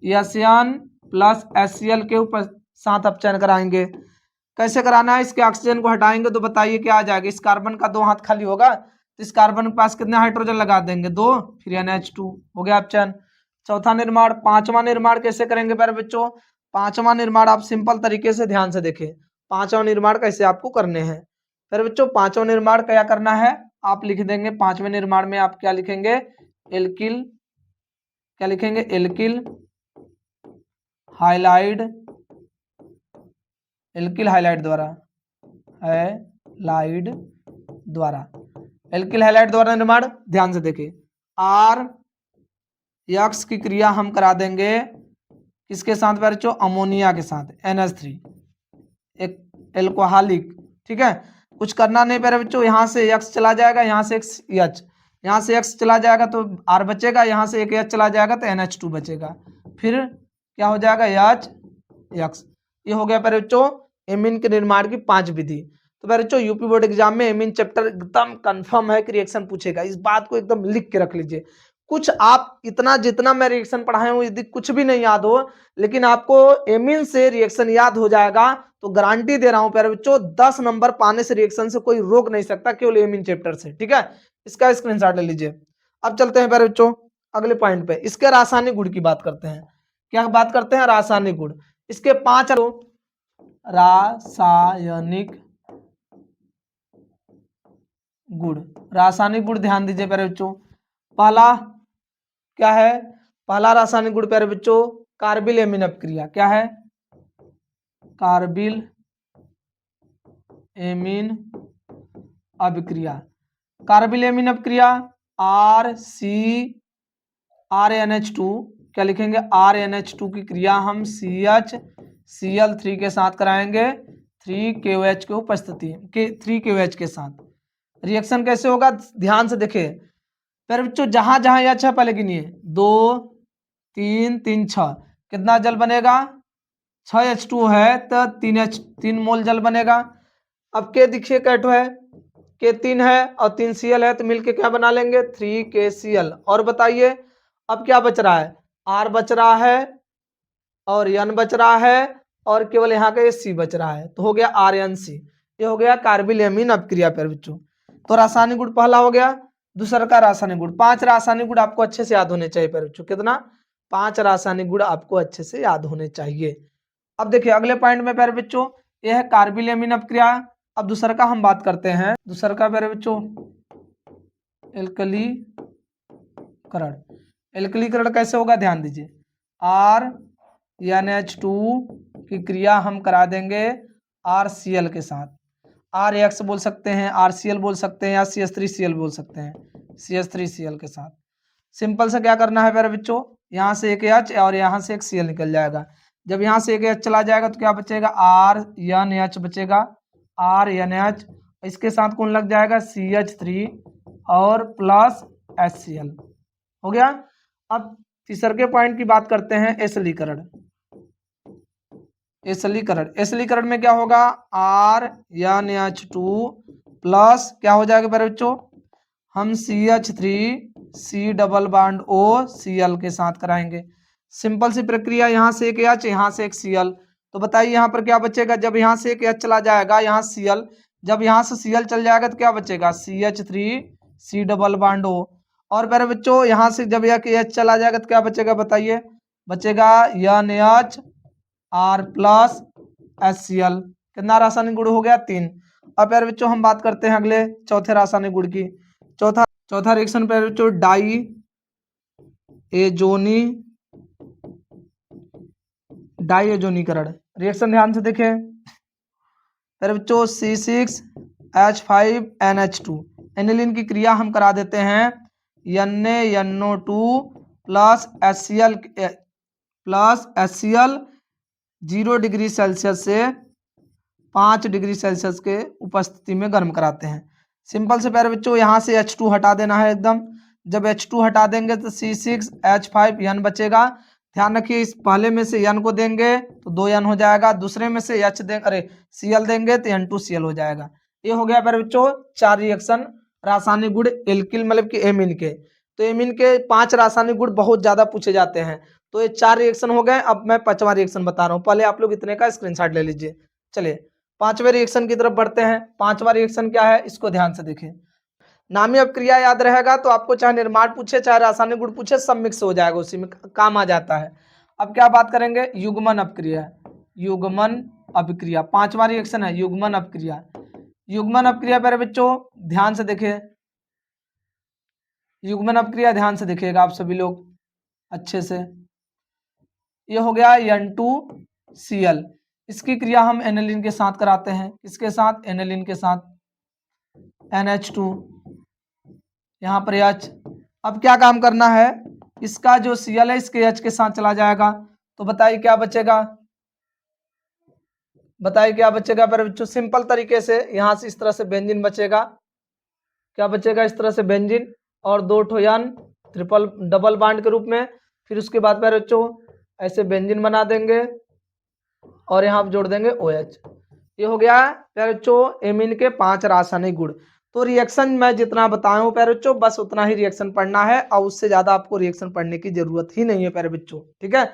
एन प्लस HCl के ऊपर साथ अपचयन कराएंगे। कैसे कराना है, इसके ऑक्सीजन को हटाएंगे तो बताइए क्या आ जाएगा, इस कार्बन का दो हाथ खाली होगा, तो इस कार्बन के पास कितने हाइड्रोजन लगा देंगे, दो, फिर NH2 हो गया अपचयन। चौथा निर्माण। पांचवा निर्माण कैसे करेंगे प्यारे बच्चों, पांचवा निर्माण आप सिंपल तरीके से ध्यान से देखें, पांचवा निर्माण कैसे आपको करने हैं प्यारे बच्चों। पांचवा निर्माण क्या करना है, आप लिख देंगे, पांचवें निर्माण में आप क्या लिखेंगे, एल्किल, क्या लिखेंगे, एल्किल हाइलाइड, एल्किल हाइलाइड द्वारा, हाइलाइड द्वारा, एल्किल हाइलाइड द्वारा निर्माण। ध्यान से देखिए, आर यक्स की क्रिया हम करा देंगे किसके साथ बच्चों, अमोनिया के साथ, NH3, एक एल्कोहलिक, ठीक है। कुछ करना नहीं प्यारे बच्चों, यहाँ से यक्स चला जाएगा, यहाँ से एच, यहाँ से एक्स चला जाएगा तो आर बचेगा, यहाँ से एक एच चला जाएगा तो NH2 बचेगा, फिर क्या हो जाएगा, एच एक्स। ये हो गया प्यारे बच्चों एमीन के निर्माण की 5 विधि। तो प्यारे बच्चों यूपी बोर्ड एग्जाम में एमीन चैप्टर एकदम कंफर्म है कि रिएक्शन पूछेगा, इस बात को एकदम लिख के रख लीजिए। कुछ आप इतना जितना मैं रिएक्शन पढ़ाया हूँ यदि कुछ भी नहीं याद हो, लेकिन आपको एमीन से रिएक्शन याद हो जाएगा, तो गारंटी दे रहा हूं प्यारे बच्चों 10 नंबर पाने से रिएक्शन से कोई रोक नहीं सकता, केवल एमीन चैप्टर से, ठीक है। इसका स्क्रीनशॉट ले लीजिए। अब चलते हैं प्यारे बच्चों अगले पॉइंट पे, इसके रासायनिक गुण की बात करते हैं। क्या बात करते हैं, रासायनिक गुण। इसके 5 रासायनिक गुण, रासायनिक गुण ध्यान दीजिए प्यारे बच्चों। पहला क्या है, पहला रासायनिक गुण प्यारे बच्चों कार्बिल एमीन अपक्रिया, क्या है, कार्बिल एमीन अभिक्रिया। कार्बिल एमीन अभिक्रिया RNH2, क्या लिखेंगे, RNH2 की क्रिया हम CHCl3 के साथ कराएंगे, 3KOH के उपस्थिति के 3KOH के साथ। रिएक्शन कैसे होगा, ध्यान से देखिए फिर बच्चों, जहां जहां एच है पहले गिनिए, 2 3 3 6, कितना जल बनेगा, 6H2 है तो 3 मोल जल बनेगा। अब के देखिए कैटो है, के 3 है और 3 Cl है, तो मिलके क्या बना लेंगे, 3KCl। और बताइए अब क्या बच रहा है, R बच रहा है और N बच रहा है और केवल यहाँ का C बच रहा है, तो हो गया RNC। ये हो गया कार्बिल एमीन अपक्रिया पर बच्चों। तो रासायनिक गुण पहला हो गया। दूसरा का रासायनिक गुण, 5 रासायनिक गुण आपको अच्छे से याद होने चाहिए पर बच्चों, कितना, 5 रासायनिक गुण आपको अच्छे से याद होने चाहिए। अब देखिए अगले पॉइंट में प्यारे बच्चों, यह है कार्बिल एमीन अपक्रिया। अब दूसरा का हम बात करते हैं, दूसरा का प्यारे बच्चों एल्कलीकरण। एल्कलीकरण कैसे होगा, ध्यान दीजिए, RNH2 की क्रिया हम करा देंगे RCl के साथ, RX बोल सकते हैं, RCl बोल सकते हैं, या CH3Cl बोल सकते हैं, CH3Cl के साथ। सिंपल से क्या करना है प्यारे बच्चों, यहाँ से एक H और यहाँ से एक Cl निकल जाएगा। जब यहाँ से एक H चला जाएगा तो क्या बचेगा, RNH बचेगा, RNH, इसके साथ कौन लग जाएगा, CH3 और प्लस HCl, हो गया। अब तीसरे पॉइंट की बात करते हैं, एसिलीकरण। एसिलीकरण में क्या होगा, RNH2 प्लस क्या हो जाएगा प्यारे बच्चों, हम CH3C double bond O Cl के साथ कराएंगे। सिंपल सी प्रक्रिया, यहाँ से एक H यहाँ से एक Cl, तो बताइए यहाँ पर क्या बचेगा, जब यहाँ से एक H चला जाएगा, यहाँ Cl, जब यहाँ से Cl चल जाएगा तो क्या बचेगा, CH3C डबल बॉन्ड O। और मेरे बच्चों यहाँ से जब यह H चला जाएगा तो क्या बचेगा, बताइए, बचेगा NHR प्लस HCl। कितना रासायनिक गुण हो गया, 3। अब प्यारे बच्चों हम बात करते हैं अगले चौथे रासायनिक गुण की। चौथा रिएक्शन प्यारे बच्चों डाई एजोनीकरण रिएक्शन, ध्यान से देखें प्यारे बच्चों, C6H5NH2 एनिलीन की क्रिया हम करा देते हैं NaNO2 plus HCl 0 degree Celsius से 5 डिग्री सेल्सियस के उपस्थिति में गर्म कराते हैं। सिंपल से प्यारे बच्चों यहाँ से H2 हटा देना है एकदम। जब H2 हटा देंगे तो C6H5N बचेगा। ध्यान रखिए, इस पहले में से N को देंगे तो 2N हो जाएगा, दूसरे में से Cl देंगे तो N2Cl हो जाएगा। ये हो गया प्यारे बच्चों 4 रिएक्शन रासायनिक गुण एल्किल मतलब कि एमीन के। तो एमीन के 5 रासायनिक गुण बहुत ज्यादा पूछे जाते हैं। तो ये 4 रिएक्शन हो गए। अब मैं 5वां रिएक्शन बता रहा हूँ, पहले आप लोग इतने का स्क्रीनशॉट ले लीजिए। चलिए 5वें रिएक्शन की तरफ बढ़ते हैं। 5वां रिएक्शन क्या है, इसको ध्यान से देखें। नामी अपक्रिया याद रहेगा तो आपको चाहे निर्माण पूछे चाहे रासायनिक गुण पूछे, सब मिक्स हो जाएगा, उसी में काम आ जाता है। अब क्या बात करेंगे, युग्मन अपक्रिया। युग्मन अपक्रिया 5वां रिएक्शन है, युग्मन अपक्रिया। युग्मन अपक्रिया प्यारे बच्चों ध्यान से देखें, युग्मन अपक्रिया ध्यान से देखिएगा आप सभी लोग अच्छे से। ये हो गया N2Cl, इसकी क्रिया हम एनिलीन के साथ कराते हैं। किसके साथ, एनिलीन के साथ, NH2 यहाँ पर H। अब क्या काम करना है, इसका जो Cl है इसके H के साथ चला जाएगा। तो बताइए क्या बचेगा, बताइए क्या बचेगा पर बच्चों, सिंपल तरीके से यहाँ से इस तरह से बेंजीन बचेगा। क्या बचेगा, इस तरह से बेंजीन और 2 ठो N ट्रिपल डबल बॉन्ड के रूप में। फिर उसके बाद प्यारे बच्चों ऐसे बेंजीन बना देंगे और यहाँ जोड़ देंगे OH। ये हो गया प्यारे बच्चों एमीन के 5 रासायनिक गुण। तो रिएक्शन मैं जितना बताया हूँ प्यारे बच्चों बस उतना ही रिएक्शन पढ़ना है और उससे ज्यादा आपको रिएक्शन पढ़ने की जरूरत ही नहीं है प्यारे बच्चों, ठीक है।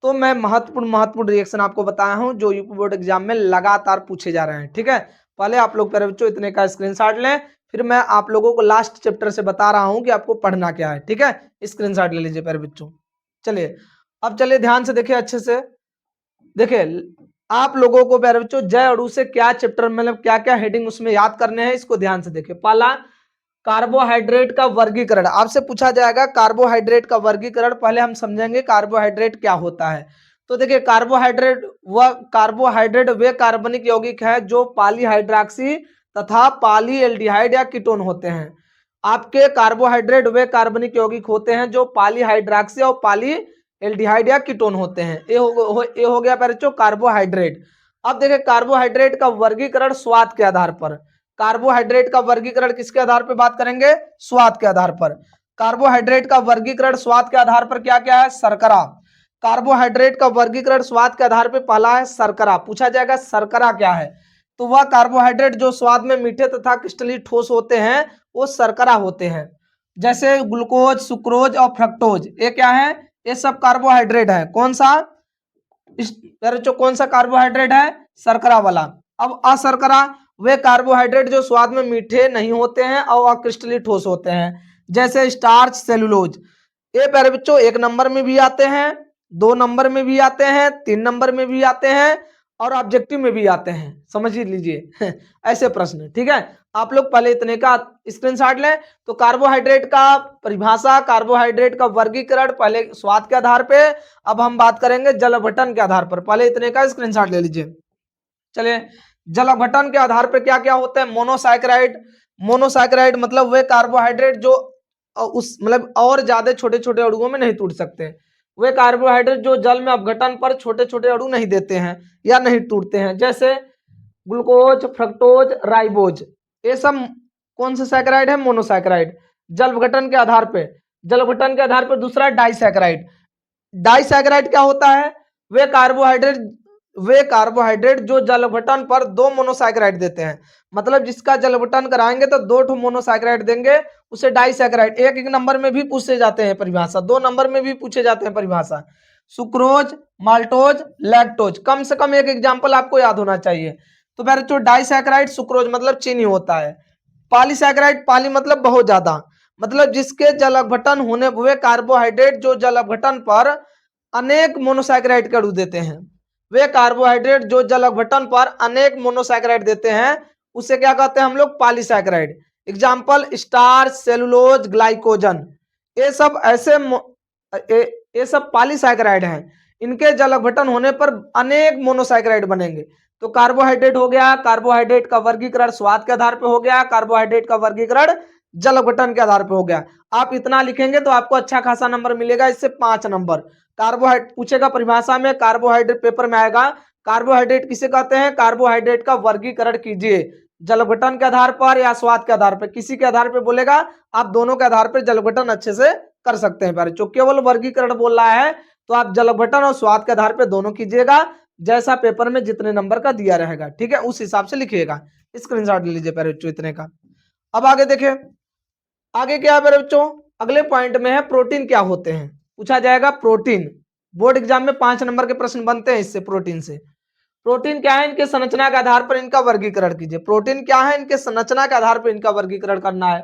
तो मैं महत्वपूर्ण रिएक्शन आपको बताया हूँ जो यूपी बोर्ड एग्जाम में लगातार पूछे जा रहे हैं, ठीक है। पहले आप लोग प्यारे बच्चों इतने का स्क्रीनशॉट लें, फिर मैं आप लोगों को लास्ट चैप्टर से बता रहा हूँ कि आपको पढ़ना क्या है, ठीक है। स्क्रीनशॉट ले लीजिए प्यारे बच्चों। चलिए अब चलिए ध्यान से देखिए अच्छे से। देखिए आप लोगों को प्यारे बच्चों जय अणु से क्या चैप्टर मतलब क्या क्या हेडिंग उसमें याद करने हैं, इसको ध्यान से देखिए। पहला कार्बोहाइड्रेट का वर्गीकरण, आपसे पूछा जाएगा कार्बोहाइड्रेट का वर्गीकरण। पहले हम समझेंगे कार्बोहाइड्रेट क्या होता है। तो देखिए कार्बोहाइड्रेट वे कार्बनिक यौगिक है जो पॉलीहाइड्रॉक्सी तथा पॉलीएल्डिहाइड या कीटोन होते हैं। आपके कार्बोहाइड्रेट वे कार्बनिक यौगिक होते हैं जो पॉलीहाइड्रॉक्सी और पॉलीएल्डिहाइड या कीटोन होते हैं। ये हो गया बच्चों कार्बोहाइड्रेट। अब देखिए कार्बोहाइड्रेट का वर्गीकरण स्वाद के आधार पर। कार्बोहाइड्रेट का वर्गीकरण किसके आधार पर बात करेंगे, स्वाद के आधार पर। कार्बोहाइड्रेट का वर्गीकरण स्वाद के आधार पर क्या क्या है, शर्करा। कार्बोहाइड्रेट का वर्गीकरण स्वाद के आधार पर पहला है शर्करा। पूछा जाएगा शर्करा क्या है, तो वह कार्बोहाइड्रेट जो स्वाद में मीठे तथा क्रिस्टलीय ठोस होते हैं वो शर्करा होते हैं। जैसे ग्लूकोज, सुक्रोज और फ्रक्टोज, ये क्या है, ये सब कार्बोहाइड्रेट है। कौन सा, कौन सा कार्बोहाइड्रेट है, शर्करा वाला। अब अशर्करा वे कार्बोहाइड्रेट जो स्वाद में मीठे नहीं होते हैं और अक्रिस्टलीय ठोस होते हैं। जैसे स्टार्च, सेलुलोज। ये प्यारे बच्चों 1 नंबर में भी आते हैं, 2 नंबर में भी आते हैं, 3 नंबर में भी आते हैं और ऑब्जेक्टिव में भी आते हैं, समझ लीजिए ऐसे प्रश्न, ठीक है। आप लोग पहले इतने का स्क्रीनशॉट लें। तो कार्बोहाइड्रेट का परिभाषा, कार्बोहाइड्रेट का वर्गीकरण पहले स्वाद के आधार पे, अब हम बात करेंगे जल अपघटन के आधार पर। पहले इतने का स्क्रीनशॉट ले लीजिए। चलिए जल अपघटन के आधार पे क्या क्या होता है, मोनोसाइक्राइड। मोनोसाइक्राइड मतलब वे कार्बोहाइड्रेट जो उस मतलब और ज्यादा छोटे छोटे अणुओं में नहीं टूट सकते। वे कार्बोहाइड्रेट जो जल में अपघटन पर छोटे छोटे अणु नहीं देते हैं या नहीं टूटते हैं। जैसे ग्लूकोज, फ्रक्टोज, राइबोज, ये सब कौन से सैकराइड है, मोनोसैकराइड। जल अपघटन के आधार पे, जल अपघटन के आधार पर दूसरा डाइसैकराइड। डाइसैकराइड क्या होता है, वे कार्बोहाइड्रेट जो जल अपघटन पर 2 मोनोसैकराइड देते हैं। मतलब जिसका जल अपघटन कराएंगे तो 2 ठो मोनोसैकराइड देंगे, उसे डाइसैकराइड। 1 नंबर में भी पूछे जाते हैं परिभाषा, 2 नंबर में भी पूछे जाते हैं परिभाषा। Sucrose, maltose, lactose. कम से कम एक एग्जाम्पल आपको याद होना चाहिए। तो बच्चों डाइसैकेराइड सुक्रोज मतलब चीनी होता है, पॉलीसैकेराइड पॉली मतलब बहुत ज्यादा, मतलब जिसके जल अपघटन होने हुए कार्बोहाइड्रेट जो जल अपघटन पर अनेक मोनोसैकेराइड के अणु देते हैं, वे कार्बोहाइड्रेट जो जल अपघटन पर अनेक मोनोसैकेराइड देते हैं उसे क्या कहते हैं हम लोग, polysaccharide. Example starch, cellulose, glycogen, ये सब ऐसे ये सब पॉलीसैकेराइड हैं, इनके जल अपघटन होने पर अनेक मोनोसैकेराइड बनेंगे। तो कार्बोहाइड्रेट हो गया, कार्बोहाइड्रेट का वर्गीकरण स्वाद के आधार पर हो गया, कार्बोहाइड्रेट का वर्गीकरण जल अपघटन के आधार पर हो गया। आप इतना लिखेंगे तो आपको अच्छा खासा नंबर मिलेगा, इससे 5 नंबर। कार्बोहाइड्रेट पूछेगा परिभाषा में, कार्बोहाइड्रेट पेपर में आएगा, कार्बोहाइड्रेट किसे कहते हैं, कार्बोहाइड्रेट का वर्गीकरण कीजिए जल अपघटन के आधार पर या स्वाद के आधार पर, किसी के आधार पर बोलेगा, आप दोनों के आधार पर जल अपघटन अच्छे से कर सकते हैं। जो केवल वर्गीकरण बोल रहा है तो आप जल अपघटन और स्वाद के आधार पर दोनों कीजिएगा, जैसा पेपर में जितने नंबर का दिया रहेगा, ठीक है, उस हिसाब से लिखिएगा। स्क्रीनशॉट ले लीजिए प्यारे बच्चों इतने का। अब आगे देखिए, आगे क्या है प्यारे बच्चों, अगले पॉइंट में है प्रोटीन क्या होते हैं, पूछा जाएगा प्रोटीन। बोर्ड एग्जाम में 5 नंबर के प्रश्न बनते हैं इससे, प्रोटीन से। प्रोटीन क्या है, इनके संरचना के आधार पर इनका वर्गीकरण कीजिए। प्रोटीन क्या है, इनके संरचना के आधार पर इनका वर्गीकरण करना है।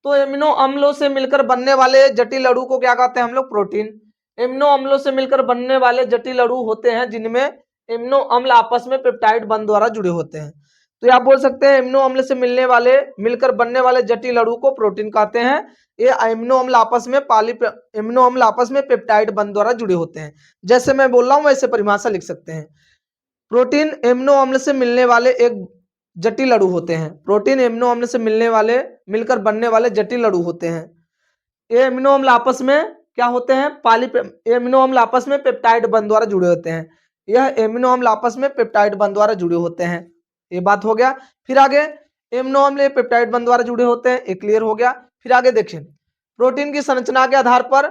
तो एमिनो अम्लों से मिलकर बनने वाले जटिल अणु को क्या कहते हैं हम लोग, प्रोटीन। एमिनो अम्लों से मिलकर बनने वाले जटिल अणु होते हैं जिनमें एमिनो अम्ल आपस में पेप्टाइड बंध द्वारा जुड़े होते हैं। तो आप बोल सकते हैं एमिनो अम्ल से मिलकर बनने वाले जटिल अणु को प्रोटीन कहते हैं। ये एमिनो अम्ल आपस में एमिनो अम्ल आपस में पेप्टाइड बंध द्वारा जुड़े होते हैं। जैसे मैं बोल रहा हूं वैसे परिभाषा लिख सकते हैं। प्रोटीन एमिनो अम्ल से मिलने वाले एक जटिल अणु होते हैं। प्रोटीन एमिनो अम्ल से मिलकर बनने वाले जटिल अणु होते हैं। ये एमिनो अम्ल आपस में क्या होते हैं, एमिनो अम्ल आपस में पेप्टाइड बंध द्वारा जुड़े होते हैं। यह एमिनो अम्ल आपस में पेप्टाइड बंध द्वारा जुड़े होते हैं, ये बात हो गया। फिर आगे एमिनो अम्ल पेप्टाइड बंध द्वारा जुड़े होते हैं, ये क्लियर हो गया। फिर आगे देखिए, प्रोटीन की संरचना के आधार पर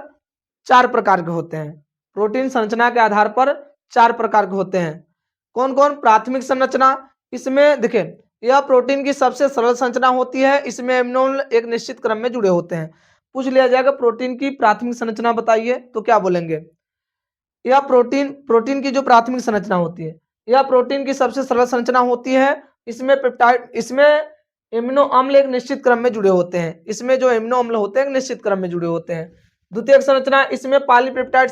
4 प्रकार के होते हैं। प्रोटीन संरचना के आधार पर 4 प्रकार के होते हैं। कौन कौन, प्राथमिक संरचना, इसमें देखिए यह प्रोटीन की सबसे सरल संरचना होती है, इसमें एमिनो अम्ल एक निश्चित क्रम में जुड़े होते हैं। पूछ लिया जाएगा प्रोटीन की प्राथमिक संरचना बताइए, तो क्या बोलेंगे, यह प्रोटीन की जो प्राथमिक संरचना होती है, यह प्रोटीन की सबसे सरल संरचना होती है। इसमें एमिनो अम्ल एक निश्चित क्रम में जुड़े होते हैं, इसमें जो एमिनो अम्ल होते हैं एक निश्चित क्रम में जुड़े होते हैं। द्वितीयक संरचना, इसमें पॉलीपेप्टाइड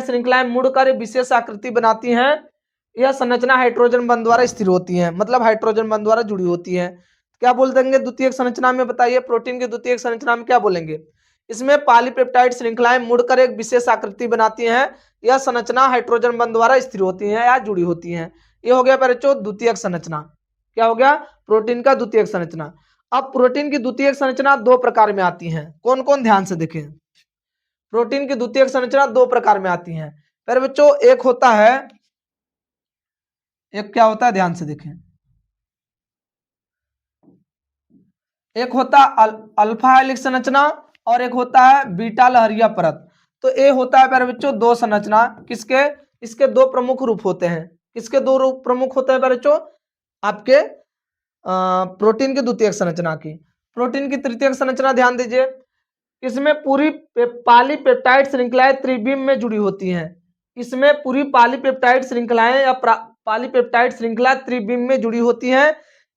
श्रृंखलाएं मुड़कर विशेष आकृति बनाती हैं। यह संरचना हाइड्रोजन बंध द्वारा स्थिर होती है, मतलब हाइड्रोजन बंध द्वारा जुड़ी होती है। क्या बोल देंगे द्वितीयक संरचना में, बताइए प्रोटीन की द्वितीयक संरचना में क्या बोलेंगे, इसमें पॉलीपेप्टाइड श्रृंखलाएं मुड़कर एक विशेष आकृति बनाती हैं। यह संरचना हाइड्रोजन बंध द्वारा स्थिर होती है या जुड़ी होती है। ये हो गया बच्चों द्वितीयक संरचना। क्या हो गया, प्रोटीन का द्वितीयक संरचना। अब प्रोटीन की द्वितीयक संरचना 2 प्रकार में आती है, कौन कौन, ध्यान से देखें। प्रोटीन की द्वितीयक संरचना 2 प्रकार में आती है फिर बच्चों, एक होता है, एक क्या होता है, ध्यान से देखें, एक होता अल्फा हेलिक्स संरचना और एक होता है बीटा लहरिया परत। तो ये होता है प्यारे बच्चों 2 संरचना, किसके, इसके 2 प्रमुख रूप होते हैं। किसके 2 रूप प्रमुख होते हैं प्यारे बच्चों, आपके प्रोटीन की द्वितीयक संरचना की। प्रोटीन की तृतीयक संरचना ध्यान दीजिए, इसमें पूरी पॉलीपेप्टाइड श्रृंखलाएं त्रिविम में जुड़ी होती हैं। इसमें पूरी पॉलीपेप्टाइड श्रृंखलाएं या पॉलीपेप्टाइड श्रृंखला त्रिविम में जुड़ी होती हैं।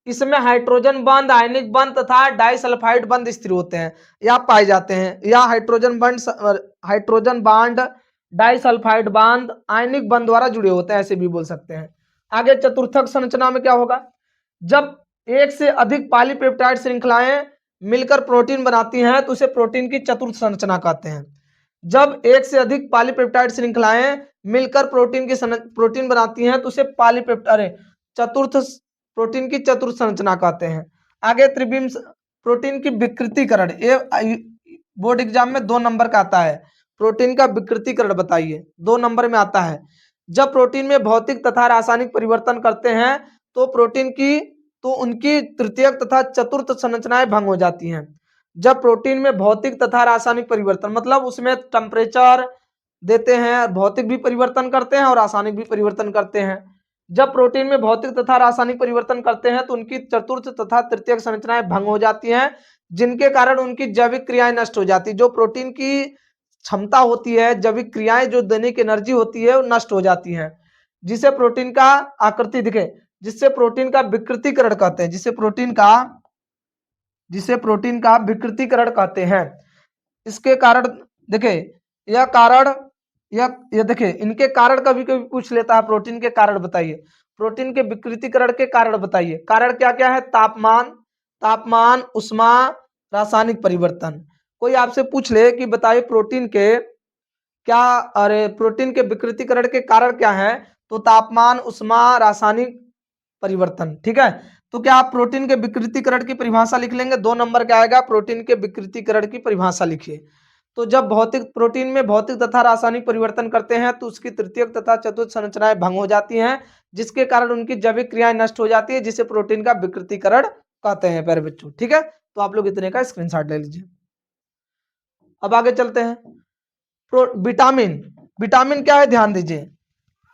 इसमें हाइड्रोजन बंध, आयनिक बंध तथा डाइसल्फाइड बंध स्थिर होते हैं या पाए जाते हैं, या हाइड्रोजन बॉन्ड, डाइसल्फाइड बंध, आयनिक बंध द्वारा जुड़े होते हैं, ऐसे भी बोल सकते हैं। आगे चतुर्थक संरचना में क्या होगा, जब एक से अधिक पॉलीपेप्टाइड श्रृंखलाएं मिलकर प्रोटीन बनाती हैं तो उसे प्रोटीन की चतुर्थ संरचना कहते हैं। जब एक से अधिक पॉलीपेप्टाइड श्रृंखलाएं मिलकर प्रोटीन बनाती हैं तो उसे प्रोटीन की चतुर्थ संरचना कहते हैं। आगे त्रिविम प्रोटीन की विकृतीकरण, ये बोर्ड एग्जाम में 2 नंबर का आता है। प्रोटीन का विकृतीकरण बताइए, 2 नंबर में आता है। जब प्रोटीन में भौतिक तथा रासायनिक परिवर्तन करते हैं तो उनकी तृतीयक तथा चतुर्थ संरचनाएं भंग हो जाती हैं। जब प्रोटीन में भौतिक तथा रासायनिक परिवर्तन, मतलब उसमें टेम्परेचर देते हैं, भौतिक भी परिवर्तन करते हैं और रासायनिक भी परिवर्तन करते हैं। जब प्रोटीन में भौतिक तथा रासायनिक परिवर्तन करते हैं तो उनकी चतुर्थ तथा तृतीयक संरचनाएं भंग हो जाती हैं, जिनके कारण उनकी जैविक क्रियाएं नष्ट हो जाती है। जो प्रोटीन की क्षमता होती है, जैविक क्रियाएं जो देने की एनर्जी होती है वो नष्ट हो जाती हैं, जिसे प्रोटीन का आकृति दिखे, जिससे प्रोटीन का विकृतीकरण कहते हैं, जिसे प्रोटीन का विकृतीकरण कहते हैं। इसके कारण देखिए, यह कारण यह देखिए, इनके कारण कभी कभी पूछ लेता है, प्रोटीन के कारण बताइए, प्रोटीन के विकृतीकरण के कारण बताइए। कारण क्या क्या है? तापमान, उष्मा, रासायनिक परिवर्तन। कोई आपसे पूछ ले कि बताइए प्रोटीन के विकृतीकरण के कारण क्या है, तो तापमान, उष्मा, रासायनिक परिवर्तन। ठीक है, तो क्या आप प्रोटीन के विकृतीकरण की परिभाषा लिख लेंगे? 2 नंबर क्या आएगा? प्रोटीन के विकृतीकरण की परिभाषा लिखिए। तो जब प्रोटीन में भौतिक तथा रासायनिक परिवर्तन करते हैं तो उसकी तृतीयक तथा चतुर्थ संरचनाएं भंग हो जाती हैं, जिसके कारण उनकी जैविक क्रियाएं नष्ट हो जाती है, जिसे प्रोटीन का विकृतीकरण कहते हैं प्यारे बच्चों। ठीक है, तो आप लोग इतने का स्क्रीनशॉट ले लीजिए। अब आगे चलते हैं। विटामिन क्या है? ध्यान दीजिए,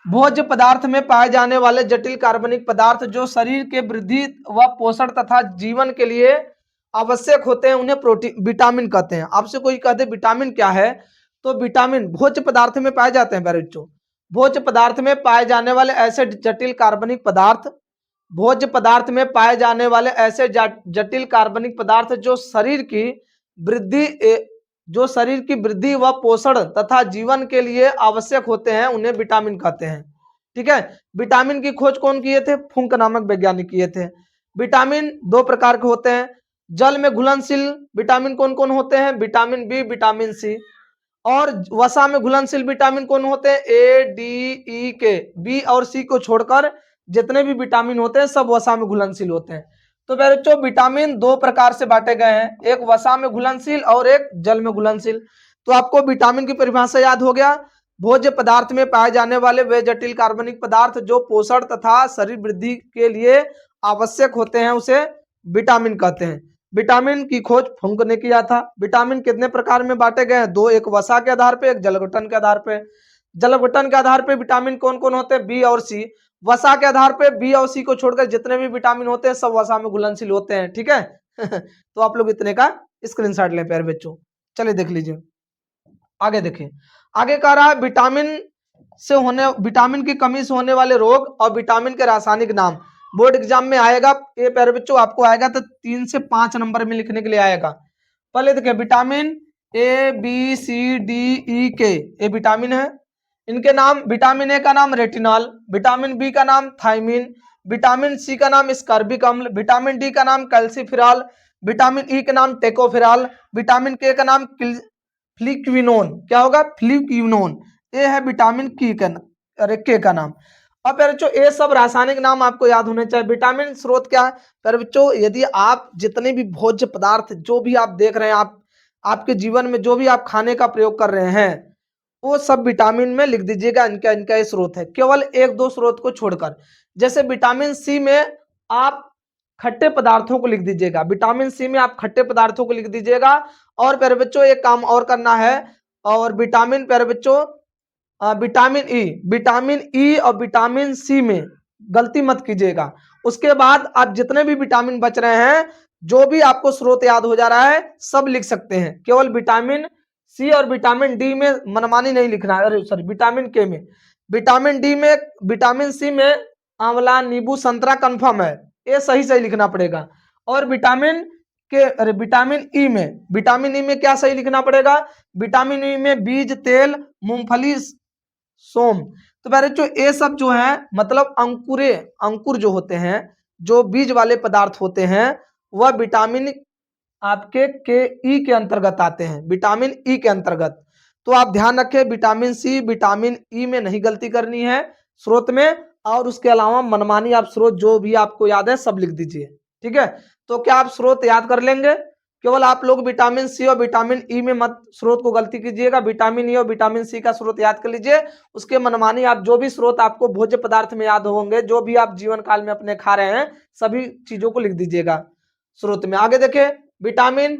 भोज्य पदार्थ में पाए जाने वाले जटिल कार्बनिक पदार्थ जो शरीर के वृद्धि व पोषण तथा जीवन के लिए आवश्यक होते हैं, उन्हें विटामिन कहते हैं। आपसे कोई कहते विटामिन क्या है, तो विटामिन भोज्य पदार्थ में पाए जाते हैं प्यारे बच्चों। भोज्य पदार्थ में पाए जाने वाले ऐसे जटिल कार्बनिक पदार्थ, भोज्य पदार्थ में पाए जाने वाले ऐसे जटिल कार्बनिक पदार्थ जो शरीर की वृद्धि व पोषण तथा जीवन के लिए आवश्यक होते हैं, उन्हें विटामिन कहते हैं। ठीक है, विटामिन की खोज कौन किए थे? फुंक नामक वैज्ञानिक किए थे। विटामिन 2 प्रकार के होते हैं। जल में घुलनशील विटामिन कौन कौन होते हैं? Vitamin B, vitamin C. और वसा में घुलनशील विटामिन कौन होते हैं? ए, डी, ई के। बी और सी को छोड़कर जितने भी विटामिन होते हैं सब वसा में घुलनशील होते हैं। तो बच्चों विटामिन 2 प्रकार से बांटे गए हैं, एक वसा में घुलनशील और एक जल में घुलनशील। तो आपको विटामिन की परिभाषा याद हो गया। भोज्य पदार्थ में पाए जाने वाले वे जटिल कार्बनिक पदार्थ जो पोषण तथा शरीर वृद्धि के लिए आवश्यक होते हैं, उसे विटामिन कहते हैं। विटामिन की खोज फुंक ने किया था। विटामिन कितने प्रकार में बांटे गए हैं? 2, एक वसा के आधार पे, एक जल गठन के आधार पे। जल गठन के आधार पे विटामिन कौन कौन होते हैं? बी और सी। वसा के आधार पे बी और सी को छोड़कर जितने भी विटामिन होते हैं सब वसा में घुलनशील होते हैं। ठीक है तो आप लोग इतने का स्क्रीनशॉट लें प्यारे बच्चों। चलिए देख लीजिए, आगे देखिए। आगे कह रहा है विटामिन की कमी से होने वाले रोग और विटामिन के रासायनिक नाम। बोर्ड एग्जाम में आएगा ये प्यारे बच्चों, आपको आएगा तो 3 से 5 नंबर में लिखने के लिए आएगा। पहले देखिए, vitamin A, B, C, D, E, K, ये विटामिन है। इनके नाम, विटामिन ए का नाम रेटिनॉल, विटामिन बी का नाम थायमिन, विटामिन सी का नाम स्कर्बिक अम्ल, विटामिन डी का नाम कैल्सीफिरॉल, विटामिन ई का नाम टेकोफिरॉल, विटामिन के का नाम फ्लिक्विनोन। क्या होगा? फ्लिक्विनोन। ये है विटामिन के का नाम। अब बच्चों ये सब रासायनिक नाम आपको याद होने चाहिए। विटामिन स्रोत क्या है? पर बच्चों यदि आप जितने भी भोज्य पदार्थ जो भी आप देख रहे हैं, आपके जीवन में जो भी आप खाने का प्रयोग कर रहे हैं, वो सब विटामिन में लिख दीजिएगा, इनका इनका ये स्रोत है, केवल 1-2 स्रोत को छोड़कर। जैसे विटामिन सी में आप खट्टे पदार्थों को लिख दीजिएगा, विटामिन सी में आप खट्टे पदार्थों को लिख दीजिएगा। और प्यारे बच्चों एक काम और करना है, और विटामिन प्यारे बच्चों विटामिन ई और विटामिन सी में गलती मत कीजिएगा। उसके बाद आप जितने भी विटामिन बच रहे हैं, जो भी आपको स्रोत याद हो जा रहा है, सब लिख सकते हैं। केवल विटामिन सी और विटामिन डी में मनमानी नहीं लिखना है। अरे सॉरी, विटामिन के में, विटामिन डी में, विटामिन सी में आंवला, नींबू, संतरा कंफर्म है, ये सही सही लिखना पड़ेगा। और विटामिन ई में क्या सही लिखना पड़ेगा? विटामिन ई में बीज, तेल, मूंगफली, सोम। तो बच्चों ये सब जो है मतलब अंकुर जो होते हैं, जो बीज वाले पदार्थ होते हैं, वह विटामिन आपके ई के अंतर्गत आते हैं, विटामिन ई के अंतर्गत। तो आप ध्यान रखें, विटामिन सी, विटामिन ई में नहीं गलती करनी है स्रोत में, और उसके अलावा मनमानी आप स्रोत जो भी आपको याद है सब लिख दीजिए। ठीक है, तो क्या आप स्रोत याद कर लेंगे? केवल आप लोग विटामिन सी और विटामिन ई में मत स्रोत को गलती कीजिएगा, विटामिन ई और विटामिन सी का स्रोत याद कर लीजिए। उसके मनमानी आप जो भी स्रोत आपको भोज्य पदार्थ में याद होंगे, जो भी आप जीवन काल में अपने खा रहे हैं, सभी चीजों को लिख दीजिएगा स्रोत में। आगे देखें, विटामिन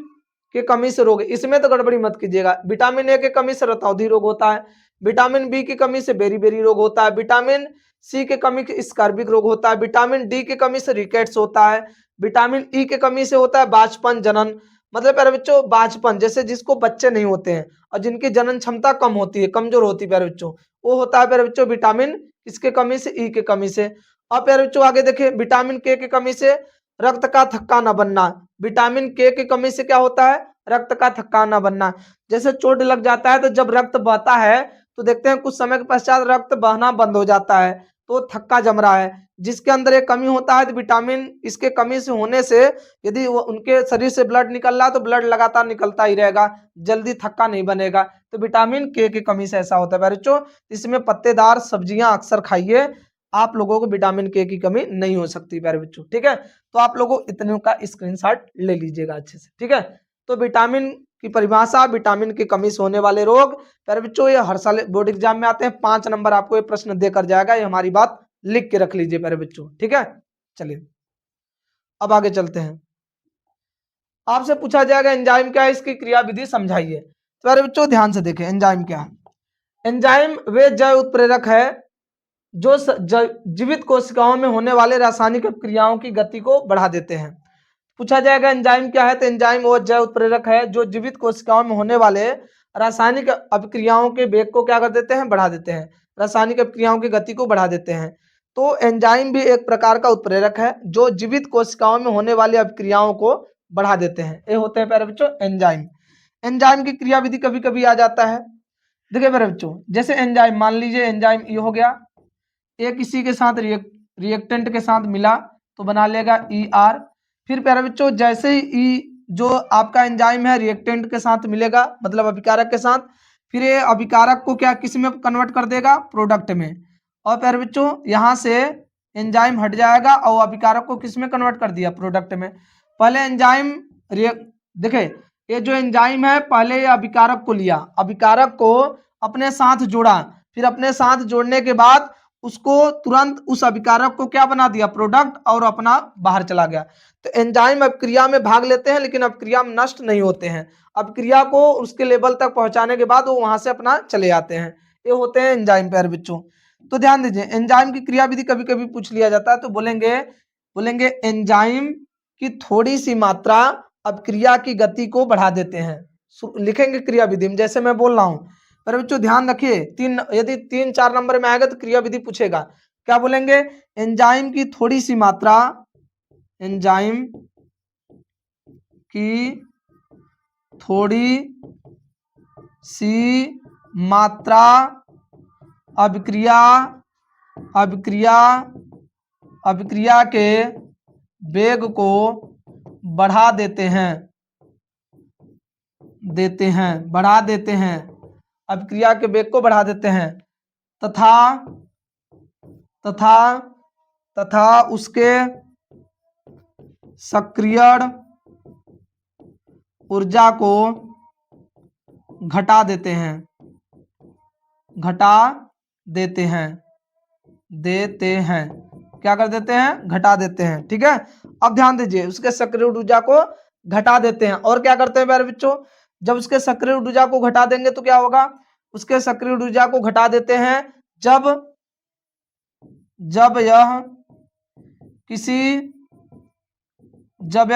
की कमी से रोग, इसमें तो गड़बड़ी मत कीजिएगा। विटामिन ए की कमी से रतौंधी रोग होता है, विटामिन बी की कमी से बेरी रोग होता है, विटामिन सी की कमी से स्कर्बिक रोग होता है, विटामिन डी की कमी से रिकेट्स होता है, विटामिन ई की कमी से होता है बांझपन जनन, मतलब प्यारे बच्चों बांझपन, जैसे जिसको बच्चे नहीं होते हैं और जिनकी जनन क्षमता कम होती है, कमजोर होती है प्यारे बच्चों, वो होता है प्यारे बच्चों विटामिन किसके कमी से, ई के कमी से। अब प्यारे बच्चों आगे देखें, विटामिन के की कमी से रक्त का थक्का न बनना। विटामिन के की कमी से क्या होता है, रक्त का थक्का न बनना। जैसे चोट लग जाता है तो जब रक्त बहता है तो देखते हैं कुछ समय के पश्चात रक्त बहना बंद हो जाता है, तो थक्का जम रहा है। जिसके अंदर एक कमी होता है तो विटामिन इसके कमी से होने से यदि वो उनके शरीर से ब्लड निकल रहा है तो ब्लड लगातार निकलता ही रहेगा, जल्दी थक्का नहीं बनेगा। तो विटामिन के की कमी से ऐसा होता है बच्चों। इसमें पत्तेदार सब्जियां अक्सर खाइए, आप लोगों को विटामिन के की कमी नहीं हो सकती प्यारे बच्चों, ठीक है। तो आप लोगों इतने का स्क्रीनशॉट ले लीजिएगा अच्छे से, ठीक है। तो विटामिन की परिभाषा, विटामिन की कमी से होने वाले रोग प्यारे बच्चों, ये हर साल बोर्ड एग्जाम में आते हैं। 5 नंबर आपको ये प्रश्न देकर जाएगा, ये हमारी बात लिख के रख लीजिए प्यारे बच्चों, ठीक है। चलिए अब आगे चलते हैं। आपसे पूछा जाएगा एंजाइम क्या है, इसकी क्रिया विधि समझाइए। तो प्यारे बच्चों ध्यान से देखें एंजाइम क्या है। एंजाइम वे जैव उत्प्रेरक है जो जीवित कोशिकाओं में होने वाले रासायनिक क्रियाओं की गति को बढ़ा देते हैं। पूछा जाएगा एंजाइम क्या है, तो एंजाइम वो जैव उत्प्रेरक है जो जीवित कोशिकाओं में होने वाले रासायनिक अभिक्रियाओं के वेग को क्या कर देते हैं, बढ़ा देते हैं, रासायनिक अभिक्रियाओं की गति को बढ़ा देते हैं। तो एंजाइम भी एक प्रकार का उत्प्रेरक है जो जीवित कोशिकाओं में होने वाली अभिक्रियाओं को बढ़ा देते हैं। ये होते हैं प्यारे बच्चों एंजाइम। एंजाइम की क्रिया विधि कभी कभी आ जाता है। देखिए प्यारे बच्चों, जैसे एंजाइम, मान लीजिए एंजाइम ये हो गया, ये किसी के साथ रिएक्टेंट के साथ मिला तो बना लेगा ER। फिर प्यारे बच्चों जैसे ही जो आपका एंजाइम है रिएक्टेंट के साथ मिलेगा, मतलब अभिकारक के साथ, फिर ये अभिकारक को क्या किस में कन्वर्ट कर देगा, प्रोडक्ट में। और प्यारे बच्चों यहाँ से एंजाइम हट जाएगा और अभिकारक को किस में कन्वर्ट कर दिया, प्रोडक्ट में। पहले एंजाइम देखे, ये जो एंजाइम है पहले ये अभिकारक को लिया, अभिकारक को अपने साथ जोड़ा, फिर अपने साथ जोड़ने के बाद उसको तुरंत उस अभिकारक को क्या बना दिया, प्रोडक्ट, और अपना बाहर चला गया। तो एंजाइम अपक्रिया में भाग लेते हैं लेकिन अपक्रिया में नष्ट नहीं होते हैं। अपक्रिया को उसके लेवल तक पहुंचाने के बाद वो वहां से अपना चले जाते हैं। ये होते हैं एंजाइम प्यारे बच्चों। तो ध्यान दीजिए एंजाइम की क्रिया विधि कभी कभी पूछ लिया जाता है, तो बोलेंगे एंजाइम की थोड़ी सी मात्रा अपक्रिया की गति को बढ़ा देते हैं। लिखेंगे क्रिया विधि में, जैसे मैं बोल रहा हूं। पर बच्चों ध्यान रखिए, यदि 3-4 नंबर में आएगा तो क्रिया विधि पूछेगा। क्या बोलेंगे, एंजाइम की थोड़ी सी मात्रा, एंजाइम की थोड़ी सी मात्रा अभिक्रिया के वेग को बढ़ा देते हैं, अभिक्रिया के वेग को बढ़ा देते हैं तथा उसके सक्रियण ऊर्जा को घटा देते हैं, क्या कर देते हैं, घटा देते हैं, ठीक है। अब ध्यान दीजिए, उसके सक्रिय ऊर्जा को घटा देते हैं। और क्या करते हैं प्यारे बच्चों, जब उसके सक्रिय ऊर्जा को घटा देंगे तो क्या होगा, उसके सक्रिय ऊर्जा को घटा देते हैं जब यह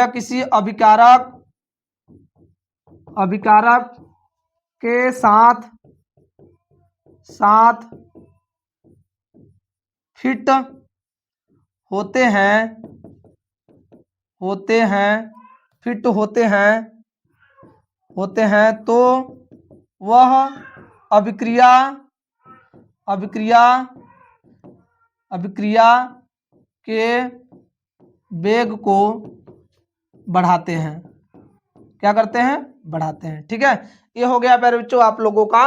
किसी अभिकारक के साथ फिट होते हैं तो वह अभिक्रिया के वेग को बढ़ाते हैं, क्या करते हैं, बढ़ाते हैं, ठीक है। ये हो गया प्यारे बच्चों आप लोगों का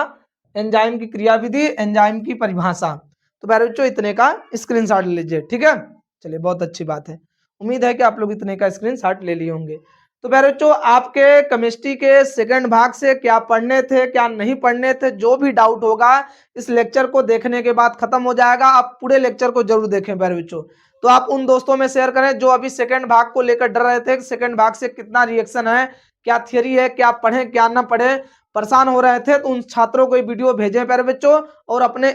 एंजाइम की क्रिया विधि, एंजाइम की परिभाषा। तो प्यारे बच्चों इतने का स्क्रीनशॉट ले लीजिए, ठीक है। चलिए बहुत अच्छी बात है, उम्मीद है कि आप लोग इतने का स्क्रीनशॉट ले लिए होंगे। तो प्यारे बच्चों आपके केमिस्ट्री के सेकंड भाग से क्या पढ़ने थे क्या नहीं पढ़ने थे, जो भी डाउट होगा इस लेक्चर को देखने के बाद खत्म हो जाएगा। आप पूरे लेक्चर को जरूर देखें प्यारे बच्चों। तो आप उन दोस्तों में शेयर करें जो अभी सेकंड भाग को लेकर डर रहे थे, सेकंड भाग से कितना रिएक्शन है, क्या थियरी है, क्या पढ़ें क्या ना पढ़ें, परेशान हो रहे थे, तो उन छात्रों को ये वीडियो भेजें प्यारे बच्चों। और अपने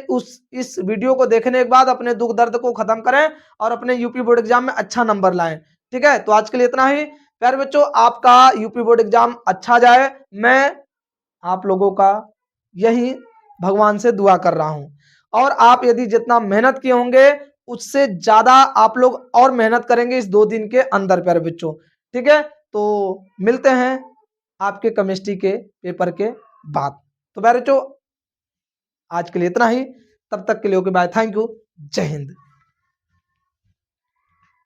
इस वीडियो को देखने के बाद अपने दुख दर्द को खत्म करें और अपने यूपी बोर्ड एग्जाम में अच्छा नंबर लाएं, ठीक है। तो आज के लिए इतना ही। प्यारे बच्चों आपका यूपी बोर्ड एग्जाम अच्छा जाए, मैं आप लोगों का यही भगवान से दुआ कर रहा हूं। और आप यदि जितना मेहनत किए होंगे उससे ज्यादा आप लोग और मेहनत करेंगे इस 2 दिन के अंदर प्यारे बच्चों, ठीक है। तो मिलते हैं आपके केमिस्ट्री के पेपर के बाद। तो प्यारे बच्चों आज के लिए इतना ही, तब तक के लिए ओके बाय, थैंक यू, जय हिंद।